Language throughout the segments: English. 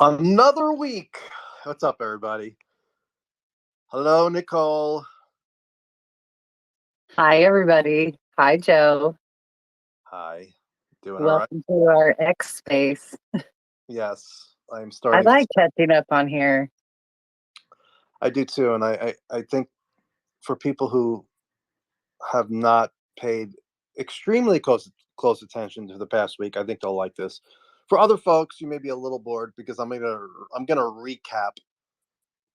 Another week. What's up, everybody? Hello, Nicole. Hi, everybody. Hi, Joe. Hi. Doing all right? Welcome to our X space. Yes, I'm I starting. like catching up on here. I do too, and I think for people who have not paid extremely close attention to the past week, I think they'll like this. For other folks, you may be a little bored because I'm gonna recap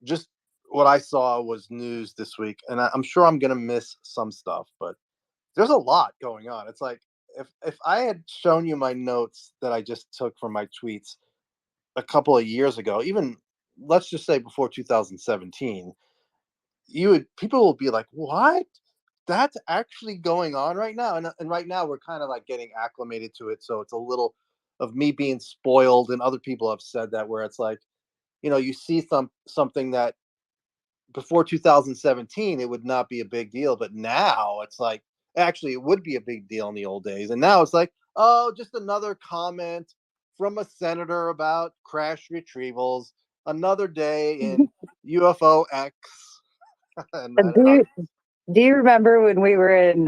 just what I saw was news this week, and I'm sure I'm gonna miss some stuff, but there's a lot going on. It's like if I had shown you my notes that I just took from my tweets a couple of years ago, even let's just say before 2017, people will be like, "What? That's actually going on right now." And right now we're kind of like getting acclimated to it, so it's a little of me being spoiled, and other people have said that where it's like, you see something that before 2017 it would not be a big deal, but now it's like actually it would be a big deal in the old days, and now it's like, oh, just another comment from a senator about crash retrievals, another day in UFO X. and Do you, do you remember when we were in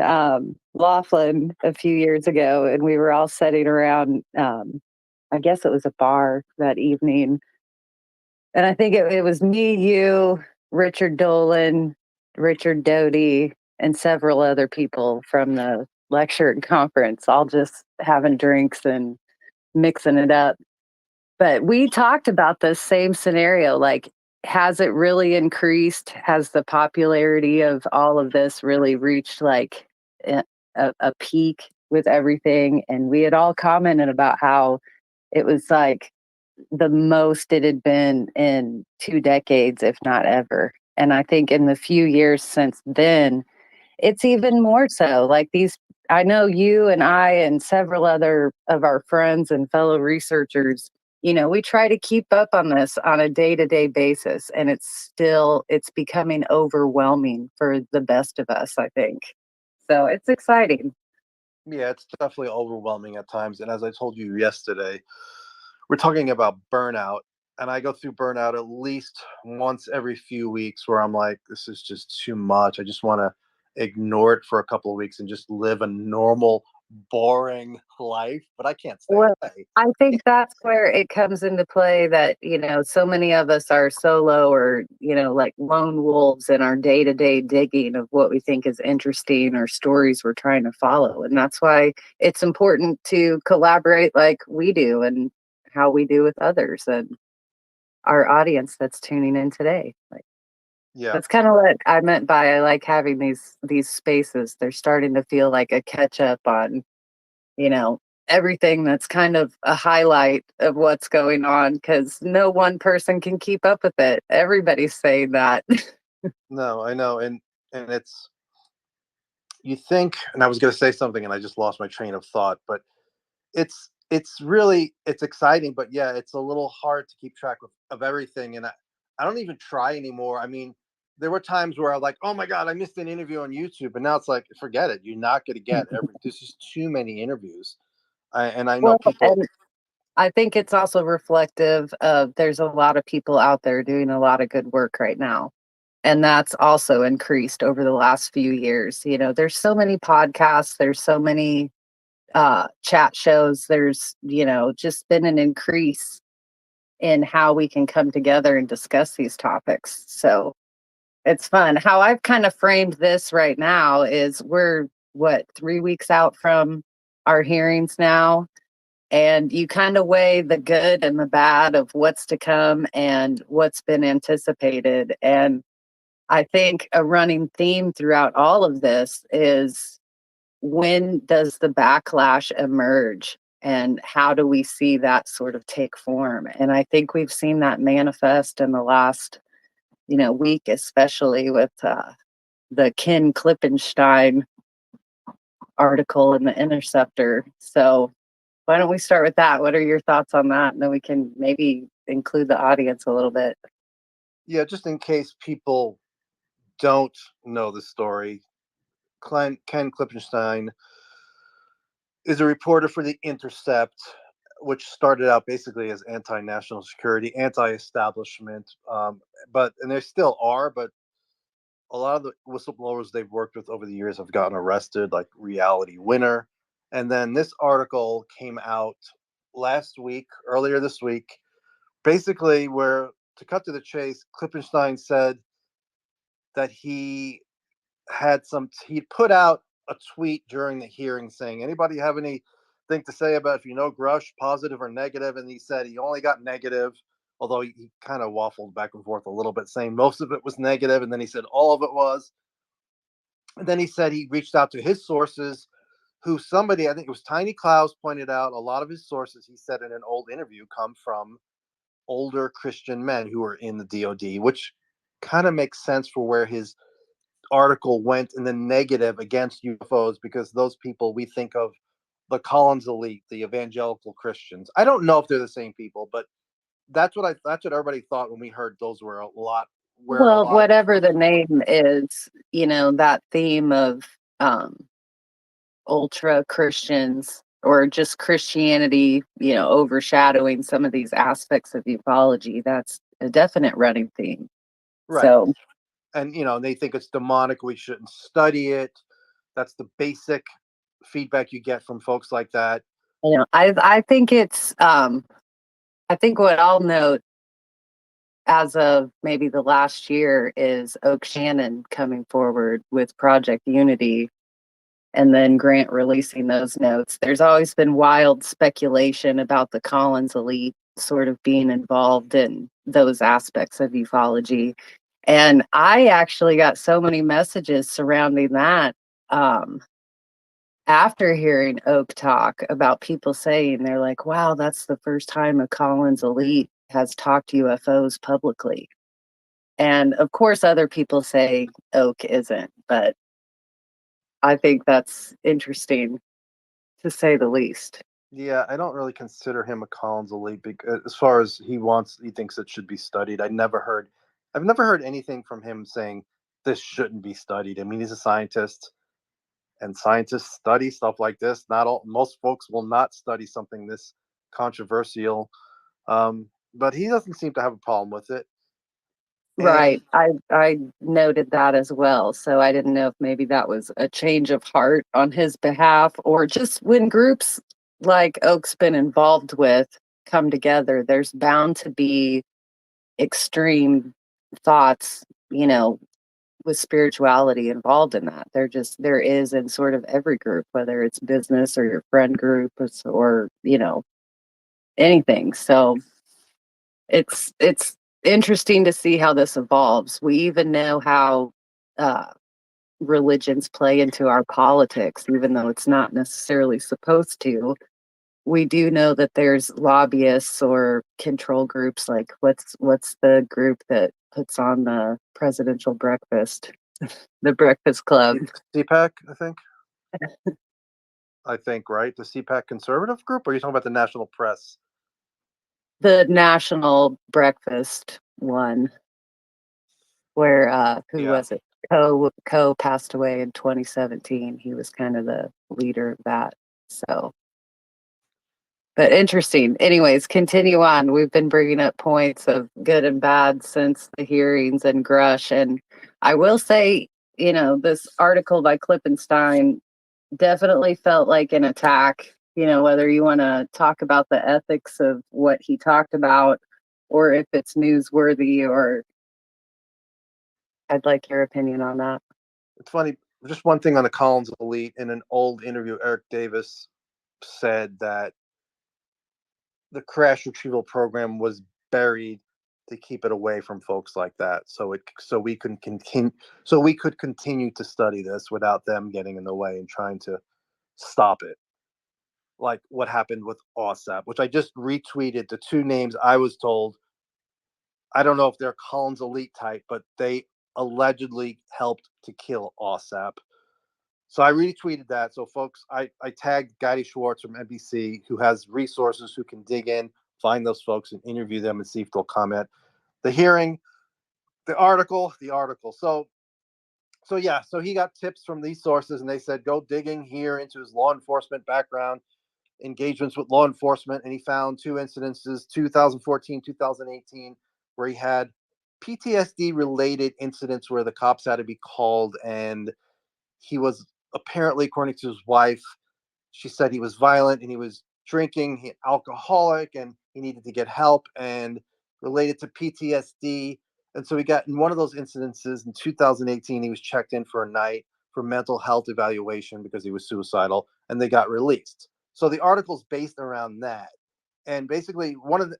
Laughlin a few years ago and we were all sitting around, I guess it was a bar that evening. And I think it was me, you, Richard Dolan, Richard Doty, and several other people from the lecture and conference, all just having drinks and mixing it up. But we talked about the same scenario. Like, has it really increased? Has the popularity of all of this really reached like a, a peak with everything? And we had all commented about how it was like the most it had been in 2 decades, if not ever. And I think in the few years since then, it's even more so. Like I know you and I and several other of our friends and fellow researchers, we try to keep up on this on a day-to-day basis, and it's becoming overwhelming for the best of us, I think. So it's exciting. Yeah, it's definitely overwhelming at times, and as I told you yesterday, we're talking about burnout, and I go through burnout at least once every few weeks where I'm like, this is just too much. I just want to ignore it for a couple of weeks and just live a normal, boring life, but I can't stay Well, away. I think that's where it comes into play that, so many of us are solo or, like lone wolves in our day to day digging of what we think is interesting or stories we're trying to follow. And that's why it's important to collaborate like we do and how we do with others and our audience that's tuning in today. Like, Yeah. that's kind of what I meant by I like having these spaces. They're starting to feel like a catch up on you know, everything that's kind of a highlight of what's going on because no one person can keep up with it. Everybody's saying that. No, I know. And it's, you think, and I was going to say something and I just lost my train of thought, but it's exciting, but yeah, it's a little hard to keep track of everything. And I don't even try anymore. I mean, there were times where I'm like, oh my God, I missed an interview on YouTube. And now it's like, forget it. You're not going to get this is too many interviews. And I know Well, people, and I think it's also reflective of there's a lot of people out there doing a lot of good work right now. And that's also increased over the last few years. There's so many podcasts, there's so many chat shows, there's, just been an increase in how we can come together and discuss these topics. So it's fun. How I've kind of framed this right now is we're 3 weeks out from our hearings now, and you kind of weigh the good and the bad of what's to come and what's been anticipated. And I think a running theme throughout all of this is, when does the backlash emerge and how do we see that sort of take form? And I think we've seen that manifest in the last week, especially with the Ken Klippenstein article in the Interceptor. So why don't we start with that? What are your thoughts on that? And then we can maybe include the audience a little bit. yeah, just in case people don't know the story, Ken Klippenstein is a reporter for the Intercept. which started out basically as anti-national security, anti-establishment, and there still are, but a lot of the whistleblowers they've worked with over the years have gotten arrested, like Reality Winner. And then this article came out earlier this week, basically where, to cut to the chase, Klippenstein said that he put out a tweet during the hearing saying, anybody have anything to say about if you know Grusch, positive or negative? And he said he only got negative, although he kind of waffled back and forth a little bit, saying most of it was negative, and then he said all of it was. And then he said he reached out to his sources, who somebody, I think it was Tiny Klaus, pointed out a lot of his sources, he said in an old interview, come from older Christian men who were in the DOD, which kind of makes sense for where his article went in the negative against UFOs, because those people we think of the Collins elite, the evangelical Christians. I don't know if they're the same people, but that's what everybody thought when we heard those were a lot where a Well, lot of whatever the name is, that theme of um, ultra Christians or just Christianity, overshadowing some of these aspects of ufology, that's a definite running theme. right. So, And they think it's demonic, we shouldn't study it. That's the basic feedback you get from folks like that. I think I think what I'll note as of maybe the last year is Oak Shannon coming forward with Project Unity, and then Grant releasing those notes. There's always been wild speculation about the Collins elite sort of being involved in those aspects of ufology. And I actually got so many messages surrounding that after hearing Oak talk, about people saying they're like, wow, that's the first time a Collins elite has talked UFOs publicly. And of course, other people say Oak isn't, but I think that's interesting, to say the least. Yeah, I don't really consider him a Collins elite, because as far as he thinks it should be studied. I've never heard anything from him saying this shouldn't be studied. I mean, he's a scientist, and scientists study stuff like this. Most folks will not study something this controversial, but he doesn't seem to have a problem with it. And Right. I noted that as well. So I didn't know if maybe that was a change of heart on his behalf, or just when groups like Oak's been involved with come together, there's bound to be extreme thoughts, with spirituality involved in that. There is in sort of every group, whether it's business or your friend group or anything. So it's interesting to see how this evolves. We even know how uh, religions play into our politics, even though it's not necessarily supposed to. We do know that there's lobbyists or control groups. Like what's the group that puts on the presidential breakfast, the Breakfast Club, CPAC, I think, right? The CPAC conservative group, or are you talking about the national press? the national breakfast one, where who Yeah. was it? Co passed away in 2017. He was kind of the leader of that. So, but interesting. Anyways, continue on. We've been bringing up points of good and bad since the hearings and Grusch. And I will say, this article by Klippenstein definitely felt like an attack. Whether you want to talk about the ethics of what he talked about or if it's newsworthy, or I'd like your opinion on that. It's funny. Just one thing on the Collins elite. In an old interview, Eric Davis said that the crash retrieval program was buried to keep it away from folks like that, so we could continue to study this without them getting in the way and trying to stop it, like what happened with OSAP, which I just retweeted. The two names I was told, I don't know if they're Collins elite type, but they allegedly helped to kill OSAP. So I retweeted that. So folks, I tagged Gadi Schwartz from NBC, who has resources, who can dig in, find those folks and interview them and see if they'll comment. The hearing, the article. So yeah, so he got tips from these sources, and they said go digging here into his law enforcement background. engagements with law enforcement, and he found 2 incidences, 2014, 2018, where he had PTSD related incidents where the cops had to be called, and he was apparently, according to his wife, she said he was violent and he was drinking, alcoholic, and he needed to get help and related to PTSD. And so he got in one of those incidences in 2018, he was checked in for a night for mental health evaluation because he was suicidal, and they got released. So the article's based around that. And basically,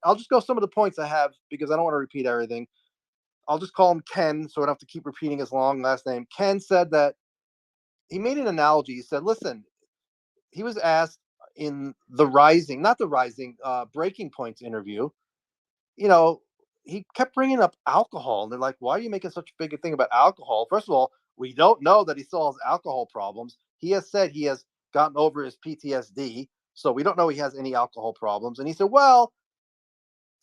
I'll just go some of the points I have because I don't want to repeat everything. I'll just call him Ken, so I don't have to keep repeating his long last name. Ken said that he made an analogy. He said, listen, he was asked in the Rising, not the Rising, Breaking Points interview, you know, he kept bringing up alcohol. And they're like, why are you making such a big thing about alcohol? First of all, we don't know that he still has alcohol problems. He has said he has gotten over his PTSD. So we don't know he has any alcohol problems. And he said, well,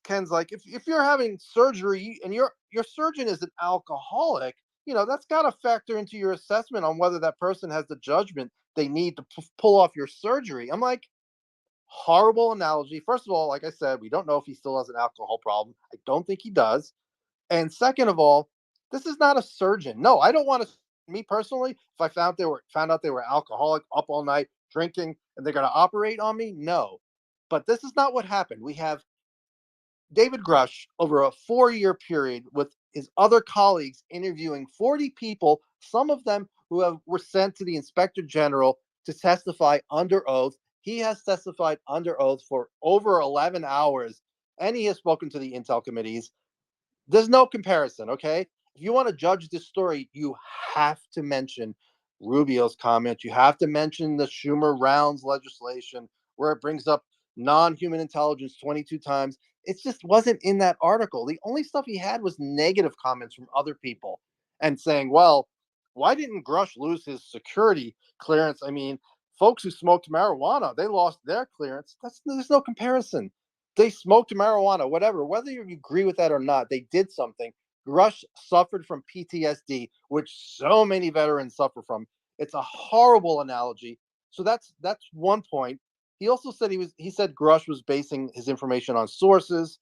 Ken's like, if you're having surgery and your surgeon is an alcoholic, that's got to factor into your assessment on whether that person has the judgment they need to pull off your surgery. I'm like, horrible analogy. First of all, like I said, we don't know if he still has an alcohol problem. I don't think he does. And second of all, this is not a surgeon. No, I don't want to. Me personally, if I found out they were alcoholic, up all night drinking, and they're going to operate on me, no. But this is not what happened. We have David Grusch over a 4-year period with his other colleagues interviewing 40 people, some of them who were sent to the Inspector General to testify under oath. He has testified under oath for over 11 hours, and he has spoken to the Intel committees. There's no comparison, okay? If you want to judge this story, you have to mention Rubio's comment. You have to mention the Schumer rounds legislation where it brings up non-human intelligence 22 times. It just wasn't in that article. The only stuff he had was negative comments from other people and saying, well, why didn't Grusch lose his security clearance? I mean, folks who smoked marijuana, they lost their clearance. There's no comparison. They smoked marijuana, whatever, whether you agree with that or not, they did something. Grusch suffered from PTSD, which so many veterans suffer from. It's a horrible analogy. So that's one point. He also said he said Grusch was basing his information on sources,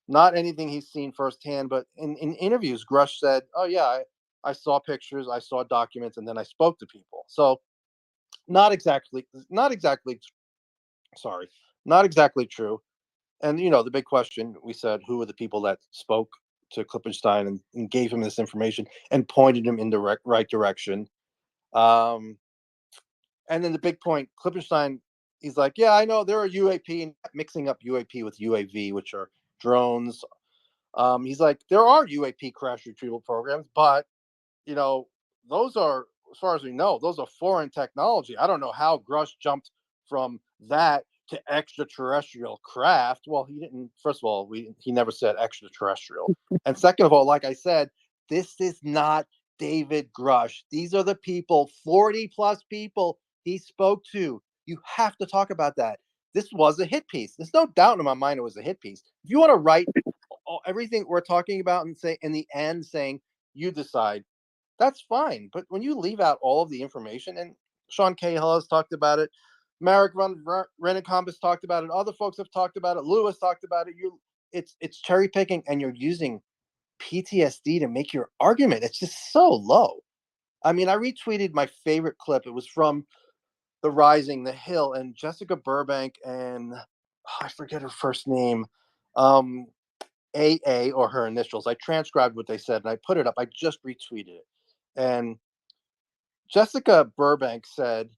not anything he's seen firsthand. But in interviews, Grusch said, "Oh yeah, I saw pictures, I saw documents, and then I spoke to people." So not exactly, sorry, not exactly true. And the big question, we said, who are the people that spoke to Klippenstein and gave him this information and pointed him in the right direction? Um, and then the big point, Klippenstein, he's like, yeah, I know there are UAP, and mixing up UAP with UAV, which are drones. He's like, there are UAP crash retrieval programs, but you know, those are, as far as we know, those are foreign technology. I don't know how Grusch jumped from that to extraterrestrial craft. Well, he didn't. First of all, he never said extraterrestrial. And second of all, like I said, this is not David Grusch. These are the people, 40 plus people he spoke to. You have to talk about that. This was a hit piece. There's no doubt in my mind it was a hit piece. If you want to write everything we're talking about and say in the end saying you decide, that's fine. But when you leave out all of the information, and Sean Cahill has talked about it, Marek Rennekamp has talked about it, other folks have talked about it, Lewis talked about it. It's cherry picking, and you're using PTSD to make your argument. It's just so low. I mean, I retweeted my favorite clip. It was from The Rising, The Hill, and Jessica Burbank, and I forget her first name. AA, or her initials. I transcribed what they said and I put it up. I just retweeted it. And Jessica Burbank said,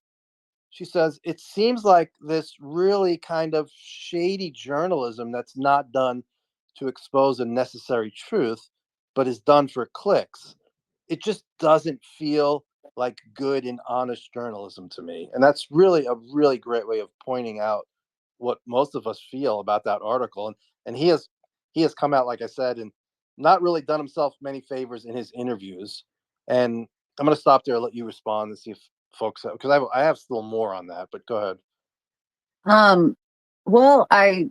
she says, it seems like this really kind of shady journalism that's not done to expose a necessary truth, but is done for clicks. It just doesn't feel like good and honest journalism to me. And that's really a really great way of pointing out what most of us feel about that article. And he has come out, like I said, and not really done himself many favors in his interviews. And I'm going to stop there and let you respond and see if folks, because I have still more on that, but go ahead. Well, I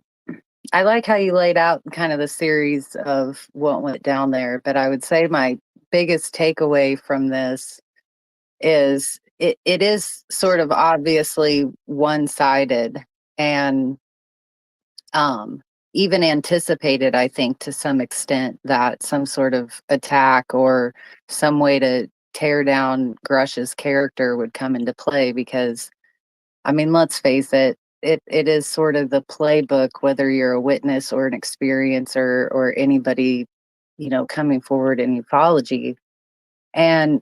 like how you laid out kind of the series of what went down there, but I would say my biggest takeaway from this is it is sort of obviously one-sided, and even anticipated, I think, to some extent, that some sort of attack or some way to tear down Grusch's character would come into play. Because, I mean, let's face it, it is sort of the playbook, whether you're a witness or an experiencer or anybody, coming forward in ufology. And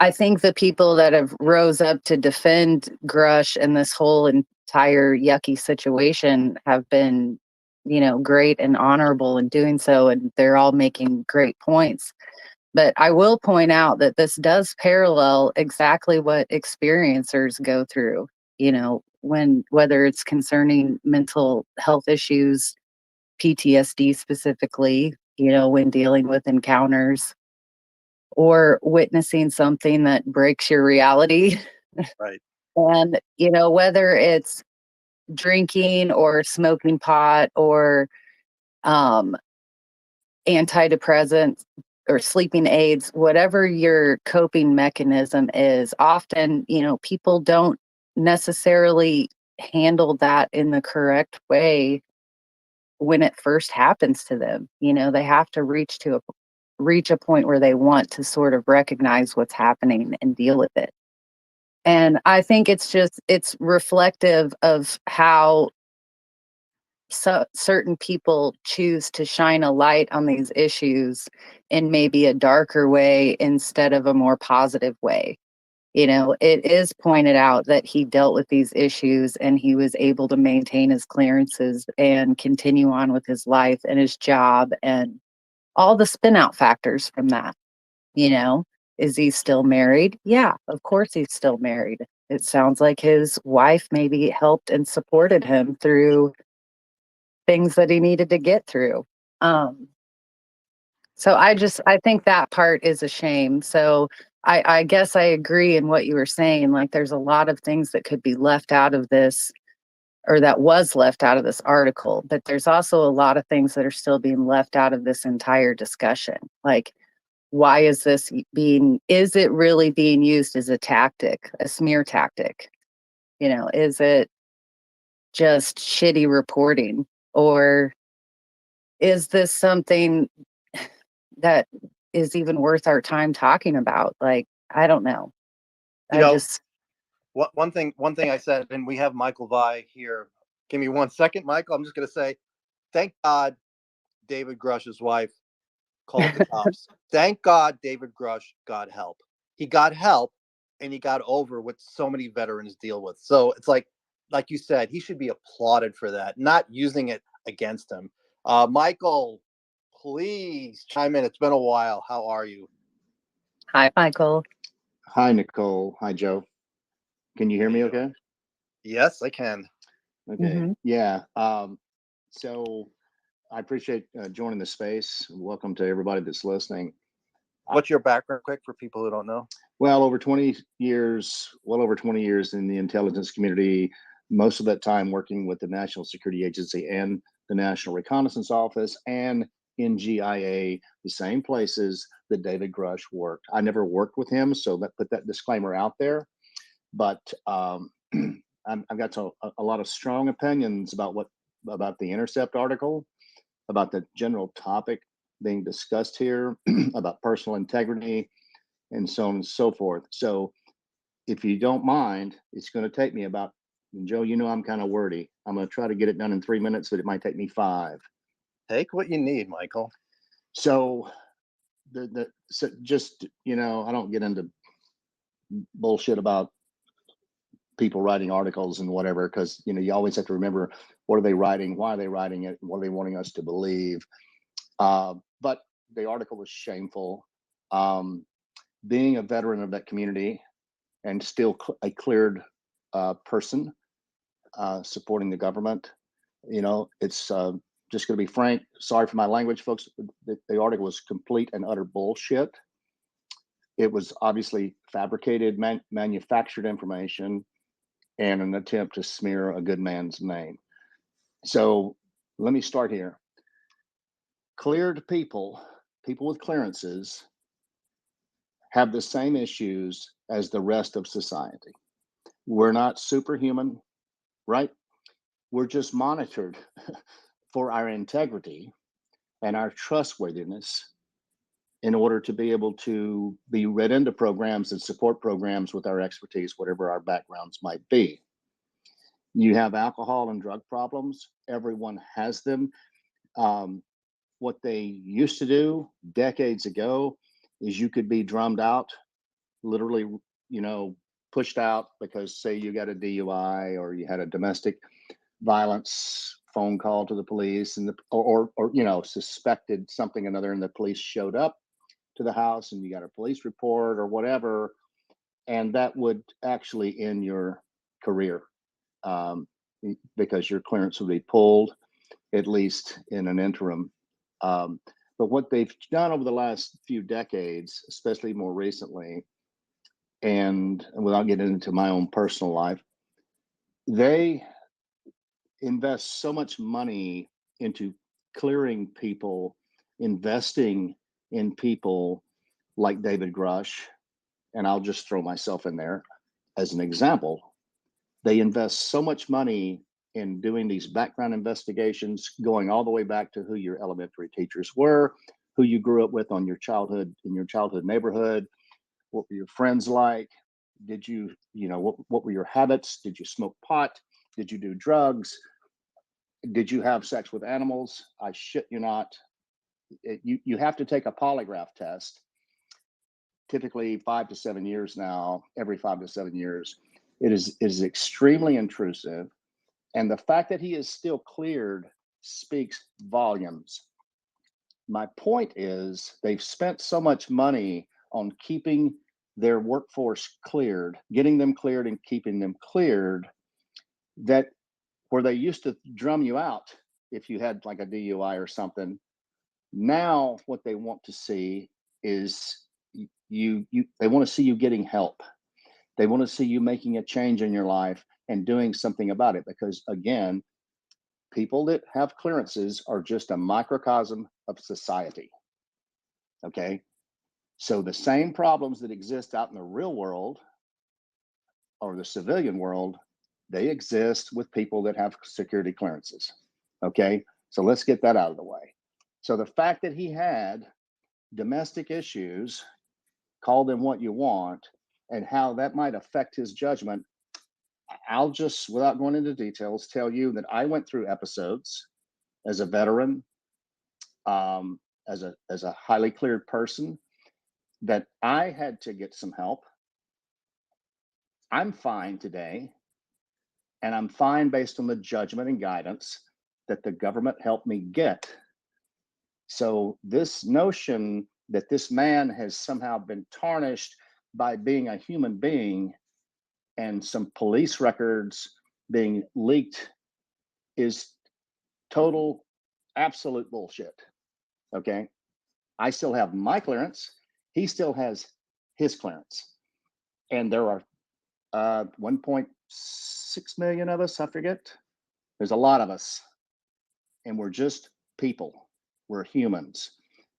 I think the people that have rose up to defend Grusch and this whole entire yucky situation have been, great and honorable in doing so, and they're all making great points. But I will point out that this does parallel exactly what experiencers go through, whether it's concerning mental health issues, PTSD specifically, when dealing with encounters or witnessing something that breaks your reality. Right. And, whether it's drinking or smoking pot or um, antidepressants or sleeping aids, whatever your coping mechanism is, often, people don't necessarily handle that in the correct way when it first happens to them. They have to reach a point where they want to sort of recognize what's happening and deal with it. And I think it's reflective of how certain people choose to shine a light on these issues in maybe a darker way instead of a more positive way. It is pointed out that he dealt with these issues and he was able to maintain his clearances and continue on with his life and his job and all the spin out factors from that. You know, is he still married? Yeah, of course he's still married. It sounds like his wife maybe helped and supported him through things that he needed to get through. Um, so I think that part is a shame. So I guess I agree in what you were saying. Like there's a lot of things that could be left out of this or that was left out of this article, but there's also a lot of things that are still being left out of this entire discussion. Like, why is is it really being used as a tactic, a smear tactic? Is it just shitty reporting? Or is this something that is even worth our time talking about? Like, I don't know. You I know, just, one thing I said, and we have Michael Vi here. Give me 1 second, Michael. I'm just going to say, thank God David Grush's wife called the cops. Thank God David Grusch got help. He got help and he got over what so many veterans deal with. So it's like you said, he should be applauded for that, not using it against him. Michael, please chime in. It's been a while. How are you? hi, Michael. Hi, Nicole. Hi, Joe. Can you hear me okay? Yes, I can. Okay. Mhm. Yeah. So I appreciate joining the space. Welcome to everybody that's listening. What's your background, quick, for people who don't know? Well over 20 years in the intelligence community, most of that time working with the National Security Agency and the National Reconnaissance Office and NGIA, the same places that David Grusch worked. I never worked with him, so put that disclaimer out there. But I've got a lot of strong opinions about the Intercept article, about the general topic being discussed here, about personal integrity, and so on and so forth. So if you don't mind, it's going to take me about, and Joe, I'm kind of wordy. I'm going to try to get it done in 3 minutes, but it might take me 5. Take what you need, Michael. So just, I don't get into bullshit about people writing articles and whatever, because you always have to remember, what are they writing, why are they writing it, what are they wanting us to believe. But the article was shameful. Being a veteran of that community and still a cleared person supporting the government, it's just going to be frank. Sorry for my language, folks. The article was complete and utter bullshit. It was obviously fabricated, manufactured information, and an attempt to smear a good man's name. So let me start here. Cleared people with clearances, have the same issues as the rest of society. We're not superhuman, right? We're just monitored for our integrity and our trustworthiness in order to be able to be read into programs and support programs with our expertise, whatever our backgrounds might be. You have alcohol and drug problems. Everyone has them. What they used to do decades ago is you could be drummed out, literally, pushed out because, say, you got a DUI or you had a domestic violence phone call to the police, and or suspected something or another, and the police showed up to the house, and you got a police report or whatever, and that would actually end your career, because your clearance would be pulled, at least in an interim. But what they've done over the last few decades, especially more recently, and without getting into my own personal life, they invest so much money into clearing people, investing in people like David Grusch, and I'll just throw myself in there as an example. They invest so much money in doing these background investigations, going all the way back to who your elementary teachers were, who you grew up with in your childhood neighborhood, what were your friends like? Did you, what were your habits? Did you smoke pot? Did you do drugs? Did you have sex with animals? I shit you not. You have to take a polygraph test, typically 5 to 7 years now, every 5 to 7 years. It is extremely intrusive. And the fact that he is still cleared speaks volumes. My point is, they've spent so much money on keeping their workforce cleared, getting them cleared and keeping them cleared, that where they used to drum you out if you had like a DUI or something, now what they want to see is they want to see you getting help. They want to see you making a change in your life and doing something about it, because again, people that have clearances are just a microcosm of society. Okay, so the same problems that exist out in the real world or the civilian world, they exist with people that have security clearances. Okay, so let's get that out of the way. So the fact that he had domestic issues, call them what you want, and how that might affect his judgment, I'll just, without going into details, tell you that I went through episodes as a veteran, as a highly cleared person, that I had to get some help. I'm fine today, and I'm fine based on the judgment and guidance that the government helped me get. So this notion that this man has somehow been tarnished by being a human being and some police records being leaked is total, absolute bullshit. Okay, I still have my clearance. He still has his clearance. And there are 1.6 million of us, I forget. There's a lot of us. And we're just people. We're humans.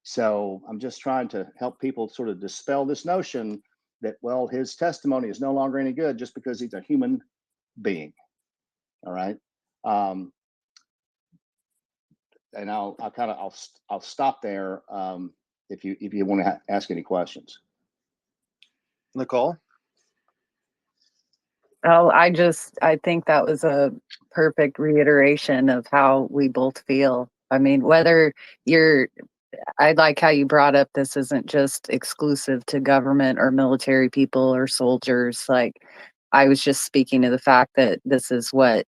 So I'm just trying to help people sort of dispel this notion that, well, his testimony is no longer any good just because he's a human being. All right. And I'll stop there if you want to ask any questions. Nicole? Oh, I think that was a perfect reiteration of how we both feel. I mean, I like how you brought up this isn't just exclusive to government or military people or soldiers. Like, I was just speaking to the fact that this is what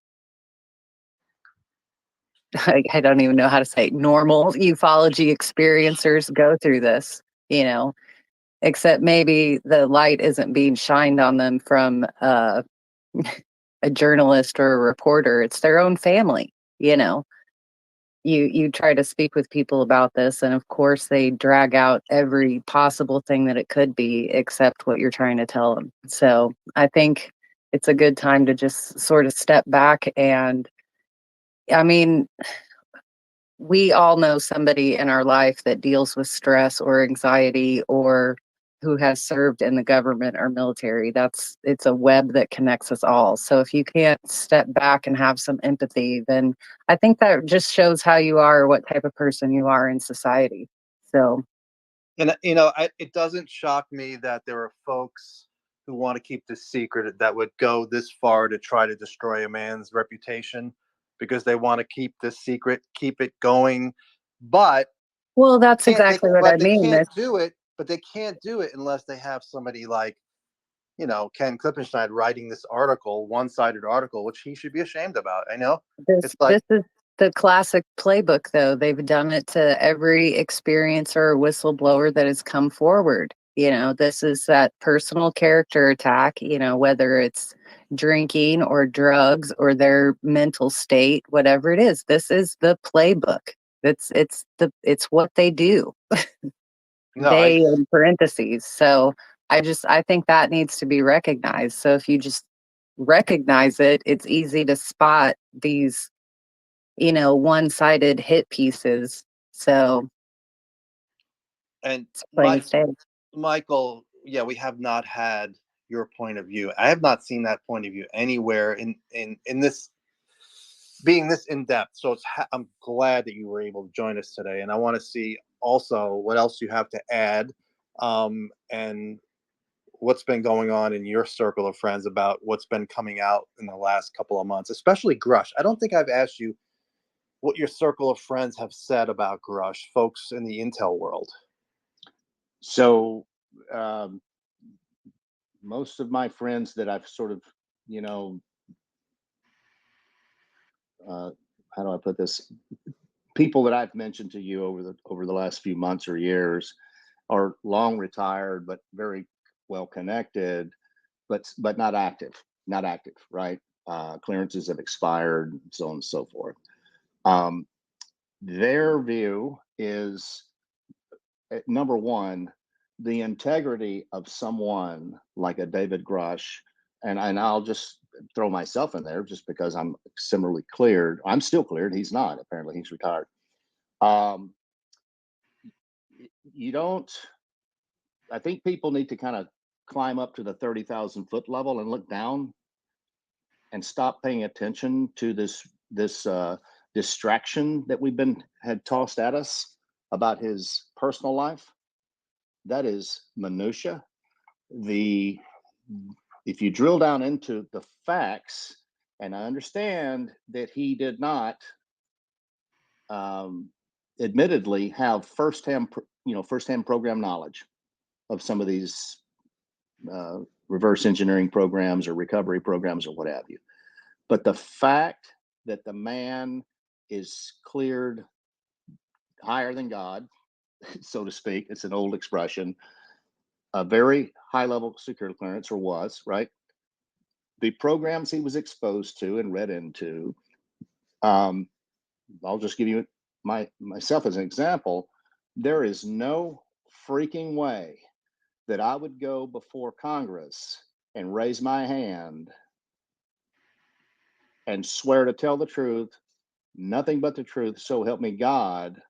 I don't even know how to say normal ufology experiencers go through this, except maybe the light isn't being shined on them from a journalist or a reporter. It's their own family. You try to speak with people about this, and of course they drag out every possible thing that it could be except what you're trying to tell them. So I think it's a good time to just sort of step back. And I mean, we all know somebody in our life that deals with stress or anxiety or who has served in the government or military. It's a web that connects us all. So if you can't step back and have some empathy, then I think that just shows how you are, what type of person you are in society. So, And it doesn't shock me that there are folks who want to keep this secret that would go this far to try to destroy a man's reputation because they want to keep this secret, keep it going. But well, that's can't they? exactly what I But they mean. can't do it. But they can't do it unless they have somebody like Ken Klippenstein writing this article, one-sided article, which he should be ashamed about. I know This it's like, this is the classic playbook, though. They've done it to every experiencer or whistleblower that has come forward. This is that personal character attack, whether it's drinking or drugs or their mental state, whatever it is. This is the playbook. It's what they do. no, They in parentheses. So I think that needs to be recognized. So if you just recognize it, it's easy to spot these one-sided hit pieces. So and it's plain state. Michael, yeah, we have not had your point of view. I have not seen that point of view anywhere in this being this in depth. So I'm glad that you were able to join us today, and I want to see also what else you have to add, and what's been going on in your circle of friends about what's been coming out in the last couple of months, especially Grusch. I don't think I've asked you what your circle of friends have said about Grusch, folks in the intel world. So most of my friends that I've sort of, how do I put this? People that I've mentioned to you over the last few months or years are long retired, but very well connected, but not active, right? Clearances have expired, so on and so forth. Their view is, number one, the integrity of someone like a David Grusch, and I'll just throw myself in there just because I'm similarly cleared. I'm still cleared. He's not. Apparently, he's retired. You don't. I think people need to kind of climb up to the 30,000-foot level and look down and stop paying attention to this distraction that had tossed at us about his personal life. That is minutia. If you drill down into the facts, and I understand that he did not admittedly have firsthand program knowledge of some of these reverse engineering programs or recovery programs or what have you. But the fact that the man is cleared higher than God, so to speak, it's an old expression, a very high level security clearance, or was, right? The programs he was exposed to and read into, I'll just give you myself as an example. There is no freaking way that I would go before Congress and raise my hand and swear to tell the truth, nothing but the truth, so help me God,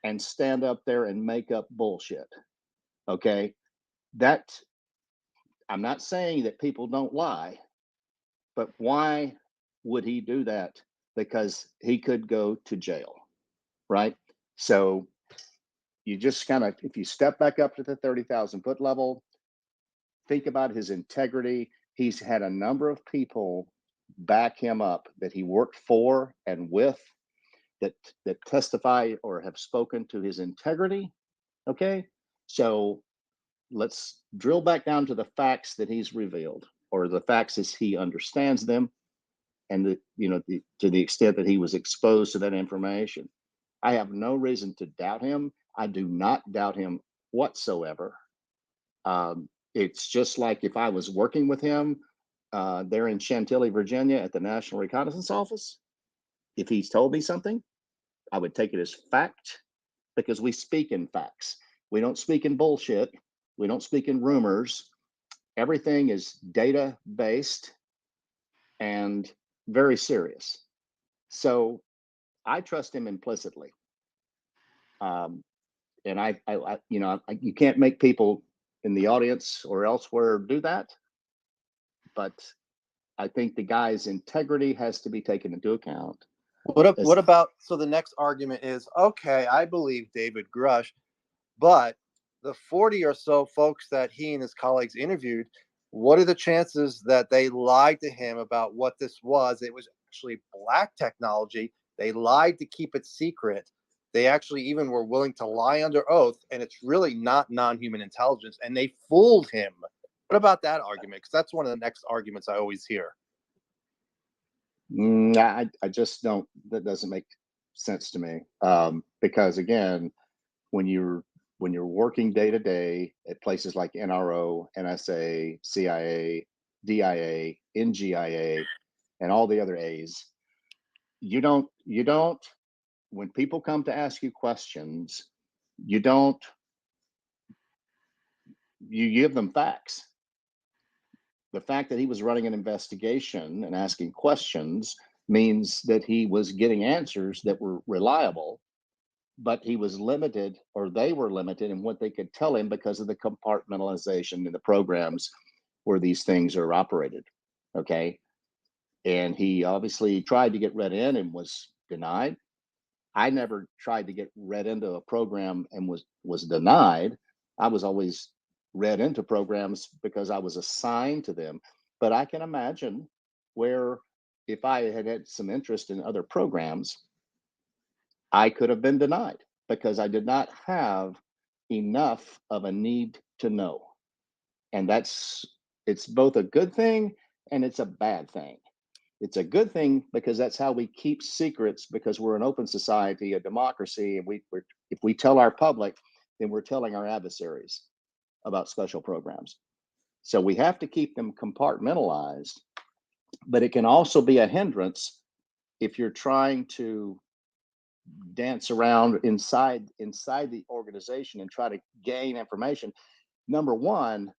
and stand up there and make up bullshit. Okay? That, I'm not saying that people don't lie, but why would he do that? Because he could go to jail, right? So you just kind of, if you step back up to the 30,000-foot level, think about his integrity. He's had a number of people back him up that he worked for and with, that testify or have spoken to his integrity. Okay, so let's drill back down to the facts that he's revealed, or the facts as he understands them, and to the extent that he was exposed to that information. I have no reason to doubt him. I do not doubt him whatsoever. It's just like if I was working with him there in Chantilly, Virginia at the National Reconnaissance Office, if he's told me something, I would take it as fact, because we speak in facts. We don't speak in bullshit. We don't speak in rumors. Everything is data based and very serious. So I trust him implicitly. And you can't make people in the audience or elsewhere do that. But I think the guy's integrity has to be taken into account. What about, so the next argument is, okay, I believe David Grusch, but the 40 or so folks that he and his colleagues interviewed, what are the chances that they lied to him about what this was? It was actually black technology. They lied to keep it secret. They actually even were willing to lie under oath, and it's really not non-human intelligence, and they fooled him. What about that argument? Because that's one of the next arguments I always hear. I just don't, that doesn't make sense to me. Because again, when you're working day to day at places like NRO, NSA, CIA, DIA, NGIA, and all the other A's, you don't, when people come to ask you questions, you give them facts. The fact that he was running an investigation and asking questions means that he was getting answers that were reliable, but he was limited, or they were limited in what they could tell him because of the compartmentalization in the programs where these things are operated. Okay. And he obviously tried to get read in and was denied. I never tried to get read into a program and was denied. I was always read into programs because I was assigned to them. But I can imagine where if I had some interest in other programs, I could have been denied because I did not have enough of a need to know. And it's both a good thing and it's a bad thing. It's a good thing because that's how we keep secrets, because we're an open society, a democracy, and if we tell our public, then we're telling our adversaries about special programs. So we have to keep them compartmentalized, but it can also be a hindrance if you're trying to dance around inside the organization and try to gain information. Number one,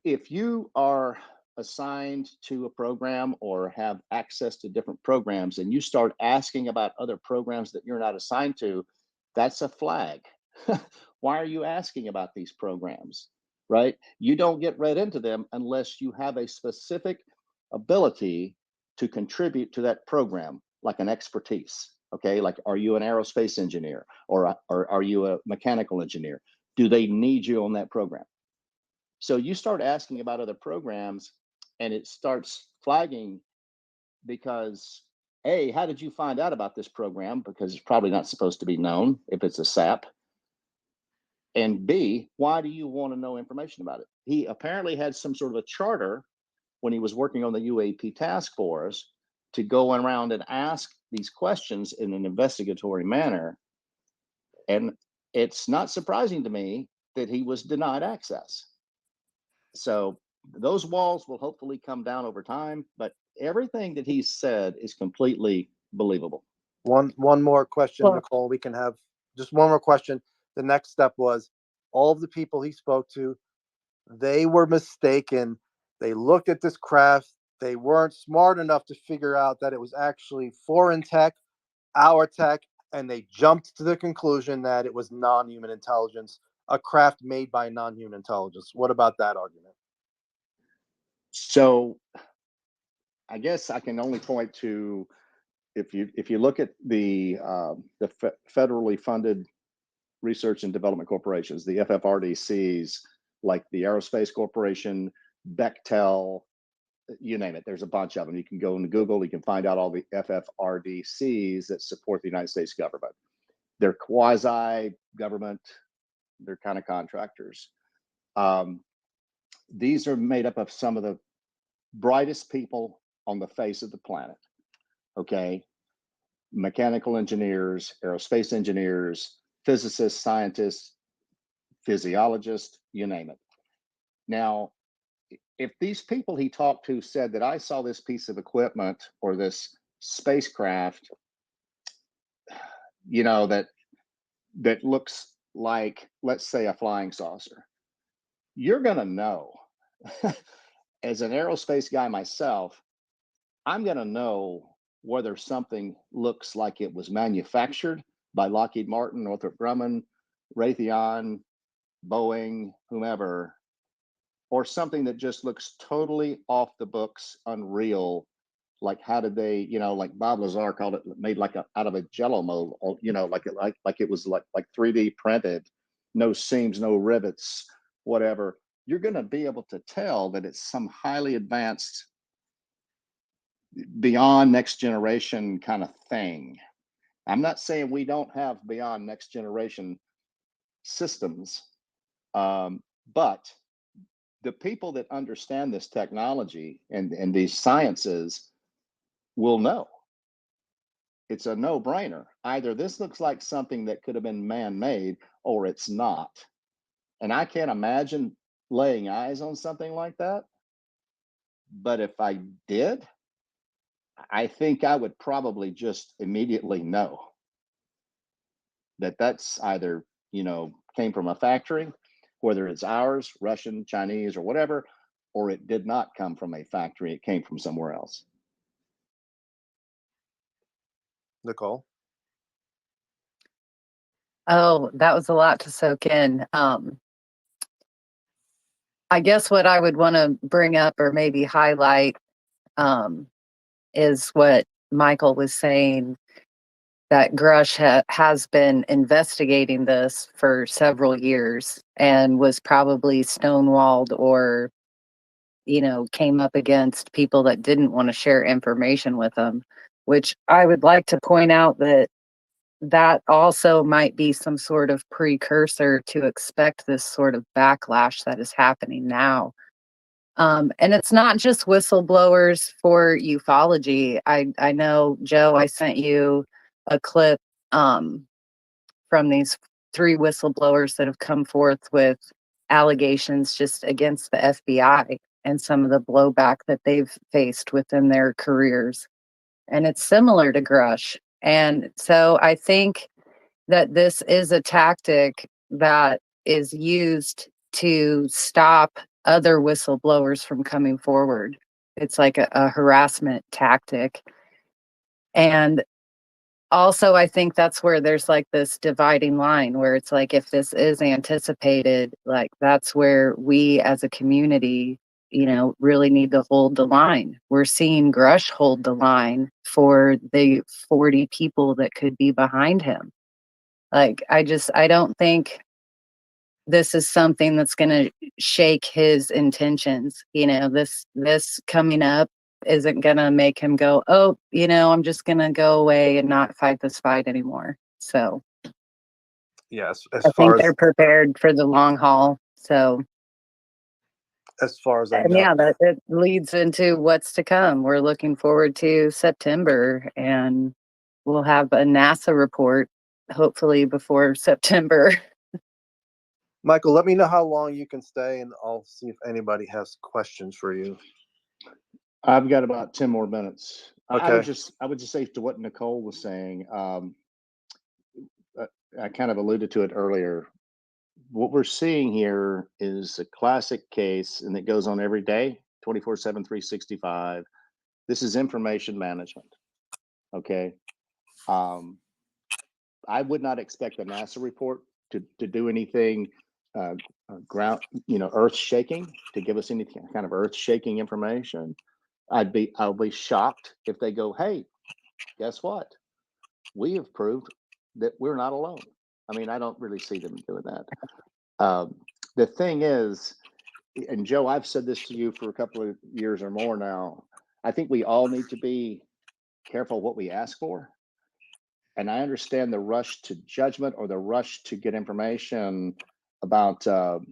if you are assigned to a program or have access to different programs and you start asking about other programs that you're not assigned to, that's a flag. Why are you asking about these programs? Right? You don't get read into them unless you have a specific ability to contribute to that program, like an expertise. Okay, like, are you an aerospace engineer or are you a mechanical engineer? Do they need you on that program? So you start asking about other programs and it starts flagging because, A, how did you find out about this program? Because it's probably not supposed to be known if it's a SAP. And B, why do you want to know information about it? He apparently had some sort of a charter when he was working on the UAP task force to go around and ask these questions in an investigatory manner. And it's not surprising to me that he was denied access. So those walls will hopefully come down over time, but everything that he said is completely believable. One more question, Well- Nicole. We can have just one more question. The next step was all of the people he spoke to, they were mistaken. They looked at this craft. They weren't smart enough to figure out that it was actually foreign tech, our tech, and they jumped to the conclusion that it was non-human intelligence, a craft made by non-human intelligence. What about that argument? So I guess I can only point to, if you look at the federally funded research and development corporations, the FFRDCs, like the Aerospace Corporation, Bechtel, you name it, there's a bunch of them. You can go into Google, you can find out all the FFRDCs that support the United States government. They're quasi-government, they're kind of contractors. These are made up of some of the brightest people on the face of the planet, okay? Mechanical engineers, aerospace engineers, physicists, scientists, physiologists, you name it. Now, if these people he talked to said that I saw this piece of equipment or this spacecraft, you know, that looks like, let's say, a flying saucer, you're going to know. As an aerospace guy myself, I'm going to know whether something looks like it was manufactured by Lockheed Martin, Northrop Grumman, Raytheon, Boeing, whomever, or something that just looks totally off the books, unreal. Like, how did they, like Bob Lazar called it, made like out of a Jello mold, like it was like 3D printed, no seams, no rivets, whatever. You're going to be able to tell that it's some highly advanced, beyond next generation kind of thing. I'm not saying we don't have beyond next generation systems, but the people that understand this technology and these sciences will know. It's a no-brainer. Either this looks like something that could have been man-made, or it's not. And I can't imagine laying eyes on something like that. But if I did, I think I would probably just immediately know that that's either, came from a factory, whether it's ours, Russian, Chinese, or whatever, or it did not come from a factory. It came from somewhere else. Nicole? Oh, that was a lot to soak in. I guess what I would want to bring up or maybe highlight is what Michael was saying, that Grusch has been investigating this for several years and was probably stonewalled or, came up against people that didn't want to share information with him, which I would like to point out that also might be some sort of precursor to expect this sort of backlash that is happening now. And it's not just whistleblowers for ufology. I know, Joe, I sent you a clip from these 3 whistleblowers that have come forth with allegations just against the FBI and some of the blowback that they've faced within their careers. And it's similar to Grusch. And so I think that this is a tactic that is used to stop other whistleblowers from coming forward. It's like a harassment tactic. And also, I think that's where there's like this dividing line where it's like, if this is anticipated, like that's where we as a community, really need to hold the line. We're seeing Grusch hold the line for the 40 people that could be behind him. Like, I don't think this is something that's going to shake his intentions. This coming up isn't going to make him go, oh, I'm just going to go away and not fight this fight anymore. So Yes, I think they're prepared for the long haul. So as far as I and know. yeah, that it leads into what's to come. We're looking forward to September, and we'll have a NASA report hopefully before September. Michael, let me know how long you can stay, and I'll see if anybody has questions for you. I've got about 10 more minutes. Okay. I would just say to what Nicole was saying, I kind of alluded to it earlier. What we're seeing here is a classic case, and it goes on every day, 24/7, 365. This is information management. Okay. I would not expect the NASA report to do anything ground, earth shaking, to give us any kind of earth shaking information. I'll be shocked if they go, hey, guess what? We have proved that we're not alone. I mean, I don't really see them doing that. The thing is, and Joe, I've said this to you for a couple of years or more now, I think we all need to be careful what we ask for. And I understand the rush to judgment or the rush to get information about, are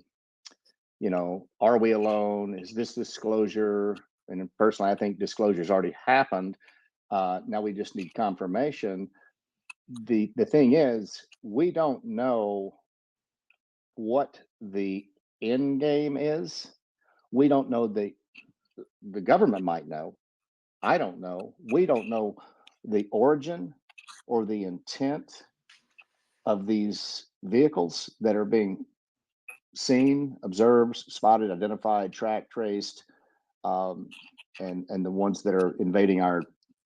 we alone? Is this disclosure? And personally, I think disclosure's already happened. Now we just need confirmation. The thing is, we don't know what the end game is. We don't know. The government might know. I don't know. We don't know the origin or the intent of these vehicles that are being seen, observed, spotted, identified, tracked, traced, and the ones that are invading our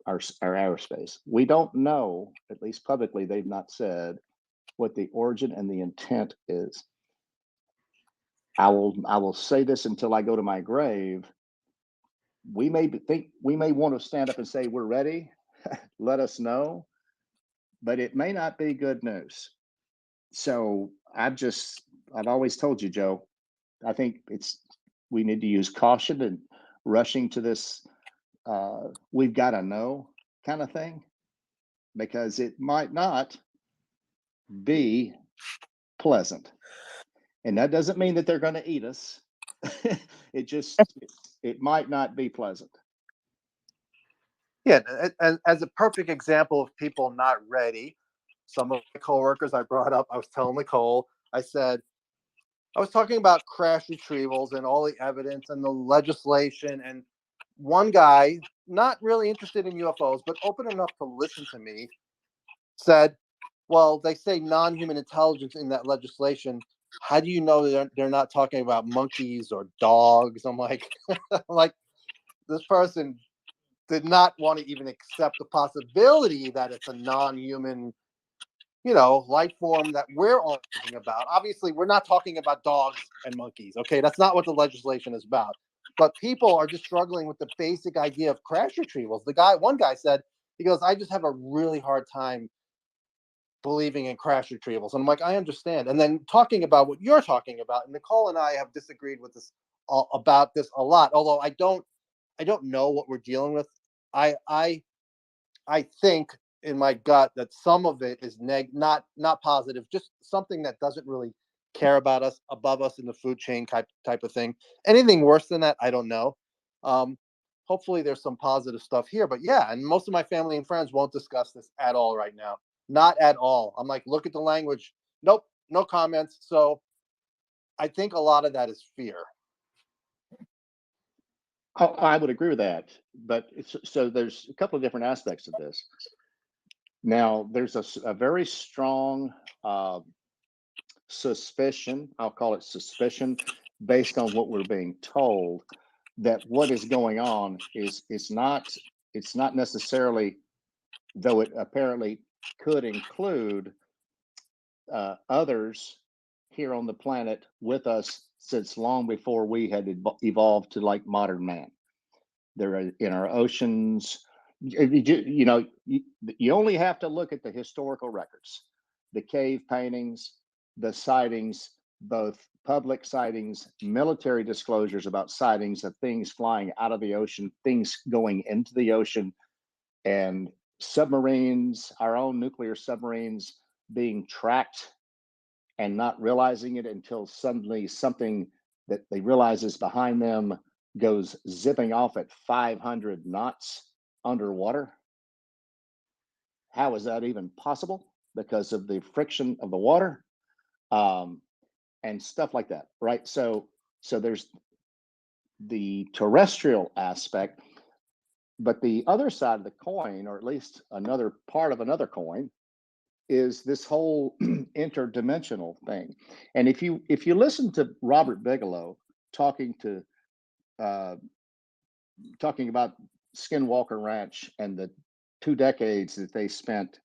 airspace. We don't know, at least publicly, they've not said what the origin and the intent is. I will say this until I go to my grave. We may want to stand up and say we're ready. Let us know, but it may not be good news. So I've always told you, Joe, I think we need to use caution and rushing to this we've got to know kind of thing, because it might not be pleasant. And that doesn't mean that they're going to eat us. It might not be pleasant. Yeah, and as a perfect example of people not ready, some of my coworkers I brought up, I was telling Nicole, I was talking about crash retrievals and all the evidence and the legislation, and one guy, not really interested in UFOs, but open enough to listen to me, said, well, they say non-human intelligence in that legislation. How do you know they're not talking about monkeys or dogs? I'm like, this person did not want to even accept the possibility that it's a non-human, life form that we're all thinking about. Obviously, we're not talking about dogs and monkeys. Okay, that's not what the legislation is about. But people are just struggling with the basic idea of crash retrievals. One guy said, he goes, I just have a really hard time believing in crash retrievals. And I'm like, I understand. And then talking about what you're talking about, and Nicole and I have disagreed with this about this a lot. Although I don't know what we're dealing with. I think in my gut that some of it is not positive, just something that doesn't really care about us, above us in the food chain type of thing. Anything worse than that, I don't know. Hopefully there's some positive stuff here, but yeah, and most of my family and friends won't discuss this at all right now. Not at all. I'm like, look at the language. Nope, no comments. So I think a lot of that is fear. I would agree with that, but so there's a couple of different aspects of this. Now, there's a very strong suspicion, I'll call it suspicion, based on what we're being told, that what is going on is not necessarily, though it apparently could include others here on the planet with us since long before we had evolved to like modern man. They're in our oceans. You only have to look at the historical records, the cave paintings, the sightings, both public sightings, military disclosures about sightings of things flying out of the ocean, things going into the ocean, and submarines, our own nuclear submarines being tracked and not realizing it until suddenly something that they realize is behind them goes zipping off at 500 knots underwater. How is that even possible? Because of the friction of the water, and stuff like that, right? So there's the terrestrial aspect, but the other side of the coin, or at least another part of another coin, is this whole interdimensional thing. And if you listen to Robert Bigelow talking about Skinwalker Ranch and the 2 decades that they spent,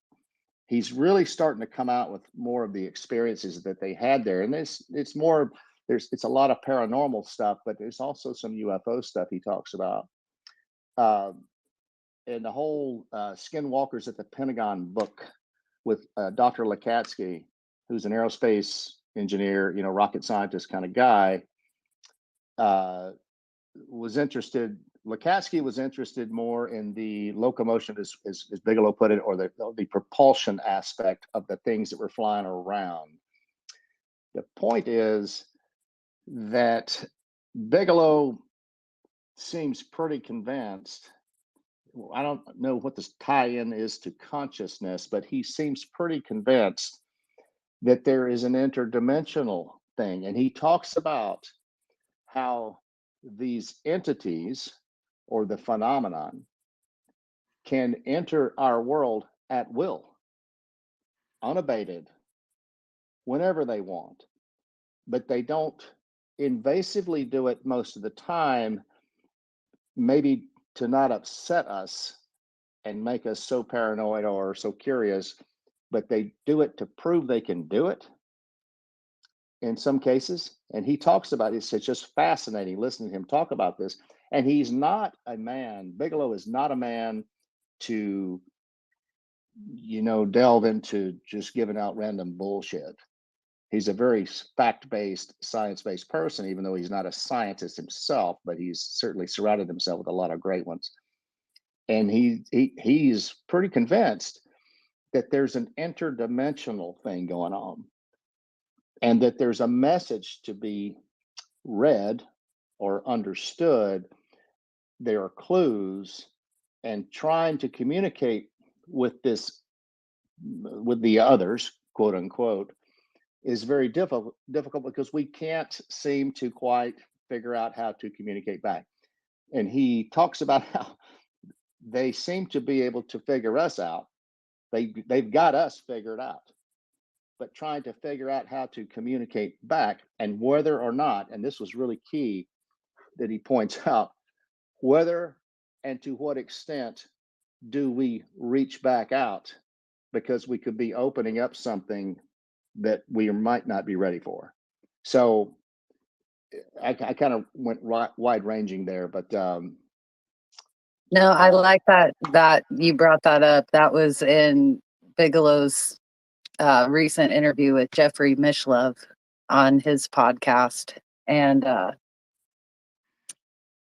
he's really starting to come out with more of the experiences that they had there. And it's a lot of paranormal stuff, but there's also some UFO stuff he talks about. And the whole Skinwalkers at the Pentagon book with Dr. Lakatsky, who's an aerospace engineer, rocket scientist kind of guy, was interested. Lakatsky was interested more in the locomotion, as Bigelow put it, or the propulsion aspect of the things that were flying around. The point is that Bigelow seems pretty convinced. I don't know what the tie-in is to consciousness, but he seems pretty convinced that there is an interdimensional thing. And he talks about how these entities or the phenomenon can enter our world at will, unabated, whenever they want, but they don't invasively do it most of the time, maybe to not upset us and make us so paranoid or so curious, but they do it to prove they can do it in some cases. And he talks about it. It's just fascinating listening to him talk about this. And he's not a man, Bigelow is not a man to, delve into just giving out random bullshit. He's a very fact-based, science-based person, even though he's not a scientist himself, but he's certainly surrounded himself with a lot of great ones. And he's pretty convinced that there's an interdimensional thing going on, and that there's a message to be read or understood. There are clues, and trying to communicate with the others, quote unquote, is very difficult because we can't seem to quite figure out how to communicate back. And he talks about how they seem to be able to figure us out. They've got us figured out, but trying to figure out how to communicate back, and whether or not, and this was really key that he points out, whether and to what extent do we reach back out, because we could be opening up something that we might not be ready for. So I kind of went wide ranging there, but no, I like that you brought that up. That was in Bigelow's recent interview with Jeffrey Mishlove on his podcast. And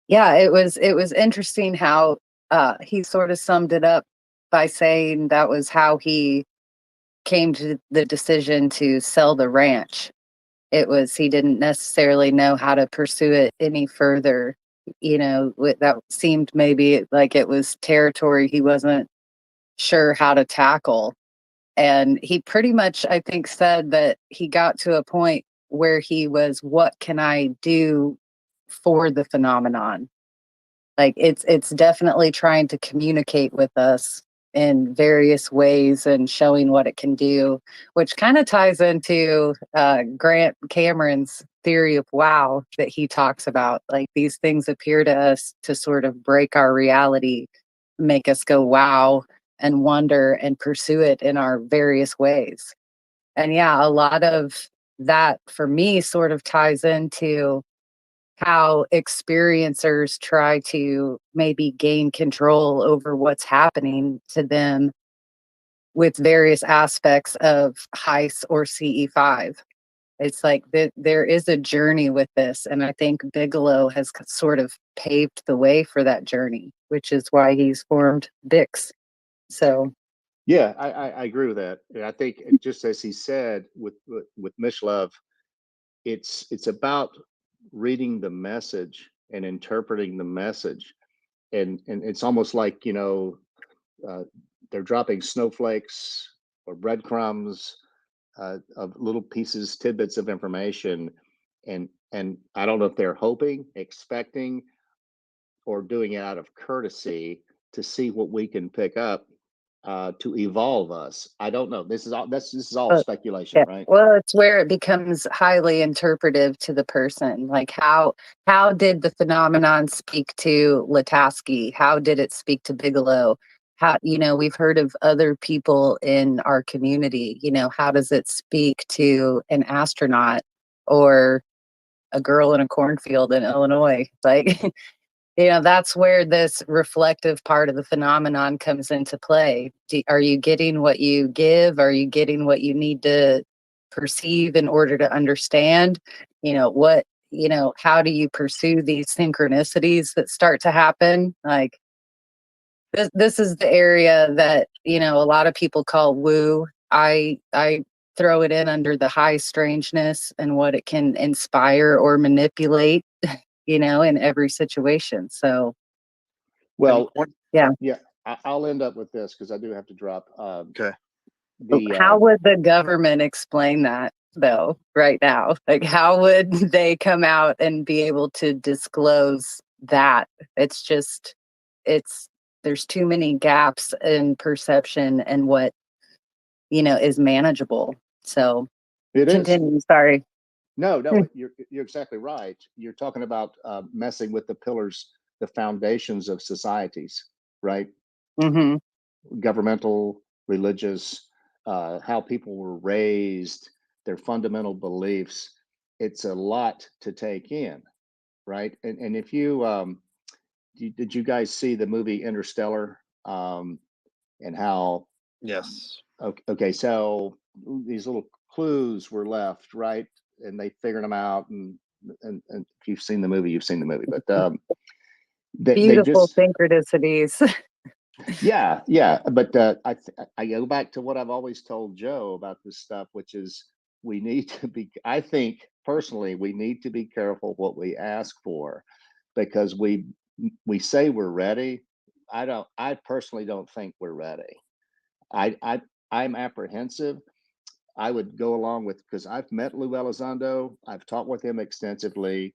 yeah, it was interesting how he sort of summed it up by saying that was how he came to the decision to sell the ranch. It was, he didn't necessarily know how to pursue it any further. That seemed maybe like it was territory he wasn't sure how to tackle. And he pretty much, I think, said that he got to a point where he was, what can I do for the phenomenon? Like it's definitely trying to communicate with us in various ways and showing what it can do, which kind of ties into Grant Cameron's theory of wow that he talks about. Like, these things appear to us to sort of break our reality, make us go wow and wonder and pursue it in our various ways. And yeah, a lot of that for me sort of ties into how experiencers try to maybe gain control over what's happening to them with various aspects of HEIS or CE5. It's like there is a journey with this, and I think Bigelow has sort of paved the way for that journey, which is why he's formed Bix. So yeah, I agree with that. And I think, just as he said with Mishlove, it's about reading the message and interpreting the message, and it's almost like they're dropping snowflakes or breadcrumbs of little pieces, tidbits of information, and I don't know if they're hoping, expecting, or doing it out of courtesy to see what we can pick up to evolve us. I don't know. This is all speculation, yeah. right? Well, it's where it becomes highly interpretive to the person. Like, how did the phenomenon speak to Latasky? How did it speak to Bigelow? How, we've heard of other people in our community. How does it speak to an astronaut or a girl in a cornfield in Illinois? Like, that's where this reflective part of the phenomenon comes into play. Are you getting what you give? Are you getting what you need to perceive in order to understand? How do you pursue these synchronicities that start to happen? Like, this is the area that, a lot of people call woo. I throw it in under the high strangeness and what it can inspire or manipulate, in every situation. So, Well, yeah. yeah, I'll end up with this because I do have to drop. Okay. How would the government explain that, though, right now? Like, how would they come out and be able to disclose that? There's too many gaps in perception and what, is manageable. So, it is. continue. Sorry. No, you're exactly right. You're talking about messing with the pillars, the foundations of societies, right? Mm-hmm. Governmental, religious, how people were raised, their fundamental beliefs. It's a lot to take in, right? And if did you guys see the movie Interstellar? And how Yes. okay, so these little clues were left, right? And they figured them out. And if you've seen the movie, you've seen the movie. But they Beautiful just synchronicities. yeah. But I go back to what I've always told Joe about this stuff, which is we need to be. I think personally, we need to be careful what we ask for, because we say we're ready. I personally don't think we're ready. I'm apprehensive. I would go along with, because I've met Lou Elizondo. I've talked with him extensively,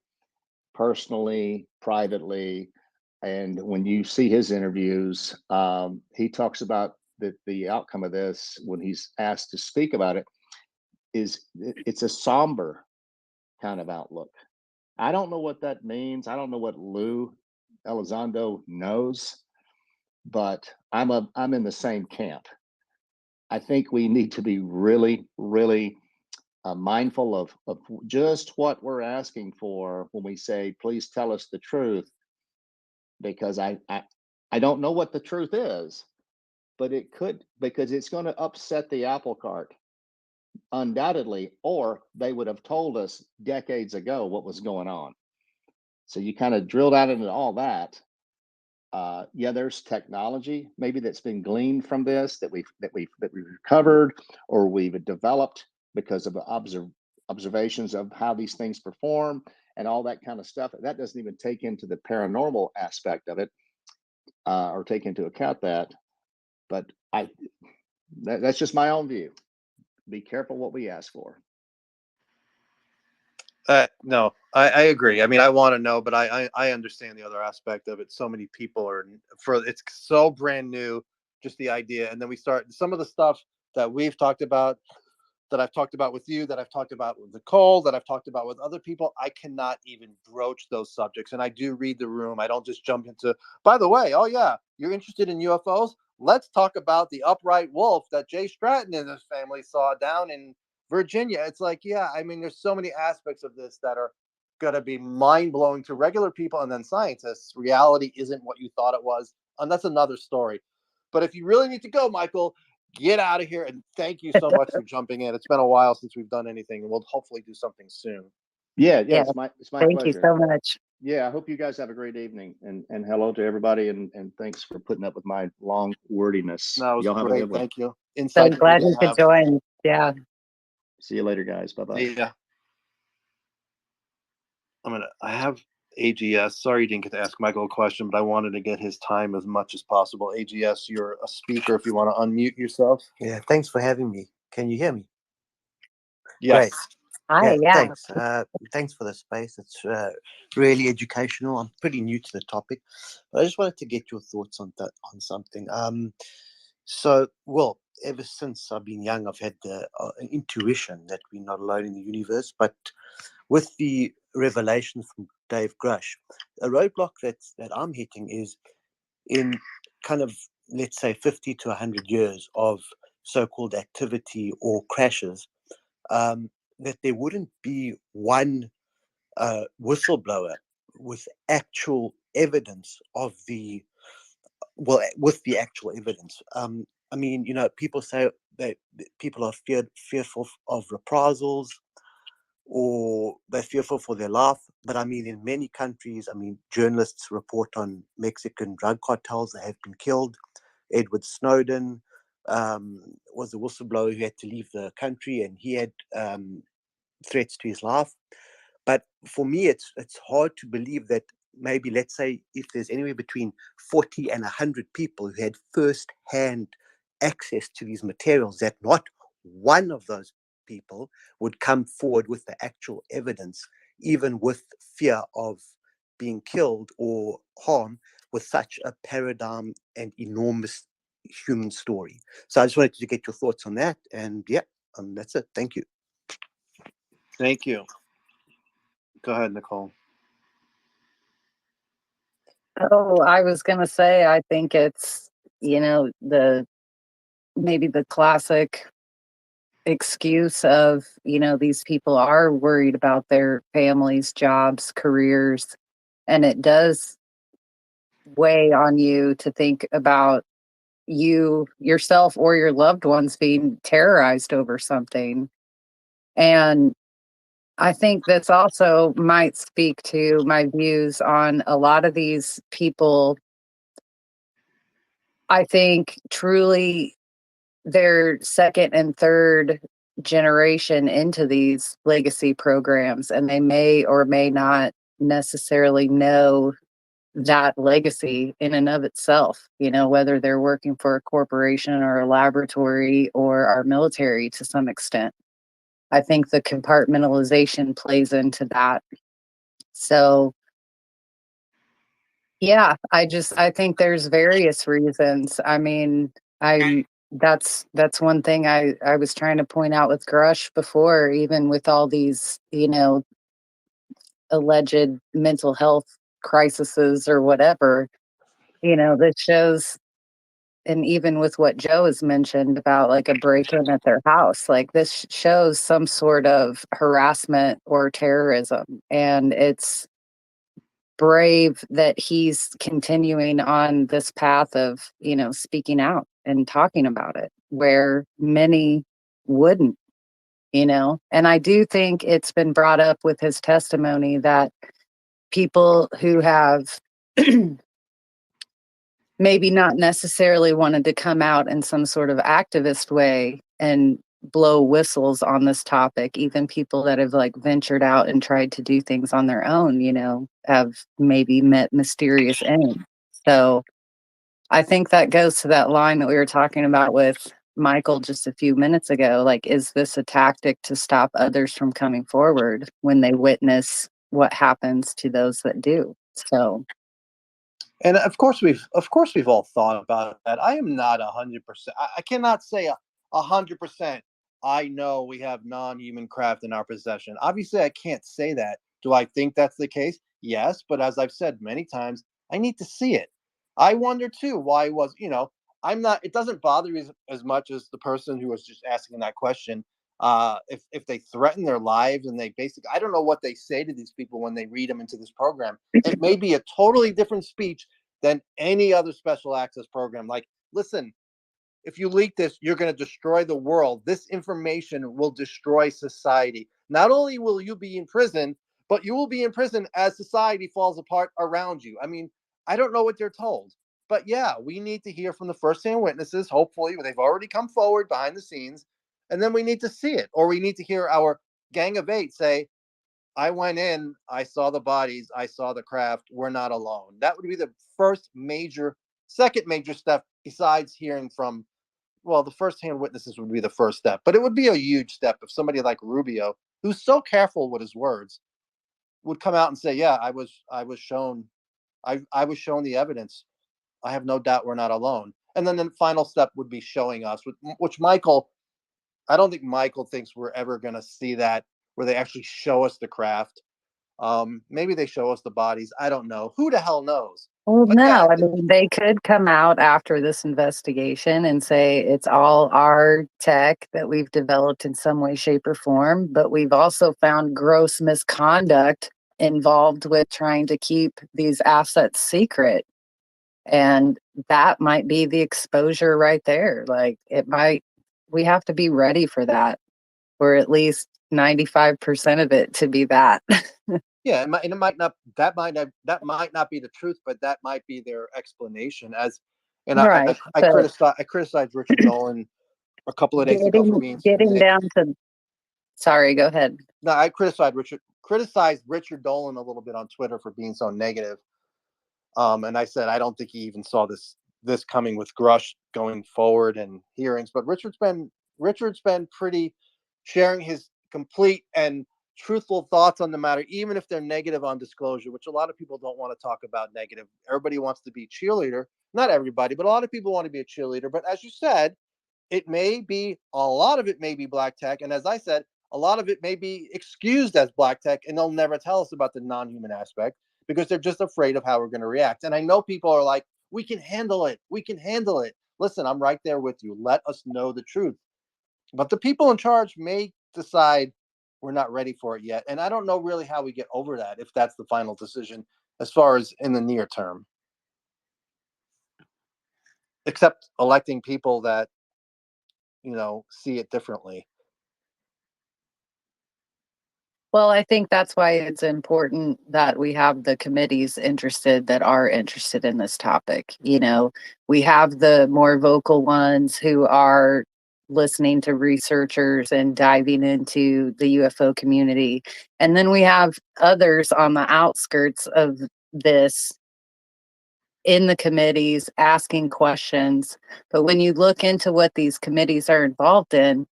personally, privately, and when you see his interviews, he talks about the outcome of this when he's asked to speak about it. It's a somber kind of outlook. I don't know what that means. I don't know what Lou Elizondo knows, but I'm in the same camp. I think we need to be really, really mindful of just what we're asking for when we say, please tell us the truth, because I don't know what the truth is, but it could, because it's going to upset the apple cart, undoubtedly, or they would have told us decades ago what was going on. So you kind of drill down into all that. Yeah, there's technology maybe that's been gleaned from this that we've recovered or we've developed because of observations of how these things perform and all that kind of stuff. That doesn't even take into the paranormal aspect of it, or take into account that. But that's just my own view. Be careful what we ask for. No, I agree. I mean, I want to know, but I understand the other aspect of it. So many people it's so brand new, just the idea. And then we start some of the stuff that we've talked about, that I've talked about with you, that I've talked about with Nicole, that I've talked about with other people. I cannot even broach those subjects. And I do read the room. I don't just jump into, by the way, oh yeah, you're interested in UFOs? Let's talk about the upright wolf that Jay Stratton and his family saw down in Virginia. It's like, yeah, I mean, there's so many aspects of this that are going to be mind blowing to regular people and then scientists. Reality isn't what you thought it was. And that's another story. But if you really need to go, Michael, get out of here. And thank you so much for jumping in. It's been a while since we've done anything, and we'll hopefully do something soon. Yeah, Yeah. it's my Thank pleasure. you so much. Yeah, I hope you guys have a great evening, and hello to everybody, and thanks for putting up with my long wordiness. No, it was Y'all have a great. good one. Thank you. So Insight. glad you could join. Yeah. See you later, guys. Bye bye. Yeah. I have AGS. Sorry you didn't get to ask Michael a question, but I wanted to get his time as much as possible. AGS, you're a speaker if you want to unmute yourself. Yeah, thanks for having me. Can you hear me? Yes. Great. Hi. Yeah. Thanks. Thanks for the space. It's really educational. I'm pretty new to the topic, but I just wanted to get your thoughts on that, on something. Well, ever since I've been young, I've had the intuition that we're not alone in the universe. But with the revelation from Dave Grusch, a roadblock that I'm hitting is in kind of, let's say, 50 to 100 years of so-called activity or crashes. That there wouldn't be one whistleblower with actual evidence of with the actual evidence. I mean, people say that people are fearful of reprisals, or they're fearful for their life. But I mean, in many countries, I mean, journalists report on Mexican drug cartels that have been killed. Edward Snowden was a whistleblower who had to leave the country, and he had threats to his life. But for me, it's hard to believe that maybe, let's say, if there's anywhere between 40 and 100 people who had first-hand access to these materials, that not one of those people would come forward with the actual evidence, even with fear of being killed or harm, with such a paradigm and enormous human story. So I just wanted to get your thoughts on that. And yeah, that's it. Thank you. Thank you. Go ahead, Nicole. Oh, I was gonna say, I think it's maybe the classic excuse of, these people are worried about their families, jobs, careers, and it does weigh on you to think about you yourself or your loved ones being terrorized over something. And I think this also might speak to my views on a lot of these people. I think truly they're second and third generation into these legacy programs, and they may or may not necessarily know that legacy in and of itself, whether they're working for a corporation or a laboratory or our military to some extent. I think the compartmentalization plays into that. So, yeah, I think there's various reasons. I mean, I'm that's one thing I was trying to point out with Grusch before, even with all these, alleged mental health crises or whatever, this shows. And even with what Joe has mentioned about like a break-in at their house, like this shows some sort of harassment or terrorism. And it's brave that he's continuing on this path of, speaking out and talking about it, where many wouldn't, And I do think it's been brought up with his testimony that people who have maybe not necessarily wanted to come out in some sort of activist way and blow whistles on this topic, even people that have like ventured out and tried to do things on their own, have maybe met mysterious ends. So I think that goes to that line that we were talking about with Michael just a few minutes ago. Like, is this a tactic to stop others from coming forward when they witness what happens to those that do? So And of course we've all thought about that. I am not 100%. I cannot say 100%. I know we have non-human craft in our possession. Obviously, I can't say that. Do I think that's the case? Yes, but as I've said many times, I need to see it. I wonder too why was I'm not. It doesn't bother me as much as the person who was just asking that question. If they threaten their lives and they basically, I don't know what they say to these people when they read them into this program. It may be a totally different speech than any other special access program. Like, listen, if you leak this, you're going to destroy the world. This information will destroy society. Not only will you be in prison, but you will be in prison as society falls apart around you. I mean, I don't know what they're told. But yeah, we need to hear from the first-hand witnesses. Hopefully, they've already come forward behind the scenes. And then we need to see it. Or we need to hear our gang of eight say, I went in, I saw the bodies, I saw the craft, we're not alone. That would be the second major step besides hearing from, well, the first-hand witnesses would be the first step, but it would be a huge step if somebody like Rubio, who's so careful with his words, would come out and say, yeah, I was shown the evidence. I have no doubt we're not alone. And then the final step would be showing us, which Michael, I don't think Michael thinks we're ever going to see that where they actually show us the craft. Maybe they show us the bodies. I don't know. Who the hell knows? well, But yeah, no, I mean, they could come out after this investigation and say it's all our tech that we've developed in some way, shape, or form, but we've also found gross misconduct involved with trying to keep these assets secret. And that might be the exposure right there. Like, we have to be ready for that, or at least 95% of it to be that. yeah, it might not. That might not be the truth, but that might be their explanation. And Right. I But criticized Richard Dolan a couple of days ago for being getting down to, sorry, go ahead. no, I criticized Richard Dolan a little bit on Twitter for being so negative. And I said I don't think he even saw this coming with Grusch going forward and hearings. But Richard's been pretty sharing his complete and truthful thoughts on the matter, even if they're negative on disclosure, which a lot of people don't want to talk about negative. Everybody wants to be cheerleader. Not everybody, but a lot of people want to be a cheerleader. But as you said, a lot of it may be black tech. And as I said, a lot of it may be excused as black tech, and they'll never tell us about the non-human aspect because they're just afraid of how we're going to react. And I know people are like, we can handle it. We can handle it. Listen, I'm right there with you. Let us know the truth. But the people in charge may decide we're not ready for it yet. And I don't know really how we get over that, if that's the final decision as far as in the near term. Except electing people that, see it differently. Well, I think that's why it's important that we have the committees that are interested in this topic. We have the more vocal ones who are listening to researchers and diving into the UFO community. And then we have others on the outskirts of this in the committees asking questions. But when you look into what these committees are involved in,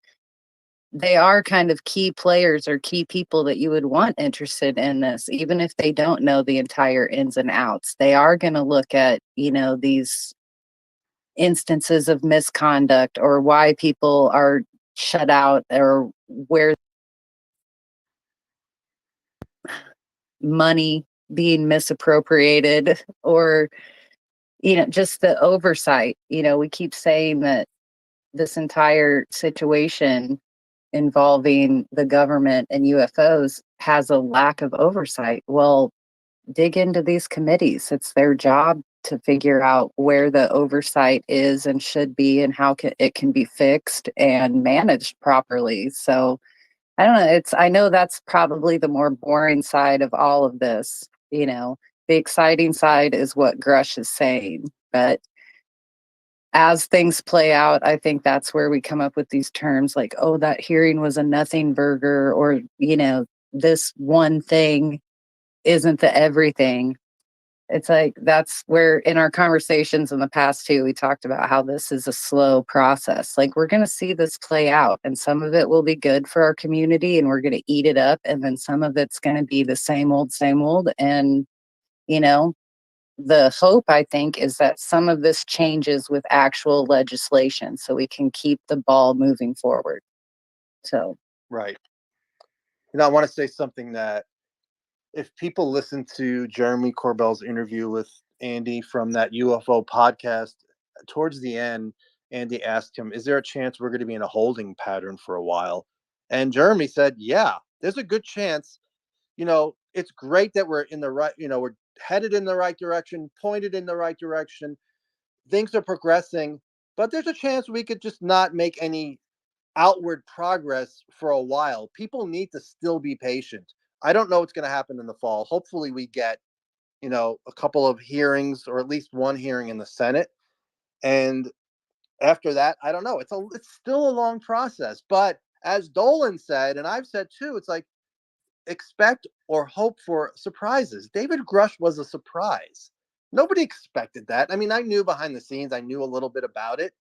they are kind of key players or key people that you would want interested in this, even if they don't know the entire ins and outs. They are going to look at, these instances of misconduct or why people are shut out or where money being misappropriated or, just the oversight. We keep saying that this entire situation involving the government and UFOs has a lack of oversight. Well, dig into these committees. It's their job to figure out where the oversight is and should be and how it can be fixed and managed properly. So I don't know. I know that's probably the more boring side of all of this. The exciting side is what Grusch is saying, but as things play out, I think that's where we come up with these terms like, oh, that hearing was a nothing burger, or, this one thing isn't the everything. It's like, that's where in our conversations in the past too, we talked about how this is a slow process. Like, we're going to see this play out, and some of it will be good for our community and we're going to eat it up. And then some of it's going to be the same old, same old. And, the hope, I think, is that some of this changes with actual legislation so we can keep the ball moving forward. So, Right. I want to say something that if people listen to Jeremy Corbell's interview with Andy from that UFO podcast, towards the end, Andy asked him, is there a chance we're going to be in a holding pattern for a while? And Jeremy said, yeah, there's a good chance. It's great that we're in the right, we're headed in the right direction, pointed in the right direction. Things are progressing, but there's a chance we could just not make any outward progress for a while. People need to still be patient. I don't know what's going to happen in the fall. Hopefully we get, a couple of hearings or at least one hearing in the Senate. And after that, I don't know. It's still a long process. But as Dolan said, and I've said too, it's like, expect or hope for surprises. David Grusch was a surprise. Nobody expected that. I mean, I knew behind the scenes, I knew a little bit about it,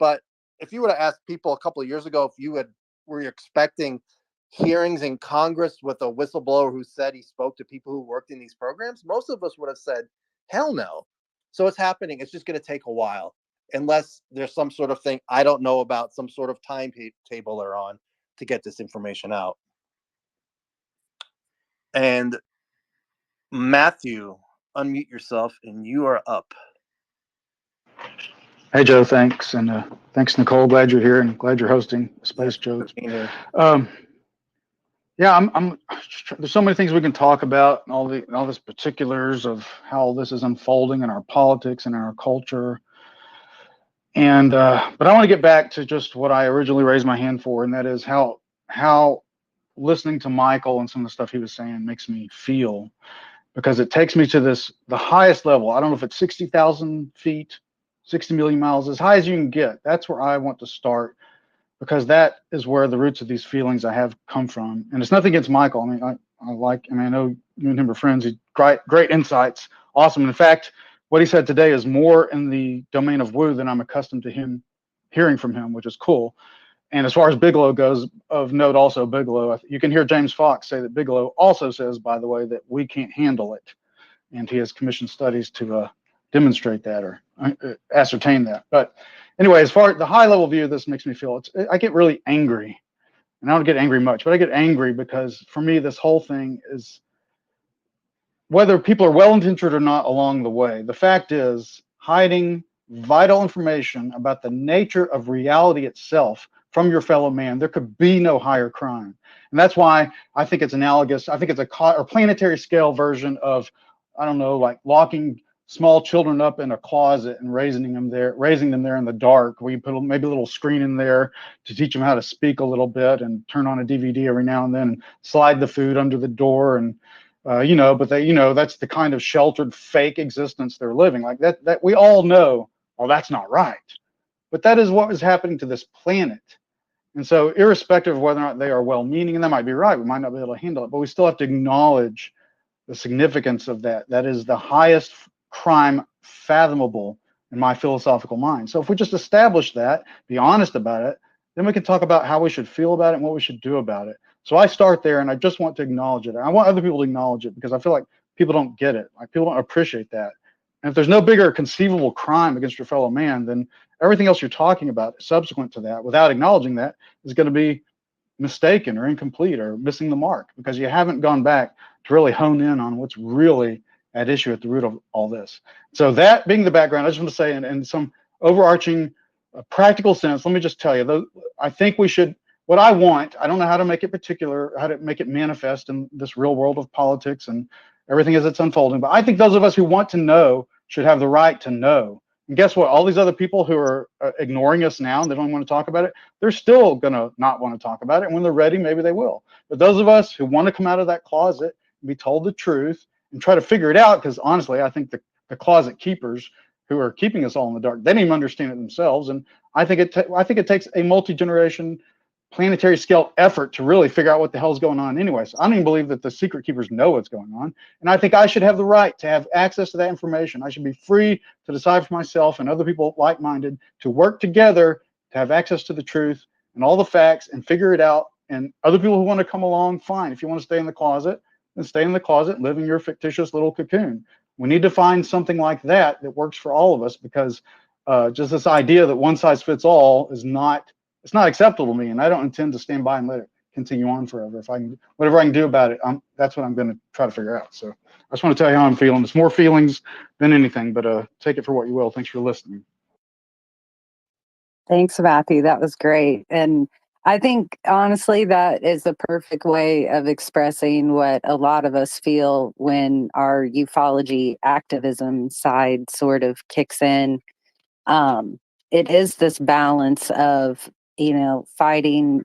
but if you would have asked people a couple of years ago if were you expecting hearings in Congress with a whistleblower who said he spoke to people who worked in these programs, most of us would have said, hell no. So it's happening. It's just going to take a while, unless there's some sort of thing I don't know about, some sort of timetable they're on to get this information out. And Matthew, unmute yourself and you are up. Hey, Joe, thanks. And thanks, Nicole. Glad you're here and glad you're hosting Space Joe. Yeah, there's so many things we can talk about, and all these particulars of how this is unfolding in our politics and in our culture. And but I want to get back to just what I originally raised my hand for, and that is how listening to Michael and some of the stuff he was saying makes me feel, because it takes me to the highest level. I don't know if it's 60,000 feet, 60 million miles, as high as you can get. That's where I want to start, because that is where the roots of these feelings I have come from. And it's nothing against Michael. I mean, I know you and him are friends. He great insights, awesome. In fact, what he said today is more in the domain of woo than I'm accustomed to hearing from him, which is cool. And as far as Bigelow goes, of note also Bigelow, you can hear James Fox say that Bigelow also says, by the way, that we can't handle it. And he has commissioned studies to demonstrate that or ascertain that. But anyway, as far as the high level view of this makes me feel, I get really angry. And I don't get angry much, but I get angry because for me, this whole thing is, whether people are well-intentioned or not along the way, the fact is hiding vital information about the nature of reality itself from your fellow man, there could be no higher crime. And that's why I think it's analogous. I think it's a planetary scale version of, I don't know, like locking small children up in a closet and raising them there in the dark. We put maybe a little screen in there to teach them how to speak a little bit, and turn on a DVD every now and then, and slide the food under the door, and but they, that's the kind of sheltered fake existence they're living. Like that we all know, well, that's not right. But that is what is happening to this planet. And so, irrespective of whether or not they are well-meaning, and that might be right, we might not be able to handle it, but we still have to acknowledge the significance of that. That is the highest crime fathomable in my philosophical mind. So if we just establish that, be honest about it, then we can talk about how we should feel about it and what we should do about it. So I start there, and I just want to acknowledge it. I want other people to acknowledge it, because I feel like people don't get it. Like, people don't appreciate that. And if there's no bigger conceivable crime against your fellow man, then everything else you're talking about subsequent to that, without acknowledging that, is going to be mistaken or incomplete or missing the mark, because you haven't gone back to really hone in on what's really at issue at the root of all this. So that being the background, I just want to say, in some overarching practical sense, let me just tell you, I think we should, what I want, I don't know how to make it particular, how to make it manifest in this real world of politics and everything as it's unfolding, but I think those of us who want to know should have the right to know. And guess what? All these other people who are ignoring us now, and they don't want to talk about it, they're still going to not want to talk about it. And when they're ready, maybe they will. But those of us who want to come out of that closet and be told the truth and try to figure it out, because honestly, I think the closet keepers who are keeping us all in the dark, they don't even understand it themselves. And I think it takes a multi-generation, planetary scale effort to really figure out what the hell's going on anyway. So I don't even believe that the secret keepers know what's going on. And I think I should have the right to have access to that information. I should be free to decide for myself and other people like-minded to work together to have access to the truth and all the facts and figure it out. And other people who want to come along, fine. If you want to stay in the closet, then stay in the closet, live in your fictitious little cocoon. We need to find something like that works for all of us, because just this idea that one size fits all is not, it's not acceptable to me, and I don't intend to stand by and let it continue on forever. If I can, whatever I can do about it, that's what I'm going to try to figure out. So I just want to tell you how I'm feeling. It's more feelings than anything, but take it for what you will. Thanks for listening. Thanks, Matthew. That was great. And I think, honestly, that is the perfect way of expressing what a lot of us feel when our ufology activism side sort of kicks in. It is this balance of, fighting,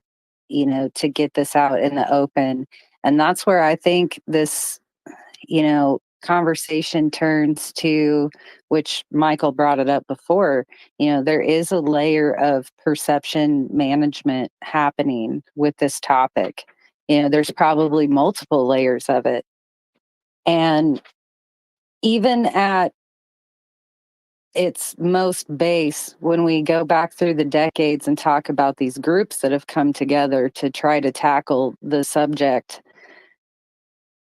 to get this out in the open. And that's where I think this, conversation turns to, which Michael brought it up before, there is a layer of perception management happening with this topic. There's probably multiple layers of it. And even at its most base, when we go back through the decades and talk about these groups that have come together to try to tackle the subject,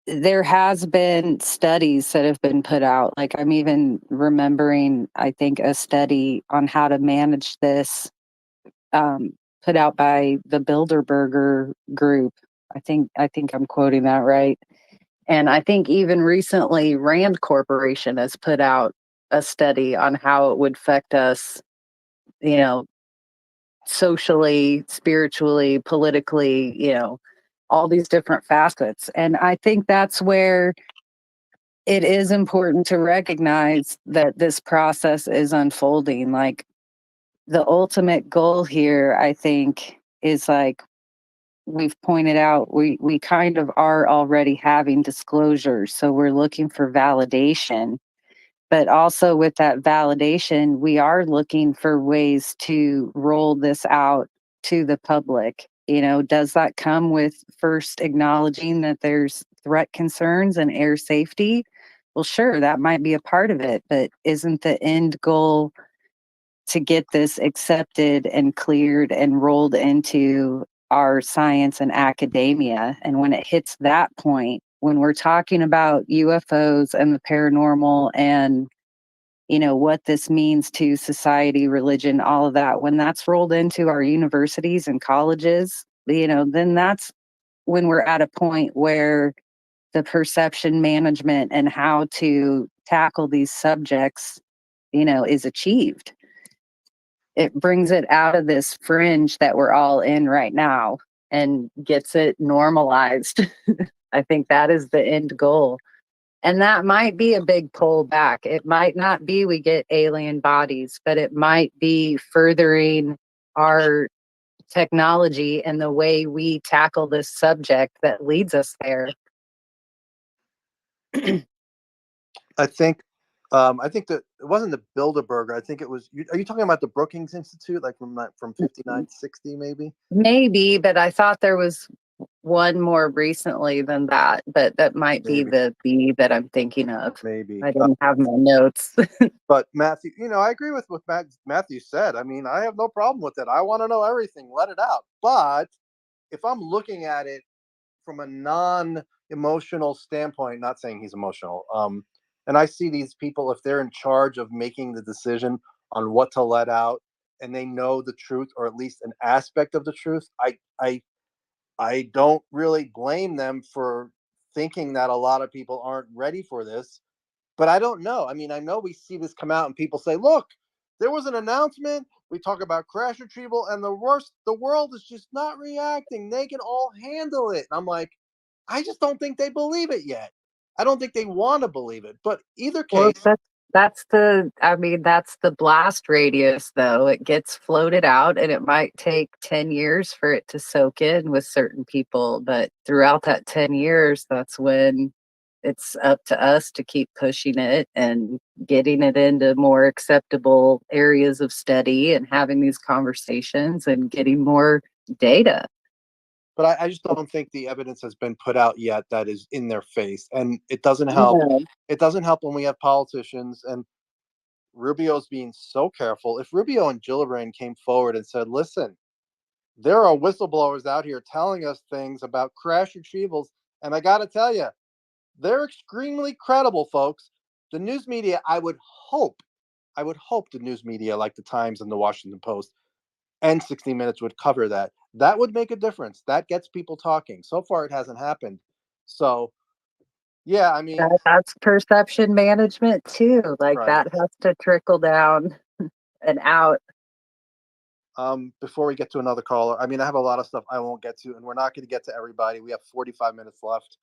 there has been studies that have been put out. Like, I'm even remembering, I think, a study on how to manage this, put out by the Bilderberger group. I think I'm quoting that right. And I think even recently, Rand Corporation has put out a study on how it would affect us, socially, spiritually, politically, all these different facets. And I think that's where it is important to recognize that this process is unfolding. Like, the ultimate goal here, I think, is like we've pointed out, we kind of are already having disclosure. So we're looking for validation. But also with that validation, we are looking for ways to roll this out to the public. Does that come with first acknowledging that there's threat concerns and air safety? Well, sure, that might be a part of it, but isn't the end goal to get this accepted and cleared and rolled into our science and academia? And when it hits that point, when we're talking about UFOs and the paranormal and what this means to society, religion, all of that, when that's rolled into our universities and colleges, then that's when we're at a point where the perception management and how to tackle these subjects, is achieved. it brings it out of this fringe that we're all in right now and gets it normalized. I think that is the end goal. And that might be a big pullback. It might not be we get alien bodies, but it might be furthering our technology and the way we tackle this subject that leads us there. I think that it wasn't the Bilderberger. I think it was. Are you talking about the Brookings Institute, like from 59 to 60, maybe? Maybe, but I thought there was one more recently than that, but that might be Maybe. the B that I'm thinking of. Maybe. I didn't have my notes. But Matthew, I agree with what Matthew said. I mean, I have no problem with it. I want to know everything. Let it out. But if I'm looking at it from a non-emotional standpoint, not saying he's emotional, and I see these people, if they're in charge of making the decision on what to let out, and they know the truth, or at least an aspect of the truth, I don't really blame them for thinking that a lot of people aren't ready for this. But I don't know. I mean, I know we see this come out and people say, look, there was an announcement. We talk about crash retrieval, and the world is just not reacting. They can all handle it. And I'm like, I just don't think they believe it yet. I don't think they want to believe it. But either Well, case, that's the blast radius, though. It gets floated out, and it might take 10 years for it to soak in with certain people. But throughout that 10 years, that's when it's up to us to keep pushing it and getting it into more acceptable areas of study and having these conversations and getting more data. but I just don't think the evidence has been put out yet that is in their face. And it doesn't help. Yeah. It doesn't help when we have politicians, and Rubio's being so careful. If Rubio and Gillibrand came forward and said, listen, there are whistleblowers out here telling us things about crash retrievals, and I got to tell you, they're extremely credible, folks. The news media, I would hope the news media like the Times and the Washington Post and 60 Minutes would cover that. That would make a difference. That gets people talking. So far, it hasn't happened. So, yeah, I mean, That's perception management too. Like right. that has to trickle down and out. Before we get to another caller, I mean, I have a lot of stuff I won't get to, and we're not going to get to everybody. We have 45 minutes left.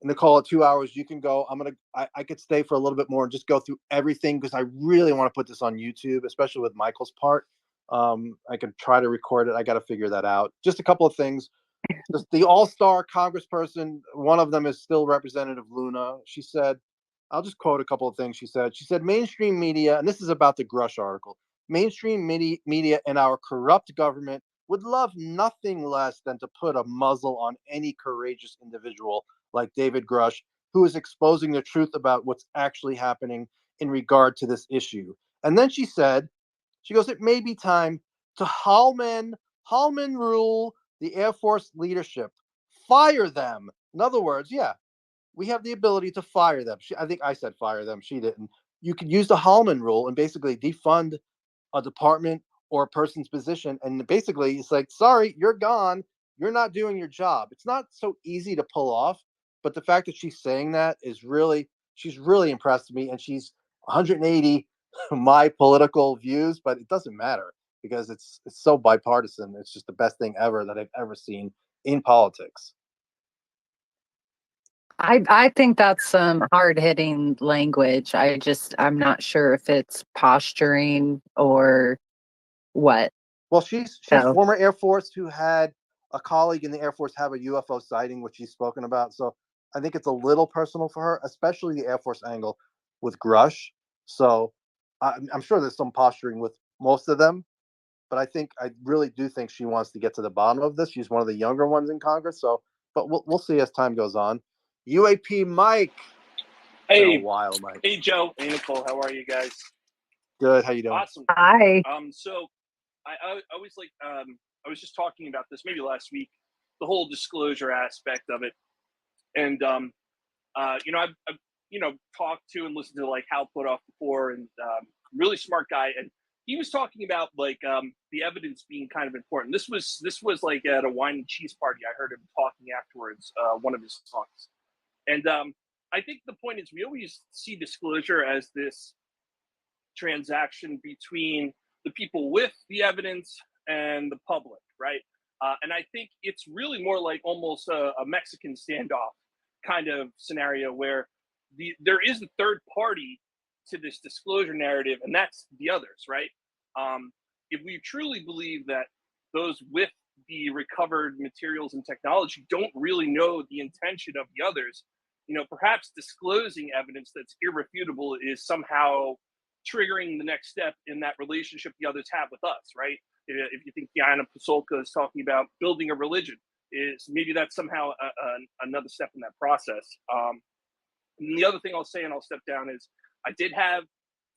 Nicole, at 2 hours, you can go. I could stay for a little bit more and just go through everything because I really want to put this on YouTube, especially with Michael's part. I could try to record it. I got to figure that out. Just a couple of things. The all-star congressperson, one of them is still Representative Luna. She said, I'll just quote a couple of things she said, mainstream media, and this is about the Grusch article, mainstream media and our corrupt government would love nothing less than to put a muzzle on any courageous individual like David Grusch, who is exposing the truth about what's actually happening in regard to this issue. And then she goes, it may be time to Hallman rule the Air Force leadership. Fire them. In other words, yeah, we have the ability to fire them. I think I said fire them. She didn't. You could use the Hallman rule and basically defund a department or a person's position. And basically, it's like, sorry, you're gone. You're not doing your job. It's not so easy to pull off. But the fact that she's saying that she's really impressed me. And she's 180 my political views, but it doesn't matter because it's so bipartisan. It's just the best thing ever that I've ever seen in politics. I think that's some hard hitting language. I'm not sure if it's posturing or what. Well, she's So former Air Force who had a colleague in the Air Force have a UFO sighting, which she's spoken about. So I think it's a little personal for her, especially the Air Force angle with Grusch. So I'm sure there's some posturing with most of them, but I really do think she wants to get to the bottom of this. She's one of the younger ones in Congress. So, but we'll see as time goes on. UAP Mike. Hey, been a while, Mike. Hey, Joe. Hey, Nicole. How are you guys? Good. How you doing? Awesome. hi. So I was like, I was just talking about this maybe last week, the whole disclosure aspect of it, and I've talked to and listened to like Hal Puthoff before, and really smart guy, and he was talking about like the evidence being kind of important. This was like at a wine and cheese party. I heard him talking afterwards, one of his talks, and I think the point is we always see disclosure as this transaction between the people with the evidence and the public, right? And I think it's really more like almost a Mexican standoff kind of scenario where there is a third party to this disclosure narrative, and that's the others, right? If we truly believe that those with the recovered materials and technology don't really know the intention of the others, perhaps disclosing evidence that's irrefutable is somehow triggering the next step in that relationship the others have with us, right? If you think Diana Pasolka is talking about building a religion, is maybe that's somehow another step in that process. And the other thing I'll say, and I'll step down, is I did have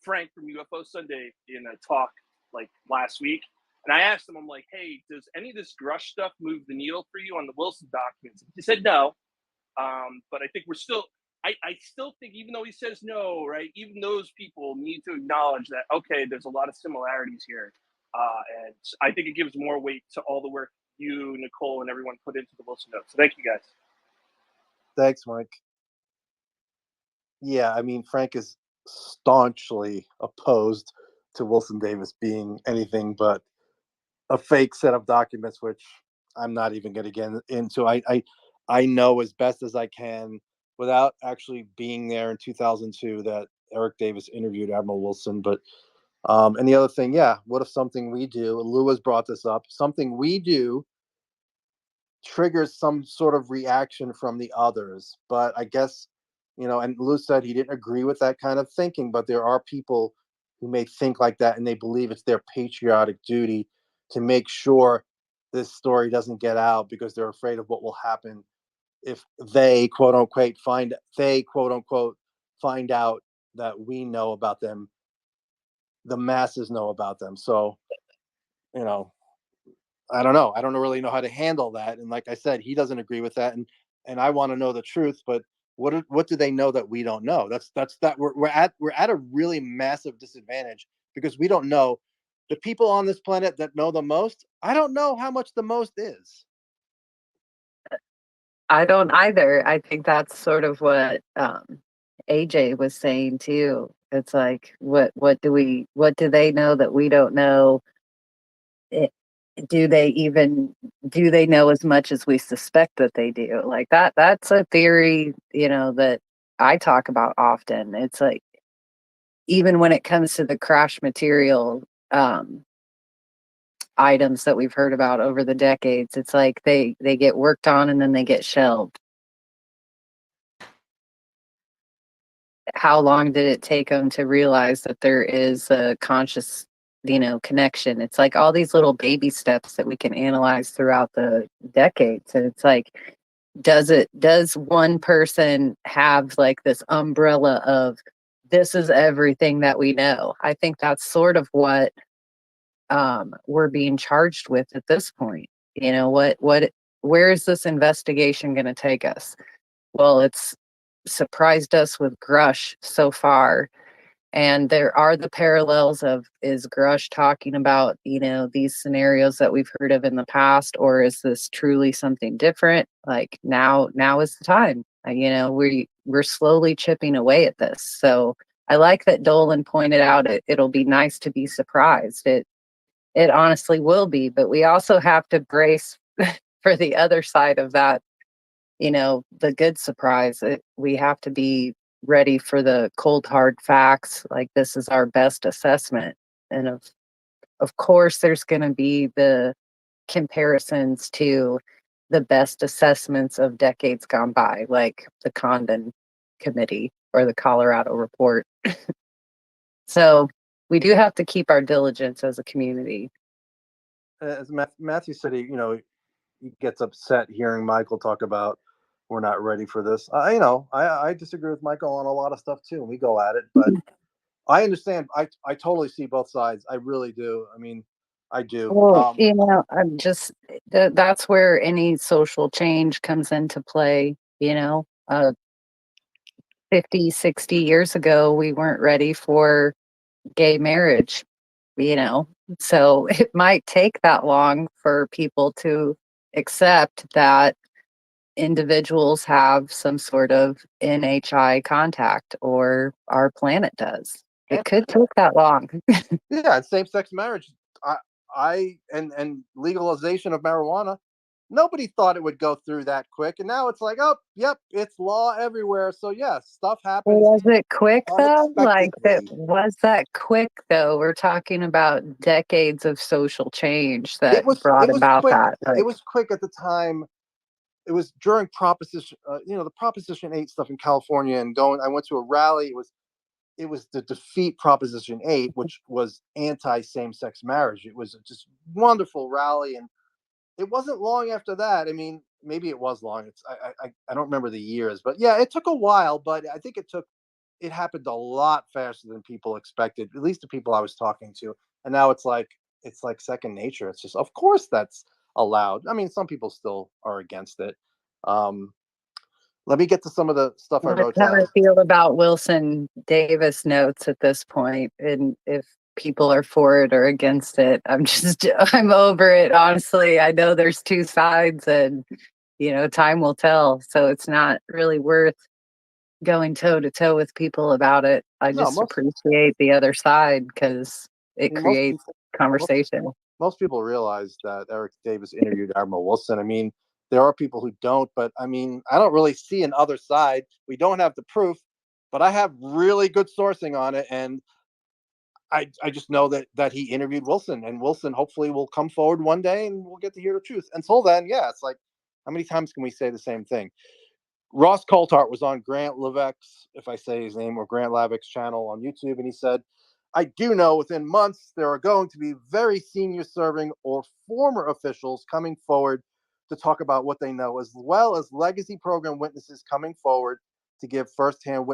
Frank from UFO Sunday in a talk like last week, and I asked him, I'm like, hey, does any of this Grusch stuff move the needle for you on the Wilson documents? He said no, but I think we're still. I still think, even though he says no, right, even those people need to acknowledge that, okay, there's a lot of similarities here. And I think it gives more weight to all the work you, Nicole, and everyone put into the Wilson notes. So thank you, guys. Thanks, Mike. Yeah, I mean, Frank is staunchly opposed to Wilson Davis being anything but a fake set of documents, which I'm not even going to get into. I know as best as I can, without actually being there in 2002, that Eric Davis interviewed Admiral Wilson. But and the other thing, yeah, what if something we do, Lou has brought this up, something we do triggers some sort of reaction from the others? But I guess, and Lou said he didn't agree with that kind of thinking, but there are people who may think like that, and they believe it's their patriotic duty to make sure this story doesn't get out because they're afraid of what will happen if they quote unquote find out that we know about them, the masses know about them. So, I don't know. I don't really know how to handle that. And like I said, he doesn't agree with that. And I want to know the truth, but what do they know that we don't know? That's we're at a really massive disadvantage because we don't know the people on this planet that know the most. I don't know how much the most is. I don't either. I think that's sort of what AJ was saying too. It's like, what do they know that we don't know? Do they know as much as we suspect that they do? Like that's a theory, that I talk about often. It's like, even when it comes to the crash material items that we've heard about over the decades, it's like they get worked on and then they get shelved. How long did it take them to realize that there is a conscious, connection? It's like all these little baby steps that we can analyze throughout the decades. And it's like, does one person have like this umbrella of this is everything that we know? I think that's sort of what we're being charged with at this point. Where is this investigation going to take us? Well, it's surprised us with Grusch so far. And there are the parallels of, is Grusch talking about, these scenarios that we've heard of in the past, or is this truly something different? Like now is the time. We're slowly chipping away at this. So I like that Dolan pointed out it'll be nice to be surprised. It honestly will be, but we also have to brace for the other side of that, the good surprise. We have to be ready for the cold hard facts. Like, this is our best assessment. And of course there's going to be the comparisons to the best assessments of decades gone by, like the Condon Committee or the Colorado Report. So we do have to keep our diligence as a community. As Matthew said, he gets upset hearing Michael talk about we're not ready for this. I disagree with Michael on a lot of stuff too, and we go at it. But I understand. I totally see both sides. I really do. I mean, I do. Well, I'm just that's where any social change comes into play. 50, 60 years ago, we weren't ready for gay marriage. So it might take that long for people to accept that individuals have some sort of NHI contact, or our planet does. It could take that long. Yeah, and same-sex marriage. And legalization of marijuana. Nobody thought it would go through that quick, and now it's like, oh, yep, it's law everywhere. So yeah, stuff happens Was it quick though? Like that unexpectedly. was that quick though? We're talking about decades of social change It that was brought it was about quick. that. It Like, was quick at the time. It was during Proposition, the Proposition 8 stuff in California, and I went to a rally. It was to defeat Proposition 8, which was anti same-sex marriage. It was just wonderful rally, and it wasn't long after that. I mean, maybe it was long. I don't remember the years, but yeah, it took a while. But I think it happened a lot faster than people expected. At least the people I was talking to, and now it's like second nature. It's just, of course, that's allowed. I mean, some people still are against it. Um, Let me get to some of the stuff I that's wrote how I down. feel about Wilson Davis notes at this point. And if people are for it or against it, I'm over it. Honestly, I know there's two sides, and time will tell. So it's not really worth going toe to toe with people about it. I No, just appreciate the other side because I it mean, most creates people, most, conversation. most people realize that Eric Davis interviewed Admiral Wilson. I mean, there are people who don't, but I mean, I don't really see an other side. We don't have the proof, but I have really good sourcing on it, and I just know that he interviewed Wilson, and Wilson hopefully will come forward one day, and we'll get to hear the truth. Until then, yeah, it's like, how many times can we say the same thing? Ross Coulthart was on Grant Levick's, if I say his name, or Grant Levick's channel on YouTube, and he said, I do know within months there are going to be very senior serving or former officials coming forward to talk about what they know, as well as legacy program witnesses coming forward to give firsthand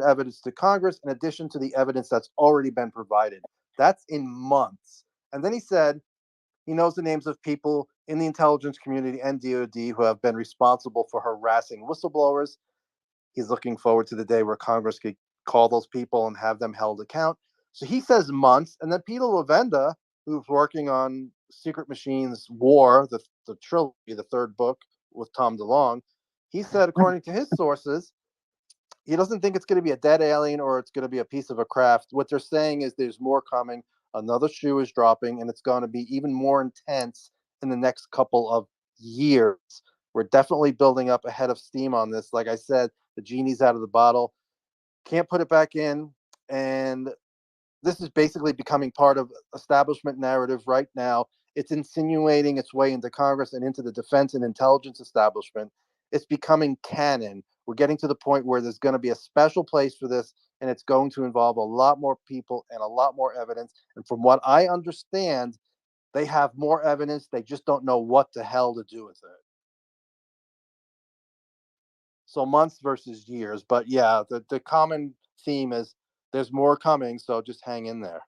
evidence to Congress, in addition to the evidence that's already been provided. That's in months. And then he said, he knows the names of people in the intelligence community and DOD who have been responsible for harassing whistleblowers. He's looking forward to the day where Congress could call those people and have them held account. So he says months. And then Peter Levenda, who's working on Secret Machines War, the trilogy, the third book with Tom DeLonge, he said, according to his sources, he doesn't think it's going to be a dead alien or it's going to be a piece of a craft. What they're saying is there's more coming. Another shoe is dropping, and it's going to be even more intense in the next couple of years. We're definitely building up a head of steam on this. Like I said, the genie's out of the bottle. Can't put it back in. And this is basically becoming part of establishment narrative right now. It's insinuating its way into Congress and into the defense and intelligence establishment. It's becoming canon. We're getting to the point where there's going to be a special place for this, and it's going to involve a lot more people and a lot more evidence. And from what I understand, they have more evidence. They just don't know what the hell to do with it. So months versus years. But yeah, the common theme is there's more coming. So just hang in there.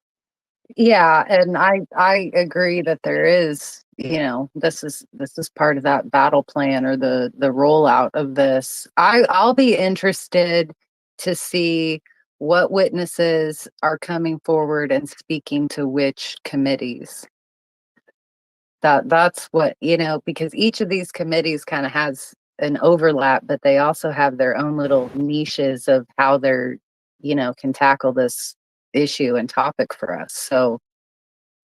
Yeah, and I agree that there is, this is part of that battle plan or the rollout of this. I'll be interested to see what witnesses are coming forward and speaking to which committees. That's what, because each of these committees kind of has an overlap, but they also have their own little niches of how they're, can tackle this issue and topic for us. So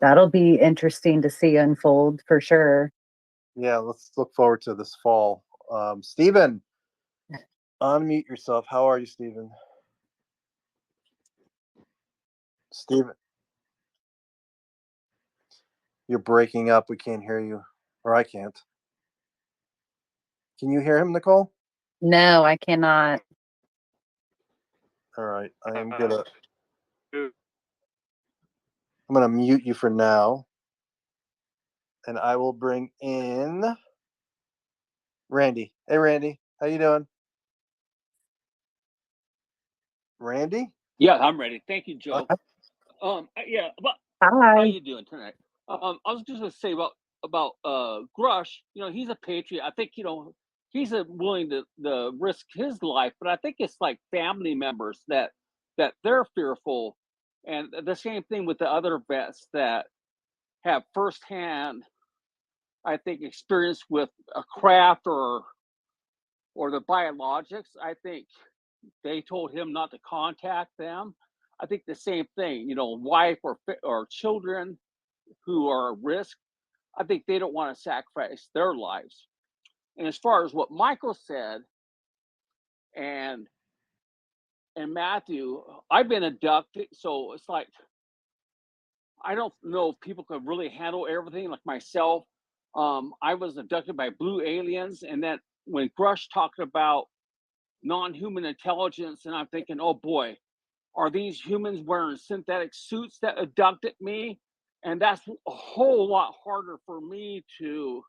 that'll be interesting to see unfold for sure. Yeah, let's look forward to this fall. Stephen, unmute yourself. How are you, Stephen? Stephen, you're breaking up. We can't hear you, or I can't. Can you hear him, Nicole? No, I cannot. All right, I'm gonna mute you for now, and I will bring in Randy. Hey, Randy, how you doing? Randy? Yeah, I'm ready. Thank you, Joe. Yeah, but how Hi. you doing tonight? I was just gonna say about Grusch. He's a patriot. I think he's willing to risk his life, but I think it's like family members that they're fearful, and the same thing with the other vets that have firsthand, I think, experience with a craft or the biologics. I think they told him not to contact them. I think the same thing. You know, wife or children who are at risk. I think they don't want to sacrifice their lives. And as far as what Michael said, and Matthew, I've been abducted, so it's like I don't know if people could really handle everything like myself. I was abducted by blue aliens, and then when Grusch talked about non-human intelligence, and I'm thinking, oh boy, are these humans wearing synthetic suits that abducted me? And that's a whole lot harder for me to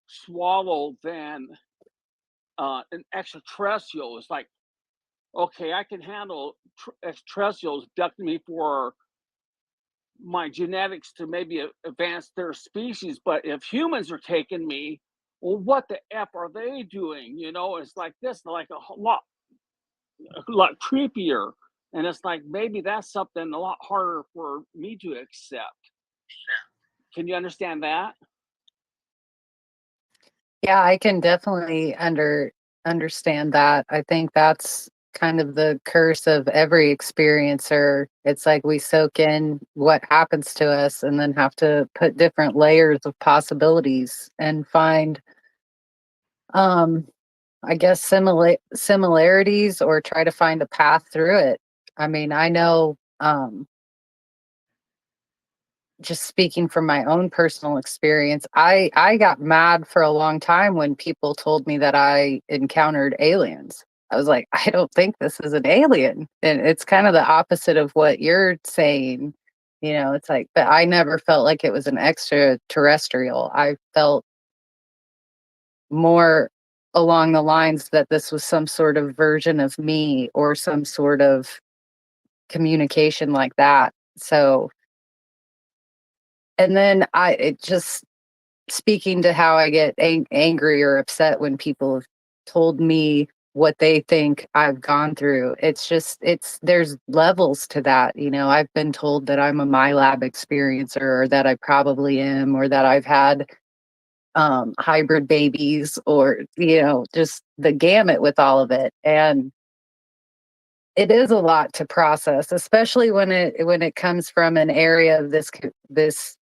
swallow than an extraterrestrial. It's like, okay, I can handle extraterrestrials abducting me for my genetics to maybe advance their species, but if humans are taking me, well, what the f are they doing? You know, it's like this, like a lot creepier, and it's like maybe that's something a lot harder for me to accept. Can you understand that? Yeah, I can definitely understand that. I think that's kind of the curse of every experiencer. It's like we soak in what happens to us and then have to put different layers of possibilities and find um I guess similarities or try to find a path through it. I mean, I know just speaking from my own personal experience, I got mad for a long time when people told me that I encountered aliens. I was like, I don't think this is an alien. And it's kind of the opposite of what you're saying. You know, it's like, but I never felt like it was an extraterrestrial. I felt more along the lines that this was some sort of version of me or some sort of communication like that. So, and then it just speaking to how I get angry or upset when people have told me what they think I've gone through. It's just, there's levels to that. You know, I've been told that I'm a MyLab experiencer or that I probably am, or that I've had hybrid babies, or, you know, just the gamut with all of it. And it is a lot to process, especially when it comes from an area of this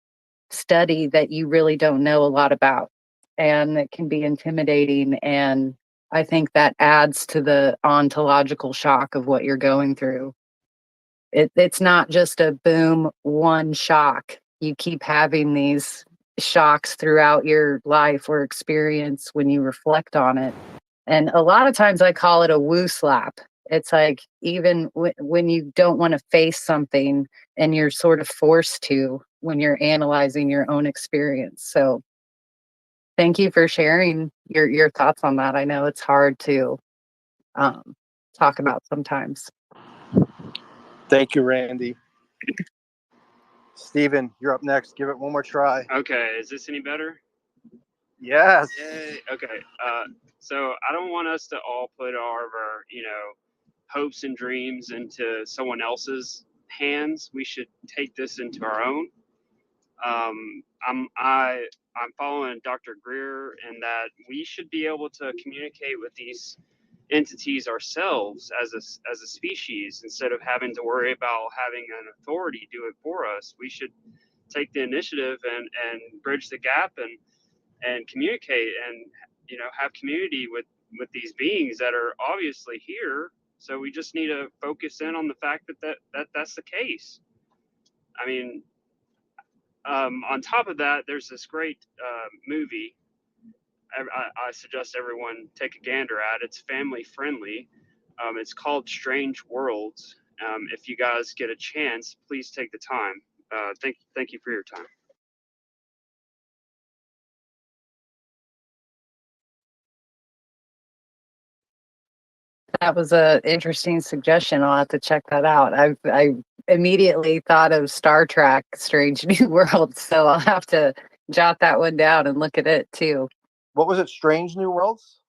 study that you really don't know a lot about, and it can be intimidating. And I think that adds to the ontological shock of what you're going through. It's not just a boom, one shock. You keep having these shocks throughout your life or experience when you reflect on it. And a lot of times I call it a woo slap. It's like, even when you don't want to face something and you're sort of forced to when you're analyzing your own experience. So thank you for sharing your thoughts on that. I know it's hard to talk about sometimes. Thank you, Randy. Steven, you're up next. Give it one more try. Okay, is this any better? Yes. Yay. Okay. So I don't want us to all put our hopes and dreams into someone else's hands. We should take this into our own. I'm following Dr. Greer in that we should be able to communicate with these entities ourselves as a species, instead of having to worry about having an authority do it for us. We should take the initiative and bridge the gap and communicate and have community with these beings that are obviously here. So we just need to focus in on the fact that's the case. I mean, on top of that, there's this great movie I suggest everyone take a gander at. It's family friendly. It's called Strange Worlds. If you guys get a chance, please take the time. Thank you for your time. That was a interesting suggestion. I'll have to check that out. I immediately thought of Star Trek Strange New Worlds, so I'll have to jot that one down and look at it too. What was it? Strange New Worlds?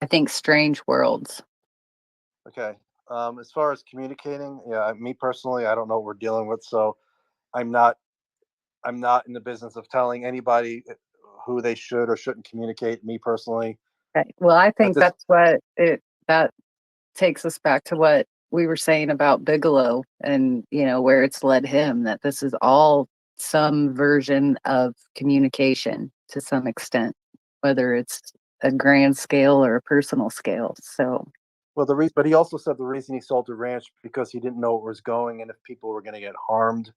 I think Strange Worlds. Okay. As far as communicating, yeah, me personally, I don't know what we're dealing with, so I'm not in the business of telling anybody who they should or shouldn't communicate. Me personally. Okay. Well, I think this- that's what that takes us back to what we were saying about Bigelow and, where it's led him, that this is all some version of communication to some extent, whether it's a grand scale or a personal scale. So, Well, but he also said the reason he sold the ranch because he didn't know where it was going and if people were going to get harmed.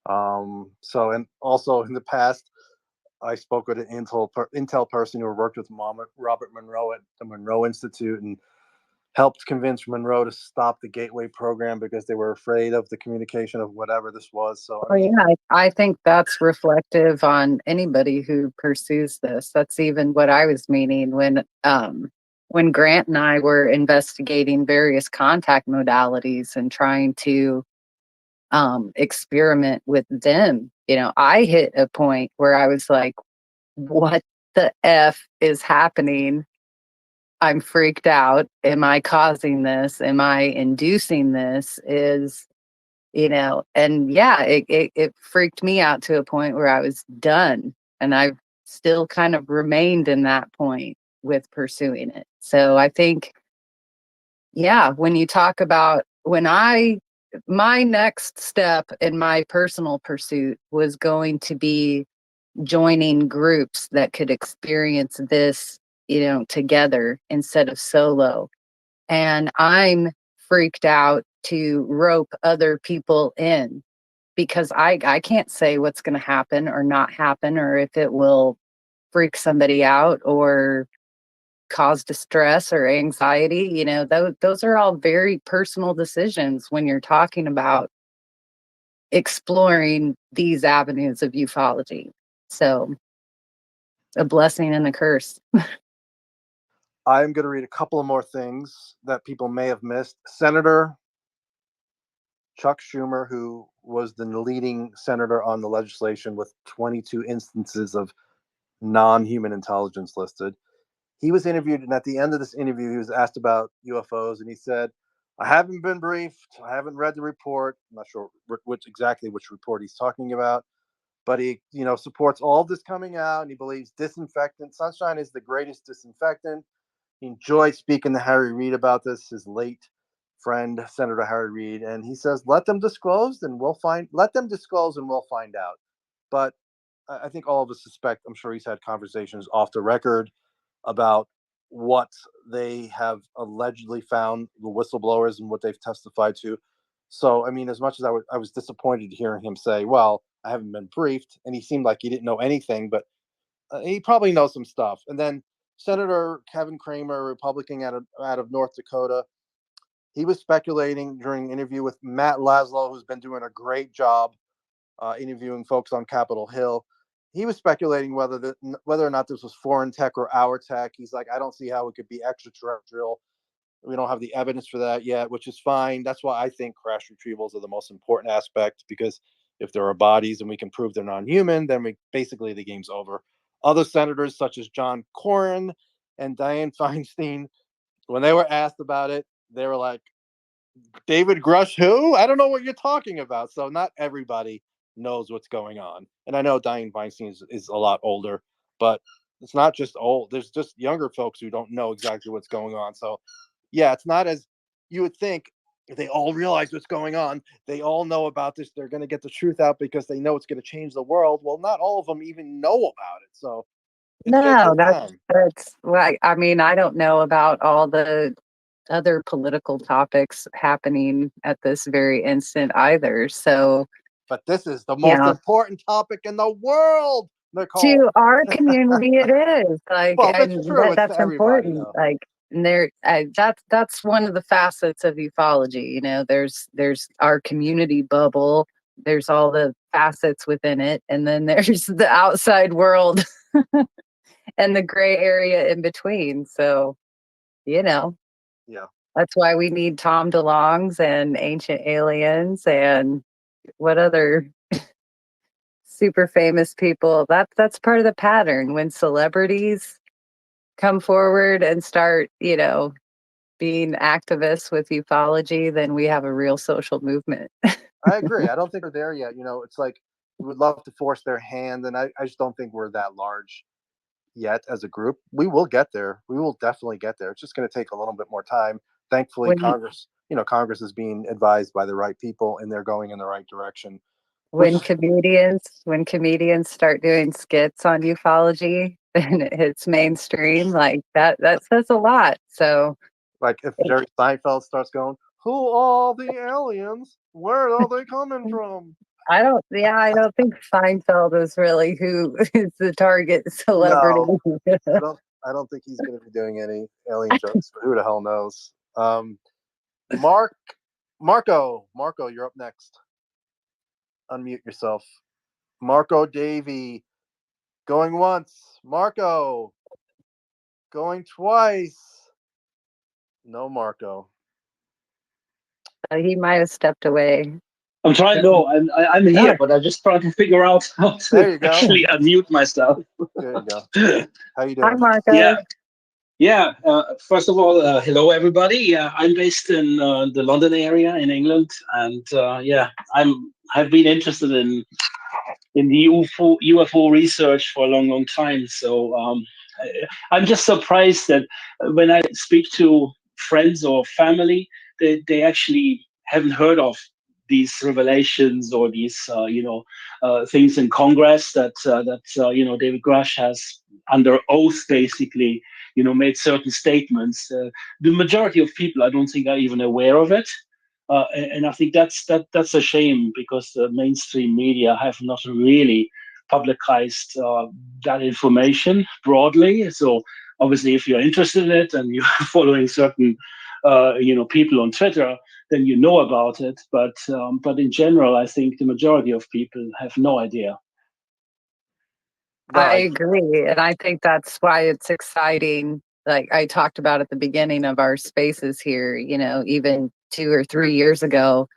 And also in the past, I spoke with an Intel person who worked with Robert Monroe at the Monroe Institute and helped convince Monroe to stop the Gateway program because they were afraid of the communication of whatever this was. So, I think that's reflective on anybody who pursues this. That's even what I was meaning when Grant and I were investigating various contact modalities and trying to experiment with them. I hit a point where I was like, what the F is happening? I'm freaked out. Am I causing this? Am I inducing this? And yeah, it freaked me out to a point where I was done. And I've still kind of remained in that point with pursuing it. So I think, yeah, when you talk about my next step in my personal pursuit was going to be joining groups that could experience this, together instead of solo. And I'm freaked out to rope other people in because I can't say what's going to happen or not happen, or if it will freak somebody out or cause distress or anxiety. Those are all very personal decisions when you're talking about exploring these avenues of ufology. So, a blessing and a curse. I'm going to read a couple of more things that people may have missed. Senator Chuck Schumer, who was the leading senator on the legislation with 22 instances of non-human intelligence listed, he was interviewed, and at the end of this interview, he was asked about UFOs, and he said, "I haven't been briefed. I haven't read the report. I'm not sure which report he's talking about, but he, supports all of this coming out, and he believes sunshine is the greatest disinfectant. He enjoyed speaking to Harry Reid about this, his late friend, Senator Harry Reid, and he says, let them disclose, and we'll find out. But I think all of us suspect, I'm sure he's had conversations off the record about what they have allegedly found, the whistleblowers, and what they've testified to. So, I mean, as much as I was disappointed hearing him say, well, I haven't been briefed, and he seemed like he didn't know anything, but he probably knows some stuff. And then Senator Kevin Kramer, Republican out of North Dakota, he was speculating during an interview with Matt Laszlo, who's been doing a great job interviewing folks on Capitol Hill. He was speculating whether or not this was foreign tech or our tech. He's like, I don't see how it could be extraterrestrial. We don't have the evidence for that yet, which is fine. That's why I think crash retrievals are the most important aspect, because if there are bodies and we can prove they're non-human, then basically the game's over. Other senators such as John Cornyn and Dianne Feinstein, when they were asked about it, they were like, David Grusch, who? I don't know what you're talking about. So not everybody knows what's going on. And I know Dianne Feinstein is a lot older, but it's not just old. There's just younger folks who don't know exactly what's going on. So yeah, it's not as you would think. They all realize what's going on. They all know about this. They're going to get the truth out because they know it's going to change the world. Well, not all of them even know about it. So it's going to No, take time. that's like, I mean, I don't know about all the other political topics happening at this very instant either. So, But this is the you most know, important topic in the world, Nicole. to our community, it is like, Well, that's and true. It's to that's everybody, important. though. Like, and that's one of the facets of ufology. There's our community bubble. There's all the facets within it, and then there's the outside world and the gray area in between. So, you know, Yeah. that's why we need Tom DeLongs and Ancient Aliens and what other super famous people. That's part of the pattern. When celebrities come forward and start, being activists with ufology, then we have a real social movement. I agree. I don't think we're there yet. It's like we would love to force their hand, and I just don't think we're that large yet as a group. We will get there. We will definitely get there. It's just going to take a little bit more time. thankfully, When Congress is being advised by the right people, and they're going in the right direction. when comedians start doing skits on ufology and it hits mainstream, like that says a lot. So Like if Jerry Seinfeld starts going, "Who are the aliens? Where are they coming from?" I don't think Seinfeld is really who is the target celebrity. No, I don't think he's going to be doing any alien jokes, but who the hell knows? Marco, you're up next. Unmute yourself. Marco Davey, going once. Marco, going twice. No, Marco. He might have stepped away. I'm trying. No, I'm here, but I'm just trying to figure out how There to you go. actually unmute myself. There you go. How you Hi, doing? Marco. Yeah. First of all, hello everybody. Yeah, I'm based in the London area in England, and I've been interested in the UFO research for a long time. So I'm just surprised that when I speak to friends or family, they actually haven't heard of these revelations or these things in Congress that David Grusch has under oath basically made certain statements. The majority of people, I don't think, are even aware of it. And I think that's a shame because the mainstream media have not really publicized that information broadly. So obviously, if you're interested in it and you're following certain people on Twitter, then you know about it. But in general, I think the majority of people have no idea. No, I agree. And I think that's why it's exciting. Like I talked about at the beginning of our spaces here, even 2 or 3 years ago,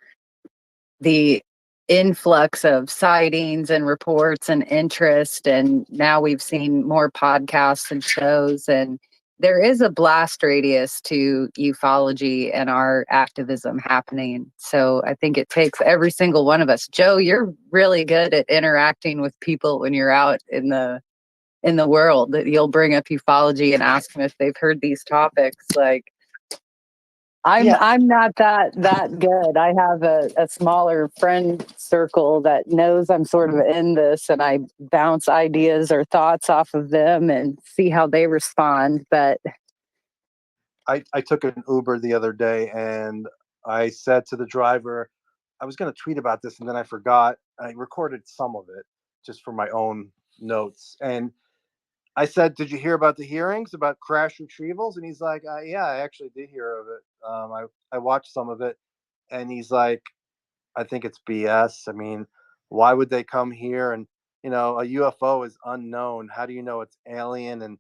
the influx of sightings and reports and interest. And now we've seen more podcasts and shows. And there is a blast radius to ufology and our activism happening. So I think it takes every single one of us. Joe, you're really good at interacting with people when you're out in the world, that you'll bring up ufology and ask them if they've heard these topics. Like I'm not that good. I have a smaller friend circle that knows I'm sort of in this, and I bounce ideas or thoughts off of them and see how they respond. But I took an Uber the other day, and I said to the driver, I was going to tweet about this, and then I forgot. I recorded some of it just for my own notes, and I said, "Did you hear about the hearings about crash retrievals?" And he's like, "Yeah, I actually did hear of it. I watched some of it." And he's like, "I think it's BS. I mean, why would they come here? And a UFO is unknown. How do you know it's alien?" And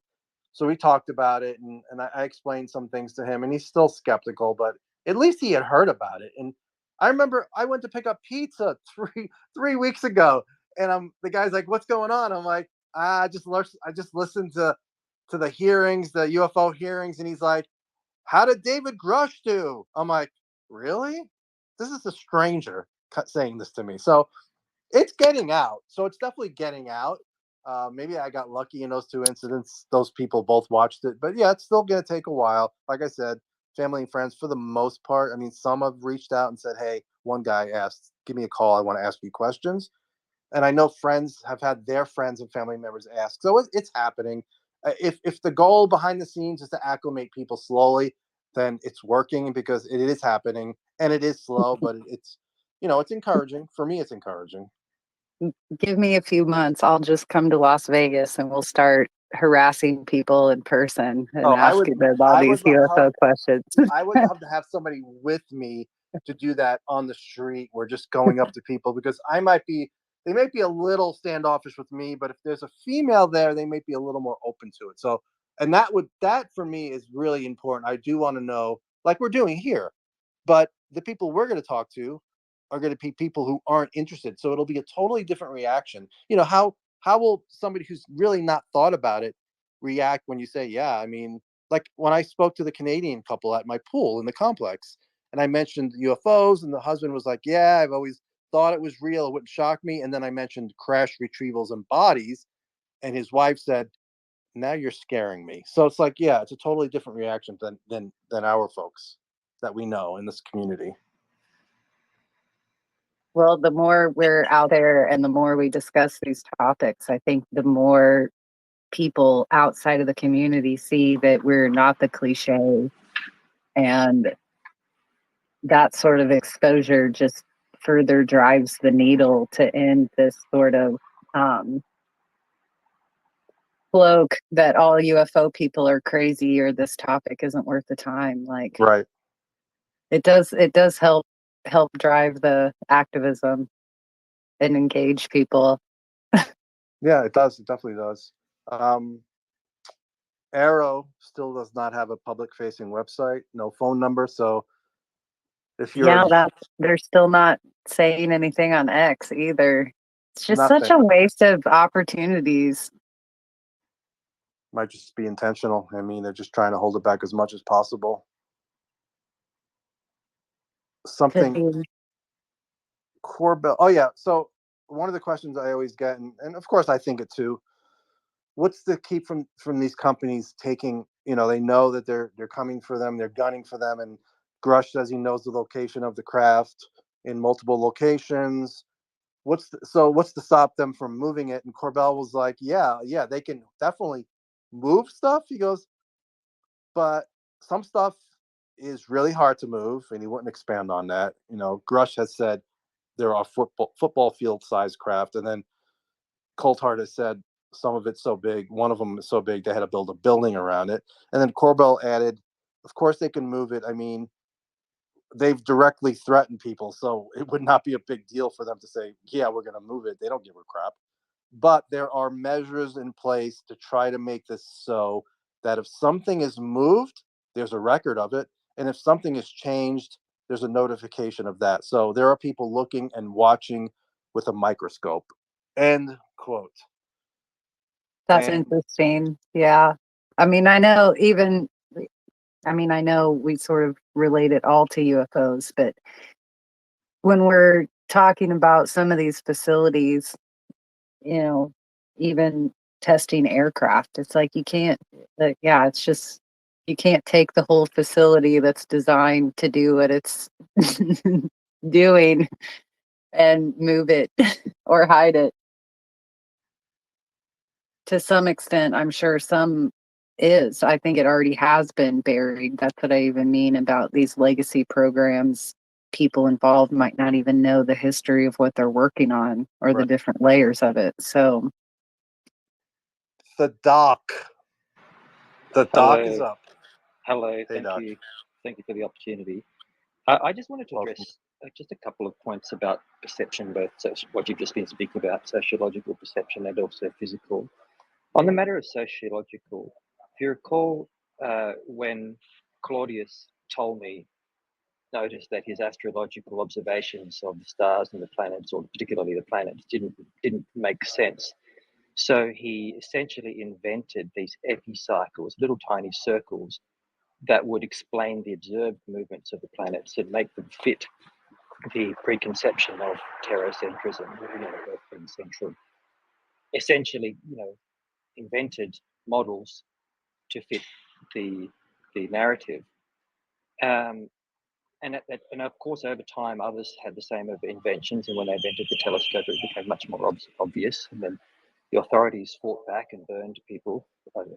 so we talked about it, and I explained some things to him, and he's still skeptical, but at least he had heard about it. And I remember I went to pick up pizza three weeks ago, and the guy's like, "What's going on?" I'm like, I just listened to the hearings, the UFO hearings," and he's like, "How did David Grusch do?" I'm like, "Really? This is a stranger saying this to me." So it's getting out. So it's definitely getting out. Maybe I got lucky in those two incidents. Those people both watched it, but yeah, it's still going to take a while. Like I said, family and friends for the most part. I mean, some have reached out and said, "Hey," one guy asked, "Give me a call. I want to ask you questions." And I know friends have had their friends and family members ask. So it's happening. If the goal behind the scenes is to acclimate people slowly, then it's working because it is happening, and it is slow, but it's encouraging. For me, it's encouraging. give me a few months, I'll just come to Las Vegas and we'll start harassing people in person and Oh, asking them all I these would love, UFO questions. I would love to have somebody with me to do that on the street. We're just going up to people because they might be a little standoffish with me, but if there's a female there, they might be a little more open to it. So, and that for me is really important. I do want to know, like we're doing here, but the people we're going to talk to are going to be people who aren't interested. So it'll be a totally different reaction. How will somebody who's really not thought about it react when you say, "Yeah"? I mean, like when I spoke to the Canadian couple at my pool in the complex, and I mentioned UFOs, and the husband was like, "Yeah, I've always thought it was real. It wouldn't shock me." And then I mentioned crash retrievals and bodies, and his wife said, "Now you're scaring me." So it's like, yeah, it's a totally different reaction than our folks. that we know in this community. Well, the more we're out there and the more we discuss these topics, I think the more people outside of the community see that we're not the cliche, and that sort of exposure just further drives the needle to end this sort of cloak that all UFO people are crazy or this topic isn't worth the time. Like, Right. it does help drive the activism and engage people. Yeah, it does. It definitely does. Arrow still does not have a public facing website, no phone number. So if you're Yeah, they're still not saying anything on X either. It's just such nothing, a waste of opportunities. might just be intentional. I mean, they're just trying to hold it back as much as possible. Could Something be. Corbell. Oh yeah. So one of the questions I always get, and of course I think it too. What's the keep from these companies taking? You know, they know that they're coming for them, they're gunning for them, and Grusch says he knows the location of the craft in multiple locations. What's to stop them from moving it? And Corbell was like, yeah, they can definitely move stuff. He goes, but some stuff is really hard to move, and he wouldn't expand on that. You know, Grusch has said there are football field size craft, and then Coulthart has said some of it's so big, one of them is so big they had to build a building around it. And then Corbell added, of course they can move it. I mean, they've directly threatened people, so it would not be a big deal for them to say, yeah, we're going to move it. They don't give a crap. But there are measures in place to try to make this so that if something is moved, there's a record of it. And if something is changed, there's a notification of that. So there are people looking and watching with a microscope. End quote. That's And interesting. Yeah. I mean, I know we sort of relate it all to UFOs, but when we're talking about some of these facilities, you know, even testing aircraft, it's like you can't, it's just, you can't take the whole facility that's designed to do what it's doing and move it or hide it. To some extent, I'm sure some is. I think it already has been buried. That's what I even mean about these legacy programs. People involved might not even know the history of what they're working on or the right. different layers of it. So, The doc. The doc is Hello, up. hello. Hey, doc. Thank you for the opportunity. I just wanted to Welcome. address just a couple of points about perception, both what you've just been speaking about, sociological perception and also physical. On the matter of sociological, if you recall, when Claudius Ptolemy noticed that his astrological observations of the stars and the planets, or particularly the planets, didn't make sense. So he essentially invented these epicycles, little tiny circles that would explain the observed movements of the planets and make them fit the preconception of terracentrism, Earth being central. Essentially, invented models to fit the narrative. And of course, over time, others had the same inventions, and when they invented the telescope, it became much more obvious. And then the authorities fought back and burned people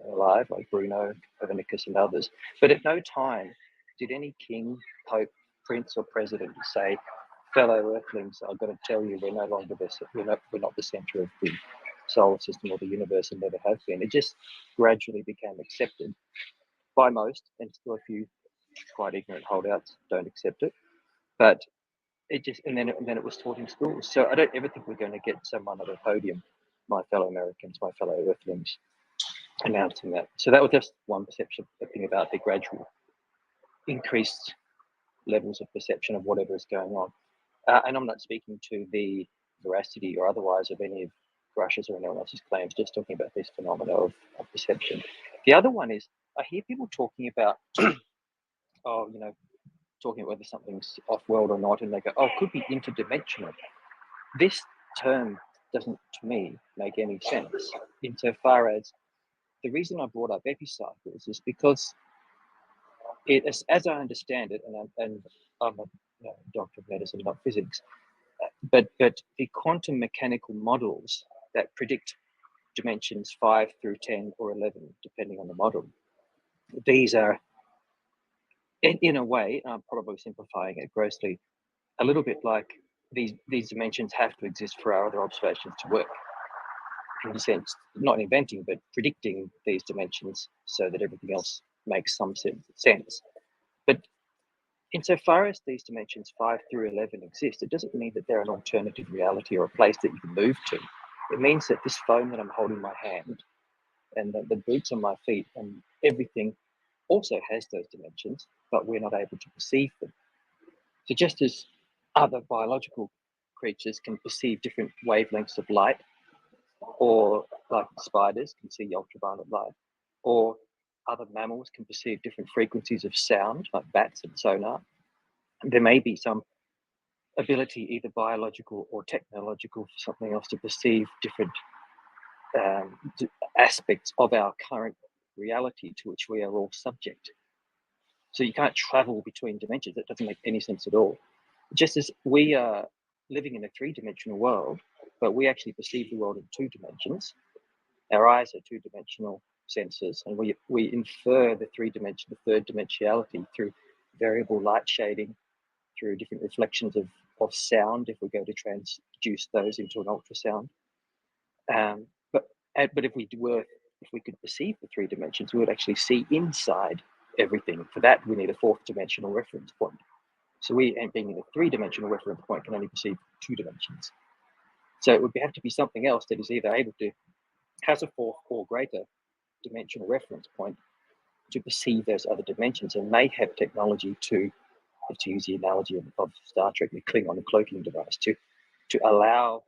alive, like Bruno, Copernicus, and others. But at no time did any king, pope, prince, or president say, "Fellow Earthlings, I've got to tell you, we're no longer we're not the center of the solar system or the universe, and never have been." It just gradually became accepted by most, and still a few quite ignorant holdouts don't accept it. But it just and then it was taught in schools. So I don't ever think we're going to get someone at a podium, my fellow Americans, my fellow Earthlings, announcing that. So that was just one perception thing about the gradual increased levels of perception of whatever is going on. And I'm not speaking to the veracity or otherwise of any of Grusch's or anyone else's claims, just talking about this phenomena of perception. The other one is I hear people talking about, talking about whether something's off-world or not, and they go, "Oh, it could be interdimensional." This term doesn't, to me, make any sense insofar as the reason I brought up epicycles is because as I understand it, and I'm a doctor of medicine, not physics, but the quantum mechanical models that predict dimensions 5 through 10 or 11, depending on the model, these are, in a way, I'm probably simplifying it grossly, a little bit like these dimensions have to exist for our other observations to work. In a sense, not inventing, but predicting these dimensions so that everything else makes some sense. But insofar as these dimensions 5 through 11 exist, it doesn't mean that they're an alternative reality or a place that you can move to. It means that this phone that I'm holding in my hand and the boots on my feet and everything also has those dimensions, but we're not able to perceive them. So just as other biological creatures can perceive different wavelengths of light, or like spiders can see ultraviolet light, or other mammals can perceive different frequencies of sound, like bats and sonar, there may be some ability, either biological or technological, for something else to perceive different aspects of our current reality to which we are all subject. So you can't travel between dimensions. That doesn't make any sense at all. Just as we are living in a three-dimensional world, but we actually perceive the world in 2 dimensions. Our eyes are 2-dimensional sensors, and we infer the third dimensionality through variable light shading, through different reflections of sound, if we go to transduce those into an ultrasound. But if we could perceive the 3 dimensions, we would actually see inside everything. For that, we need a 4th-dimensional reference point. So we, being in a 3-dimensional reference point, can only perceive 2 dimensions. So it would have to be something else that is either able to has a 4th or greater dimensional reference point to perceive those other dimensions, and may have technology to use the analogy of Star Trek, the Klingon cloaking device, to allow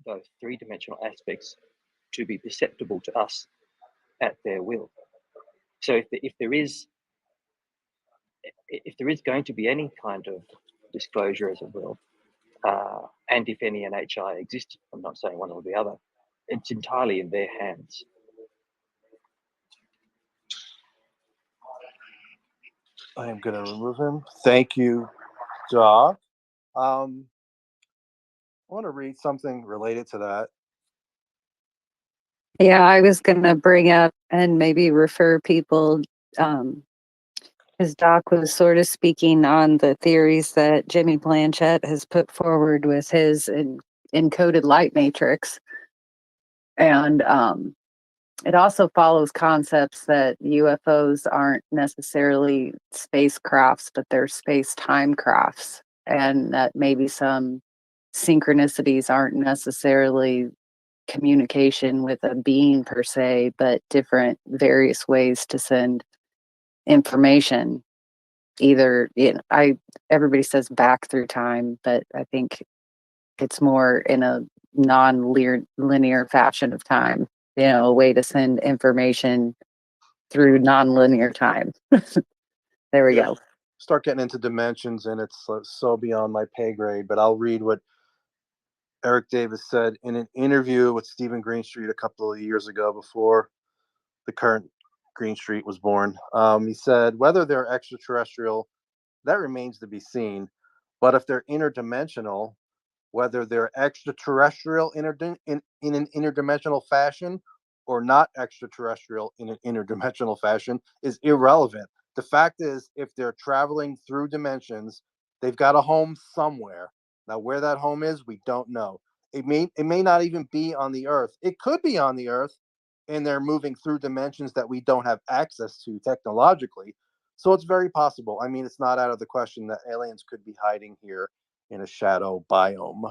those 3-dimensional aspects to be perceptible to us at their will. So if there is going to be any kind of disclosure, as it will, and if any NHI exists, I'm not saying one or the other, it's entirely in their hands. I am going to remove him. Thank you, Doc. I want to read something related to that. Yeah, I was going to bring up and maybe refer people, because Doc was sort of speaking on the theories that Jimmy Blanchett has put forward with his encoded light matrix. And it also follows concepts that UFOs aren't necessarily spacecrafts, but they're space-time crafts, and that maybe some synchronicities aren't necessarily communication with a being per se, but different various ways to send information. Either everybody says back through time, but I think it's more in a non-linear fashion of time. A way to send information through non-linear time. There we go. Start getting into dimensions, and it's so beyond my pay grade, but I'll read what Eric Davis said in an interview with Stephen Greenstreet a couple of years ago, before the current Greenstreet was born. He said, whether they're extraterrestrial, that remains to be seen. But if they're interdimensional, whether they're extraterrestrial in an interdimensional fashion or not extraterrestrial in an interdimensional fashion, is irrelevant. The fact is, if they're traveling through dimensions, they've got a home somewhere. Now, where that home is, we don't know. It may not even be on the Earth. It could be on the Earth, and they're moving through dimensions that we don't have access to technologically. So it's very possible. I mean, it's not out of the question that aliens could be hiding here in a shadow biome.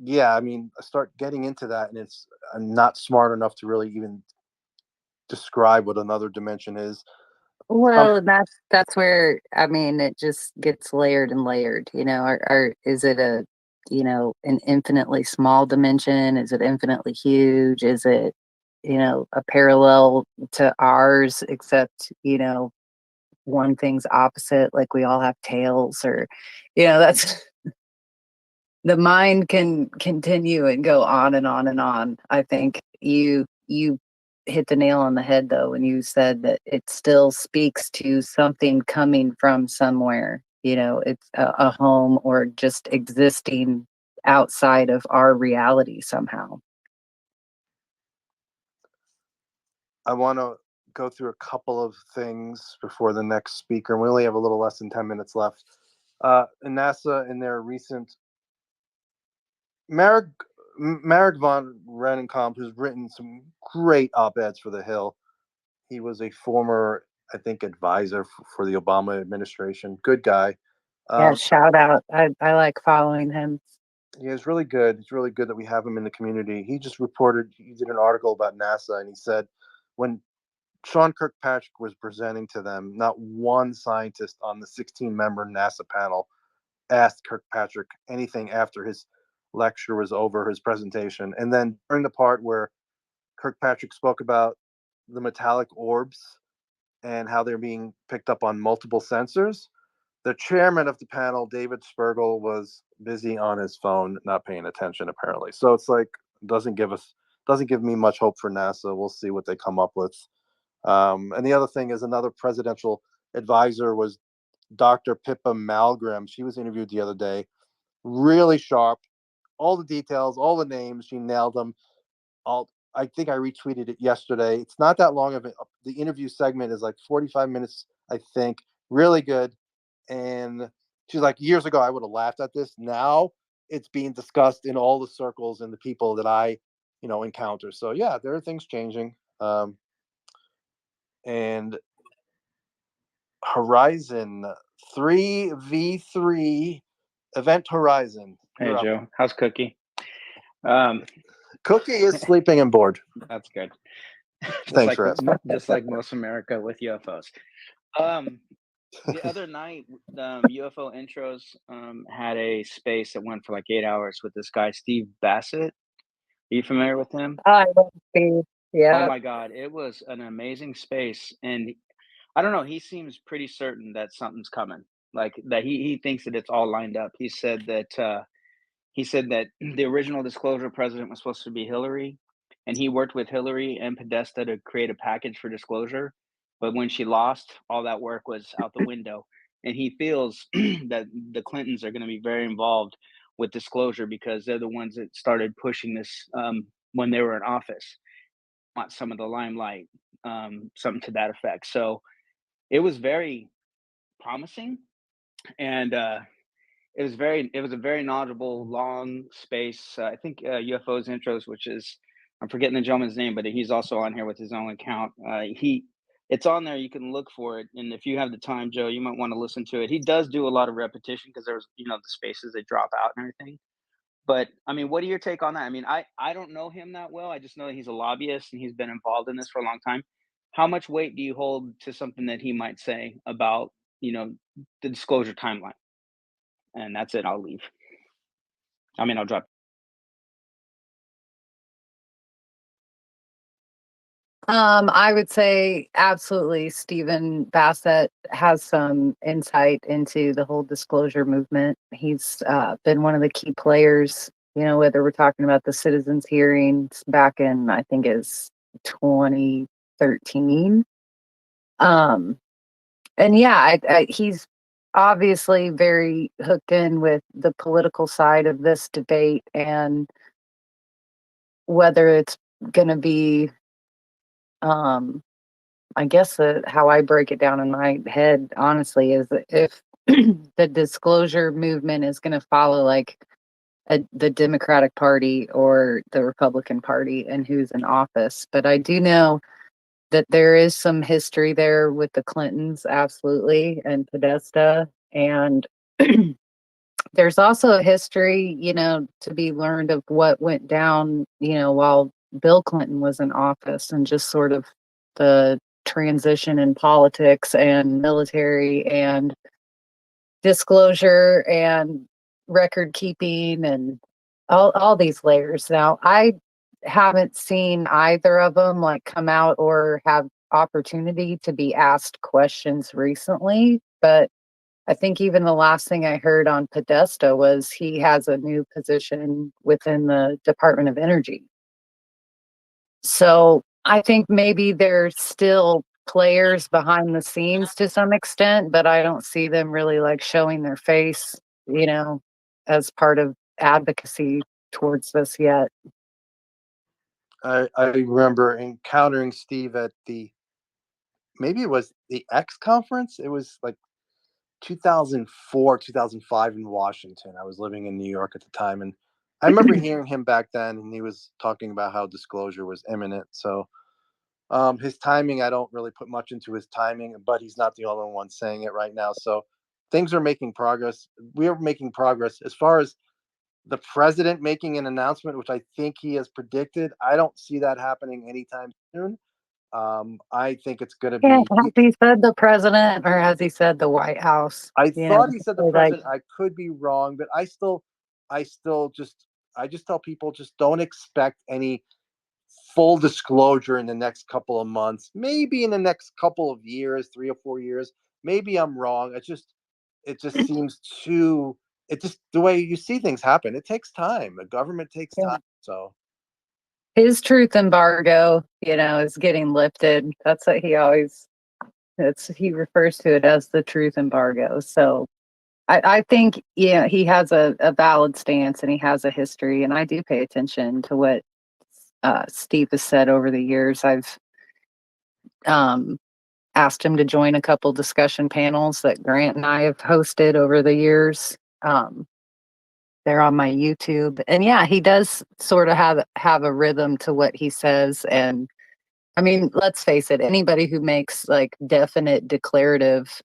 Yeah, I mean, I start getting into that, and I'm not smart enough to really even describe what another dimension is. Well, that's where, I mean, it just gets layered and layered. Is it an infinitely small dimension? Is it infinitely huge? Is it a parallel to ours, except one thing's opposite, like we all have tails, or that's the mind can continue and go on and on and on. I think you hit the nail on the head though when you said that it still speaks to something coming from somewhere. It's a home or just existing outside of our reality somehow. I want to go through a couple of things before the next speaker. We only have a little less than 10 minutes left. NASA, in their recent, Marek von Rennenkamp, who's written some great op-eds for The Hill. He was a former, I think, advisor for the Obama administration. Good guy. Yeah, shout out. I like following him. Yeah, it's really good. It's really good that we have him in the community. He just reported, he did an article about NASA, and he said when Sean Kirkpatrick was presenting to them, not one scientist on the 16-member NASA panel asked Kirkpatrick anything after his lecture was over, his presentation. And then during the part where Kirkpatrick spoke about the metallic orbs and how they're being picked up on multiple sensors, the chairman of the panel, David Spergel, was busy on his phone, not paying attention apparently. So it's like doesn't give me much hope for NASA. We'll see what they come up with. And the other thing is another presidential advisor was Dr. Pippa Malmgren. She was interviewed the other day. Really sharp. All the details, all the names, she nailed them. I think I retweeted it yesterday. It's not that long of it. The interview segment is like 45 minutes, I think. Really good. And she's like, years ago, I would have laughed at this. Now it's being discussed in all the circles and the people that I, encounter. So yeah, there are things changing. And Horizon 3v3 Event Horizon. Hey, You're up. Joe. How's Cookie? Cookie is sleeping and bored. That's good. Thanks for asking. Just like most America with UFOs. The other night, UFO Intros had a space that went for like 8 hours with this guy, Steve Bassett. Are you familiar with him? I love Steve. Yeah. Oh my God. It was an amazing space. And I don't know, he seems pretty certain that something's coming. Like that he thinks that it's all lined up. He said that the original disclosure president was supposed to be Hillary, and he worked with Hillary and Podesta to create a package for disclosure. But when she lost, all that work was out the window. And he feels that the Clintons are going to be very involved with disclosure because they're the ones that started pushing this when they were in office. Want some of the limelight, something to that effect. So it was very promising, and it was a very knowledgeable, long space. I think UFOs Intros, which is, I'm forgetting the gentleman's name, but he's also on here with his own account. It's on there. You can look for it, and if you have the time, Joe, you might want to listen to it. He does do a lot of repetition because there's the spaces they drop out and everything. But I mean, what are your take on that? I mean, I don't know him that well. I just know that he's a lobbyist and he's been involved in this for a long time. How much weight do you hold to something that he might say about the disclosure timeline? And that's it. I'll leave. I'll drop. I would say absolutely. Stephen Bassett has some insight into the whole disclosure movement. He's been one of the key players, whether we're talking about the citizens hearings back in, I think it's 2013. And yeah, he's obviously very hooked in with the political side of this debate, and whether it's going to be I guess how I break it down in my head, honestly, is that if the disclosure movement is going to follow like the Democratic Party or the Republican Party and who's in office. But I do know that there is some history there with the Clintons, absolutely, and Podesta. And there's also a history, to be learned of what went down, while Bill Clinton was in office, and just sort of the transition in politics and military and disclosure and record keeping and all these layers. Now, I haven't seen either of them like come out or have opportunity to be asked questions recently, but I think even the last thing I heard on Podesta was he has a new position within the Department of Energy. So I think maybe there's still players behind the scenes to some extent, but I don't see them really like showing their face, as part of advocacy towards this yet. I remember encountering Steve at maybe it was the X conference. It was like 2004, 2005 in Washington. I was living in New York at the time, and I remember hearing him back then, and he was talking about how disclosure was imminent. So his timing, I don't really put much into his timing, but he's not the only one saying it right now. So things are making progress. We are making progress as far as the president making an announcement, which I think he has predicted. I don't see that happening anytime soon. I think it's going to Yeah, be. has he said the president or has he said the White House? I thought he said the so, president. I could be wrong, but I just tell people just don't expect any full disclosure in the next couple of months. Maybe in the next couple of years, 3 or 4 years. Maybe I'm wrong. It just seems too. It just the way you see things happen. It takes time. The government takes Yeah. time. So His truth embargo, is getting lifted. That's what he refers to it as the truth embargo. So I think, he has a valid stance and he has a history, and I do pay attention to what Steve has said over the years. I've asked him to join a couple discussion panels that Grant and I have hosted over the years. They're on my YouTube, and yeah, he does sort of have a rhythm to what he says. And I mean, let's face it, anybody who makes like definite declarative,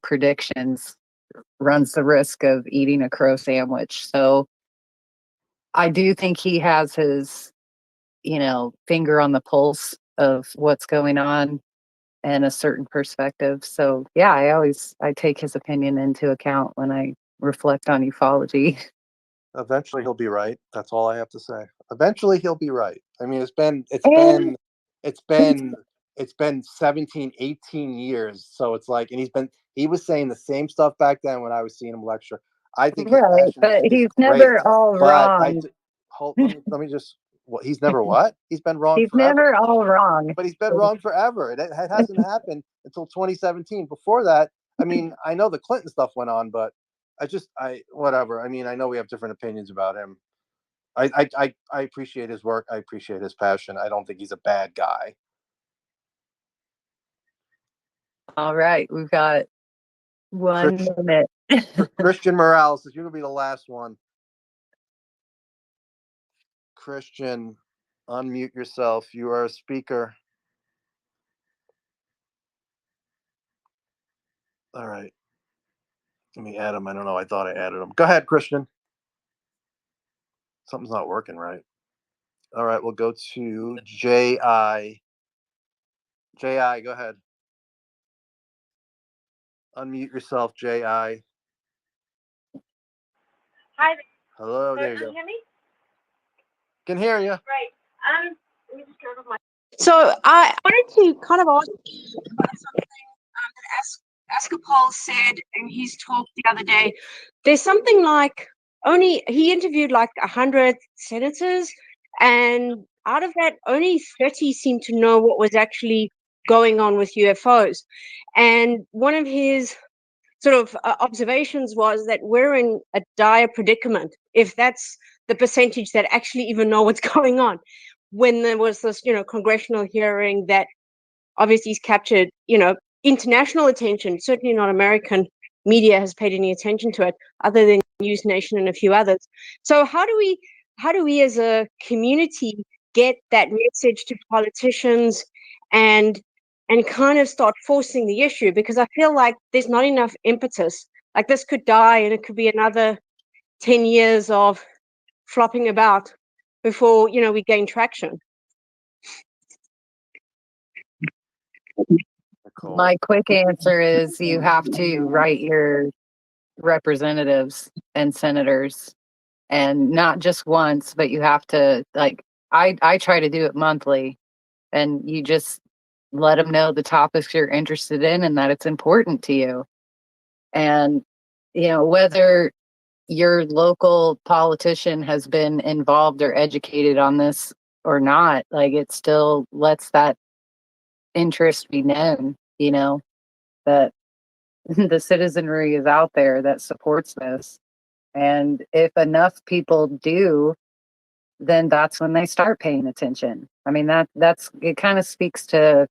predictions runs the risk of eating a crow sandwich. So I do think he has his, finger on the pulse of what's going on and a certain perspective. So yeah, I take his opinion into account when I reflect on ufology. eventually he'll be right. That's all I have to say. Eventually he'll be right. I mean, And it's been 17, 18 years. So it's like, and he was saying the same stuff back then when I was seeing him lecture. I think his right, passion but is he's great, never all but wrong. let me just, what, he's never what? He's been wrong He's forever. never all wrong. But he's been wrong forever. It hasn't happened until 2017. Before that, I mean, I know the Clinton stuff went on, but whatever. I mean, I know we have different opinions about him. I appreciate his work. I appreciate his passion. I don't think he's a bad guy. All right, we've got 1 minute. Christian Morales, you're gonna be the last one. Christian, unmute yourself. You are a speaker. All right. Let me add him. I don't know. I thought I added him. Go ahead, Christian. Something's not working right. All right, we'll go to J.I. J.I., go ahead. Unmute yourself, J.I. Hi. Hello, there you Can go. you hear me? Can hear you. Great. Let me just turn off my. So I wanted to kind of ask you about something that Askapol said in his talk the other day. There's something like he interviewed like 100 senators, and out of that, only 30 seemed to know what was actually going on with UFOs. And one of his sort of observations was that we're in a dire predicament if that's the percentage that actually even know what's going on. When there was this, congressional hearing that obviously has captured, international attention, certainly not American media has paid any attention to it other than News Nation and a few others. So how do we as a community get that message to politicians and kind of start forcing the issue? Because I feel like there's not enough impetus. Like this could die and it could be another 10 years of flopping about before, we gain traction. My quick answer is you have to write your representatives and senators, and not just once, but you have to, like, I try to do it monthly, and you just let them know the topics you're interested in and that it's important to you. And whether your local politician has been involved or educated on this or not, like it still lets that interest be known, that the citizenry is out there that supports this. And if enough people do, then that's when they start paying attention. I mean, that's it kind of speaks to,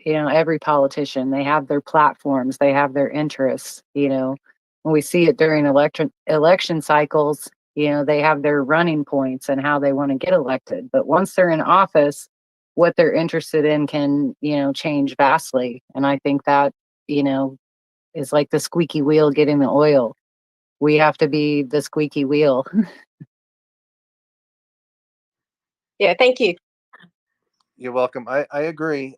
every politician. They have their platforms, they have their interests, When we see it during election cycles, they have their running points and how they want to get elected. But once they're in office, what they're interested in can, change vastly. And I think that, is like the squeaky wheel getting the oil. We have to be the squeaky wheel. Yeah, thank you. You're welcome. I agree.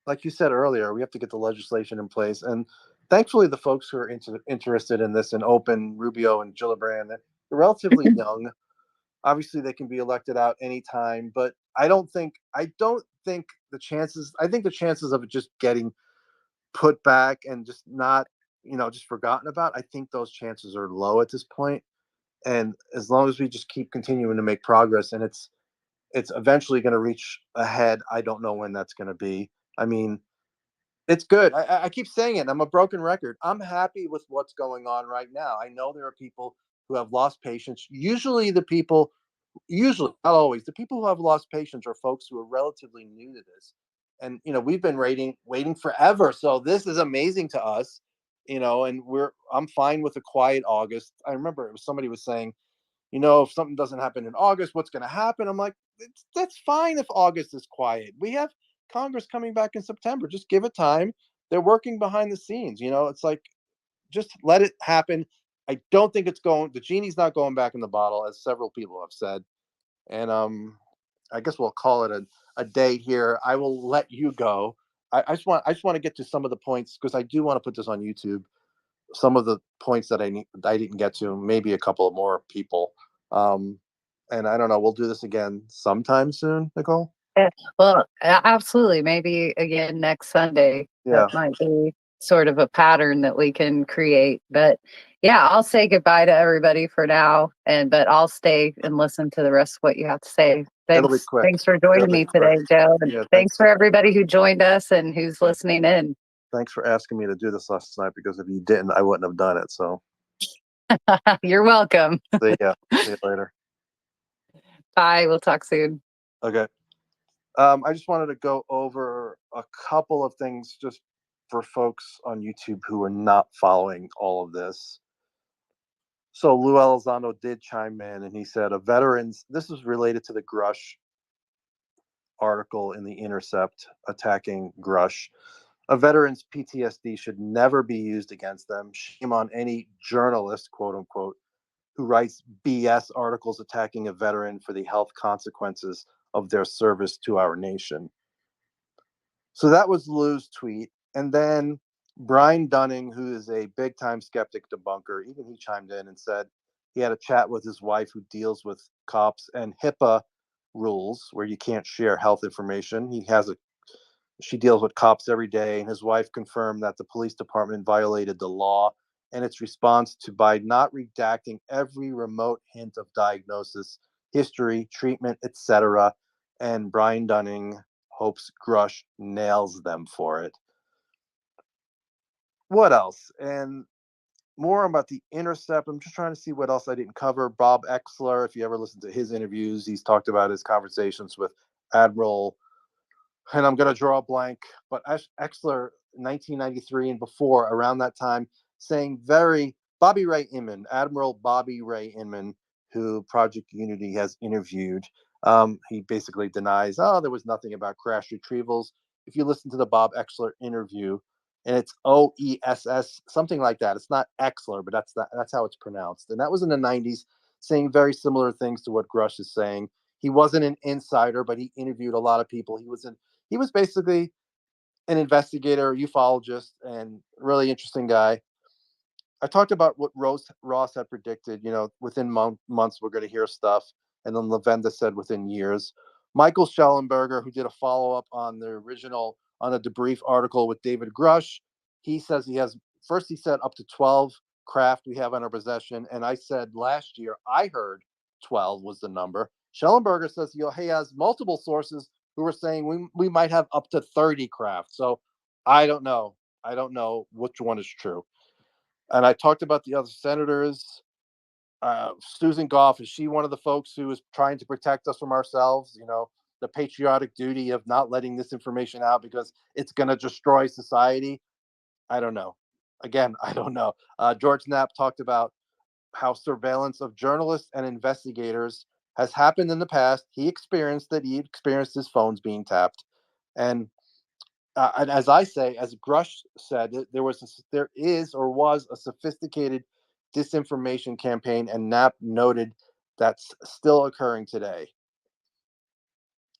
Like you said earlier, we have to get the legislation in place. And thankfully, the folks who are interested in this and open, Rubio and Gillibrand, they're relatively young. Obviously, they can be elected out anytime, but I don't think the chances. I think the chances of it just getting put back and just not, just forgotten about. I think those chances are low at this point. And as long as we just keep continuing to make progress, and it's eventually going to reach a head. I don't know when that's going to be. I mean, it's good. I keep saying it. I'm a broken record. I'm happy with what's going on right now. I know there are people who have lost patience. Usually, not always, the people who have lost patience are folks who are relatively new to this. And, we've been waiting forever. So this is amazing to us, and I'm fine with a quiet August. I remember somebody was saying, if something doesn't happen in August, what's going to happen? I'm like, that's fine if August is quiet. We have Congress coming back in September. Just give it time. They're working behind the scenes. It's like, just let it happen. I don't think the genie's not going back in the bottle, as several people have said. And I guess we'll call it a day here. I will let you go. I just want to get to some of the points, because I do want to put this on YouTube. Some of the points that I didn't get to, maybe a couple of more people. And I don't know, we'll do this again sometime soon, Nicole. Well, absolutely. Maybe again next Sunday. Yeah. That might be sort of a pattern that we can create. But yeah, I'll say goodbye to everybody for now. But I'll stay and listen to the rest of what you have to say. It'll be quick. Thanks for joining me today, Joe. And Yeah, thanks for everybody who joined us and who's listening in. Thanks for asking me to do this last night, because if you didn't, I wouldn't have done it. So you're welcome. See you later. Bye. We'll talk soon. Okay. I just wanted to go over a couple of things just for folks on YouTube who are not following all of this. So Lou Elizondo did chime in, and he said, this is related to the Grusch article in the Intercept attacking Grusch. A veteran's PTSD should never be used against them. Shame on any journalist, quote unquote, who writes BS articles attacking a veteran for the health consequences of their service to our nation. So that was Lou's tweet. And then Brian Dunning, who is a big time skeptic debunker, even he chimed in and said he had a chat with his wife, who deals with cops and HIPAA rules where you can't share health information. She deals with cops every day, and his wife confirmed that the police department violated the law and its response by not redacting every remote hint of diagnosis, history, treatment, etc. And Brian Dunning hopes Grusch nails them for it. What else? And more about the Intercept. I'm just trying to see what else I didn't cover. Bob Exler, if you ever listen to his interviews, he's talked about his conversations with Admiral, and I'm going to draw a blank, but Exler, 1993 and before, around that time, saying Bobby Ray Inman, Admiral Bobby Ray Inman, who Project Unity has interviewed. He basically denies, there was nothing about crash retrievals. If you listen to the Bob Exler interview, and it's OESS, something like that. It's not Exler, but that's how it's pronounced. And that was in the 90s, saying very similar things to what Grusch is saying. He wasn't an insider, but he interviewed a lot of people. He was basically an investigator, ufologist, and really interesting guy. I talked about what Ross had predicted. Within months we're going to hear stuff, and then Lavenda said within years. Michael Schellenberger, who did a follow-up on a debrief article with David Grusch, he says he said up to 12 craft we have in our possession, and I said last year I heard 12 was the number. Schellenberger says he has multiple sources who are saying we might have up to 30 craft. So I don't know. I don't know which one is true. And I talked about the other senators. Susan Goff, is she one of the folks who is trying to protect us from ourselves? You know, the patriotic duty of not letting this information out because it's going to destroy society. I don't know. Again, I don't know. George Knapp talked about how surveillance of journalists and investigators has happened in the past. He experienced that. He experienced his phones being tapped. And as I say, as Grusch said, there is or was a sophisticated disinformation campaign, and Knapp noted that's still occurring today.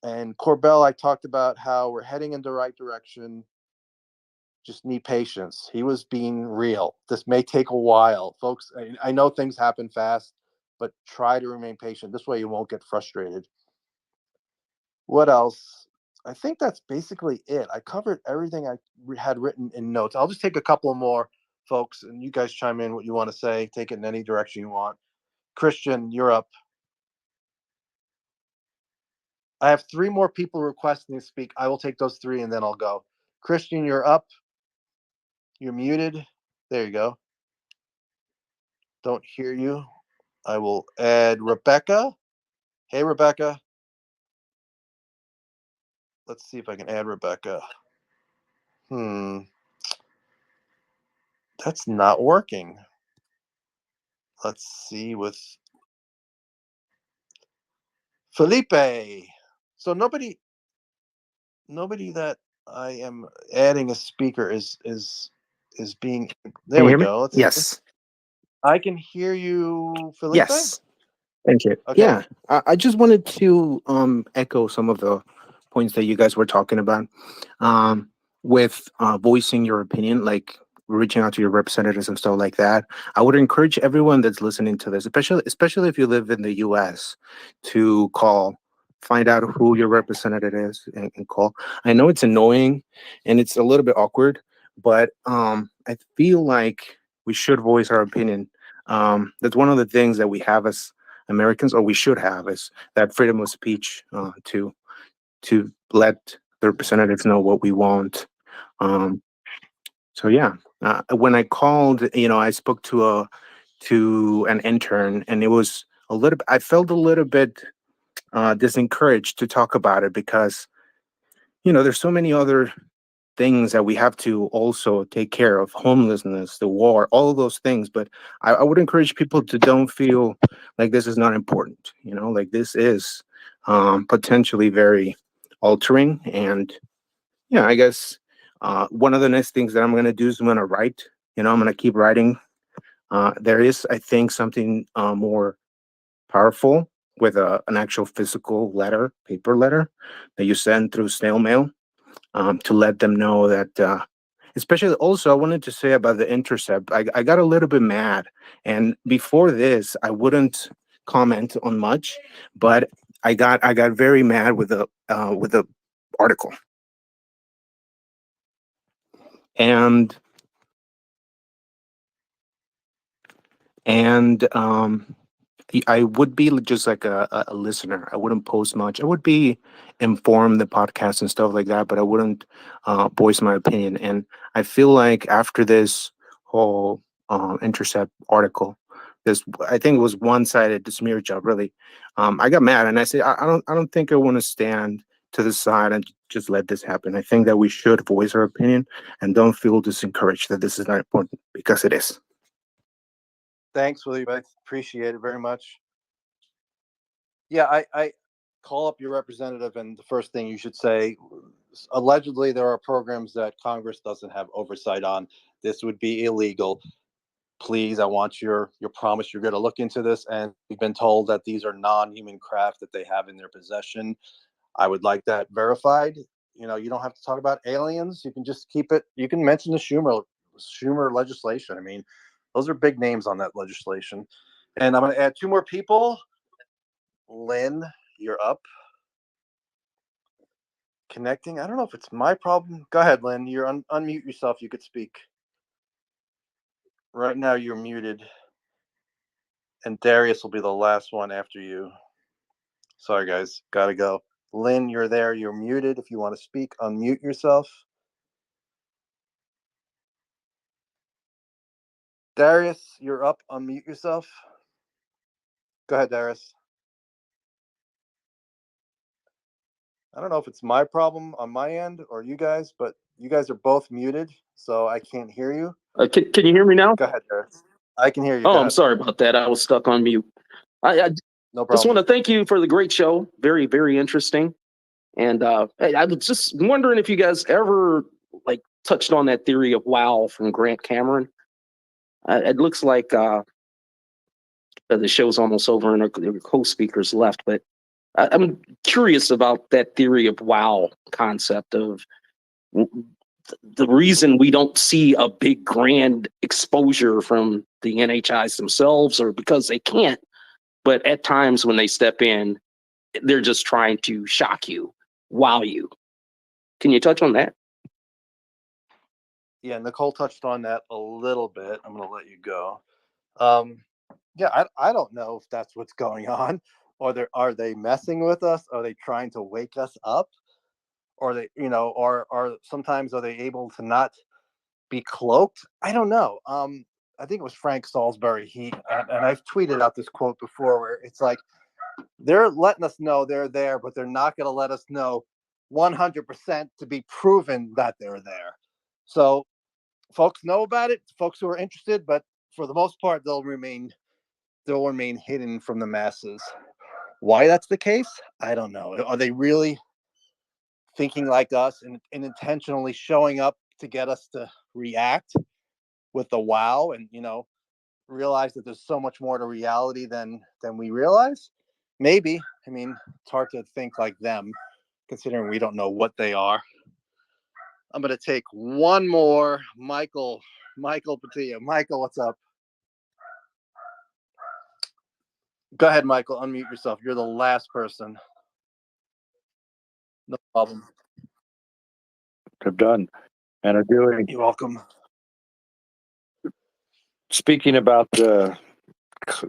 And Corbell, I talked about how we're heading in the right direction. Just need patience. He was being real. This may take a while, folks. I know things happen fast, but try to remain patient. This way you won't get frustrated. What else? I think that's basically it. I covered everything I had written in notes. I'll just take a couple more, folks, and you guys chime in what you want to say. Take it in any direction you want. Christian, you're up. I have 3 more people requesting to speak. I will take those 3 and then I'll go. Christian, you're up. You're muted. There you go. Don't hear you. I will add Rebecca. Hey, Rebecca. Let's see if I can add Rebecca. That's not working. Let's see with Felipe. So nobody that I am adding a speaker is being. There Can you we hear me? go. Let's see. Yes. I can hear you, Felipe. Yes. Thank you. Okay. Yeah. I just wanted to echo some of the points that you guys were talking about with voicing your opinion, like reaching out to your representatives and stuff like that. I would encourage everyone that's listening to this, especially if you live in the US, to call, find out who your representative is and call. I know it's annoying and it's a little bit awkward, but I feel like we should voice our opinion. That's one of the things that we have as Americans, or we should have, is that freedom of speech to let the representatives know what we want. So yeah, when I called, I spoke to an intern, and it was a little. I felt a little bit disencouraged to talk about it because there's so many other things that we have to also take care of: homelessness, the war, all of those things. But I would encourage people to don't feel like this is not important. Like this is potentially very altering. And yeah, I guess one of the next things that I'm going to do is I'm going to write. I'm going to keep writing. There is, I think, something more powerful with an actual physical letter, paper letter that you send through snail mail, to let them know that, especially also, I wanted to say about the Intercept. I got a little bit mad. And before this, I wouldn't comment on much, but I got very mad with the article. And I would be just like a listener. I wouldn't post much. I would be informed the podcast and stuff like that, but I wouldn't voice my opinion. And I feel like after this whole Intercept article, I think it was one-sided, the smear job. Really, I got mad and I said, I don't think I want to stand to the side and just let this happen. I think that we should voice our opinion and don't feel disencouraged that this is not important, because it is. Thanks, Felipe. I appreciate it very much. Yeah, I call up your representative, and the first thing you should say, allegedly there are programs that Congress doesn't have oversight on. This would be illegal. Please, I want your promise you're going to look into this. And we've been told that these are non-human craft that they have in their possession. I would like that verified. You don't have to talk about aliens. You can just keep it. You can mention the Schumer legislation. I mean, those are big names on that legislation. And I'm going to add 2 more people. Lynn, you're up. Connecting. I don't know if it's my problem. Go ahead, Lynn. You're unmute yourself. You could speak. Right now, you're muted. And Darius will be the last one after you. Sorry, guys. Gotta go. Lynn, you're there. You're muted. If you want to speak, unmute yourself. Darius, you're up. Unmute yourself. Go ahead, Darius. I don't know if it's my problem on my end or you guys, but you guys are both muted, so I can't hear you. Can you hear me now? Go ahead, Darius. I can hear you. Oh, Go I'm ahead. sorry about that. I was stuck on mute. I No just problem. want to thank you for the great show. Very, very interesting. And hey, I was just wondering if you guys ever like touched on that theory of wow from Grant Cameron. It looks like the show's almost over and our co-speakers left, but I'm curious about that theory of wow concept of the reason we don't see a big grand exposure from the NHIs themselves, or because they can't, but at times when they step in, they're just trying to shock you, wow you. Can you touch on that? Yeah, Nicole touched on that a little bit. I'm going to let you go. Yeah, I don't know if that's what's going on, or are they messing with us? Are they trying to wake us up? Or they, or sometimes are they able to not be cloaked? I don't know. I think it was Frank Salisbury. And I've tweeted out this quote before where it's like they're letting us know they're there, but they're not going to let us know 100% to be proven that they're there. So folks know about it, folks who are interested, but for the most part, they'll remain hidden from the masses. Why that's the case, I don't know. Are they really thinking like us and intentionally showing up to get us to react with the wow and realize that there's so much more to reality than we realize? Maybe. I mean, it's hard to think like them considering we don't know what they are. I'm going to take one more. Michael Patilla. Michael, what's up? Go ahead, Michael. Unmute yourself. You're the last person. No problem. Have done and are doing. You're welcome. Speaking about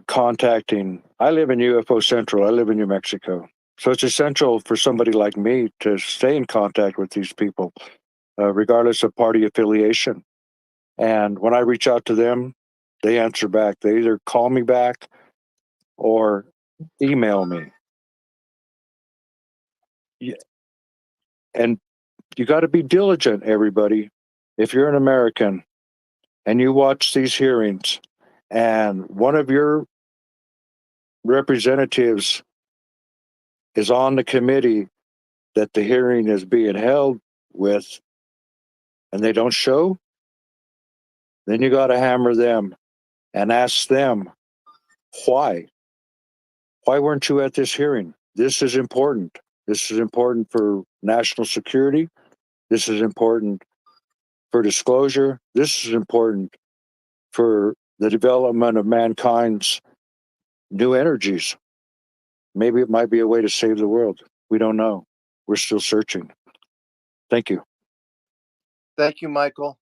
contacting, I live in UFO Central. I live in New Mexico. So it's essential for somebody like me to stay in contact with these people, regardless of party affiliation. And when I reach out to them, they answer back. They either call me back or email me. Yeah. And you got to be diligent, everybody. If you're an American and you watch these hearings and one of your representatives is on the committee that the hearing is being held with and they don't show, then you got to hammer them and ask them why. Why weren't you at this hearing? This is important. This is important for national security. This is important for disclosure. This is important for the development of mankind's new energies. Maybe it might be a way to save the world. We don't know. We're still searching. Thank you. Thank you, Michael.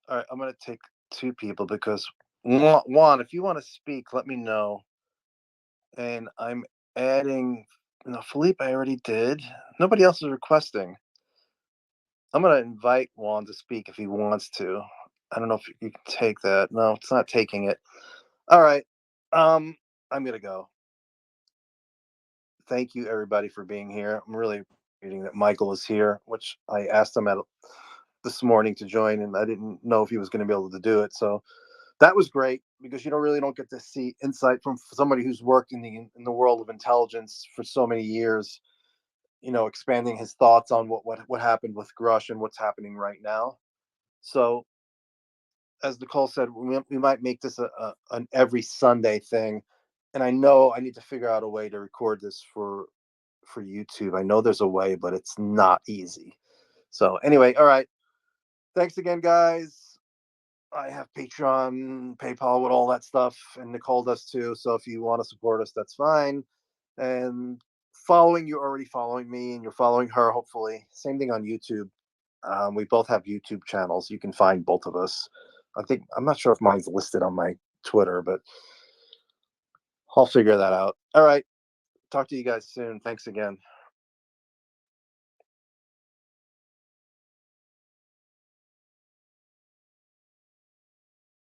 All right, I'm going to take two people because Juan, if you want to speak, let me know. And I'm adding, Felipe, I already did. Nobody else is requesting. I'm going to invite Juan to speak if he wants to. I don't know if you can take that. No, it's not taking it. All right. I'm going to go. Thank you, everybody, for being here. I'm really appreciating that Michael is here, which I asked him this morning to join, and I didn't know if he was going to be able to do it. So that was great because you really don't get to see insight from somebody who's worked in the world of intelligence for so many years. Expanding his thoughts on what happened with Grusch and what's happening right now. So, as Nicole said, we might make this an every Sunday thing, and I know I need to figure out a way to record this for YouTube. I know there's a way, but it's not easy. So anyway, all right. Thanks again, guys. I have Patreon, PayPal with all that stuff, and Nicole does too. So if you want to support us, that's fine. And you're already following me, and you're following her, hopefully. Same thing on YouTube. We both have YouTube channels. You can find both of us. I'm not sure if mine's listed on my Twitter, but I'll figure that out. All right. Talk to you guys soon. Thanks again.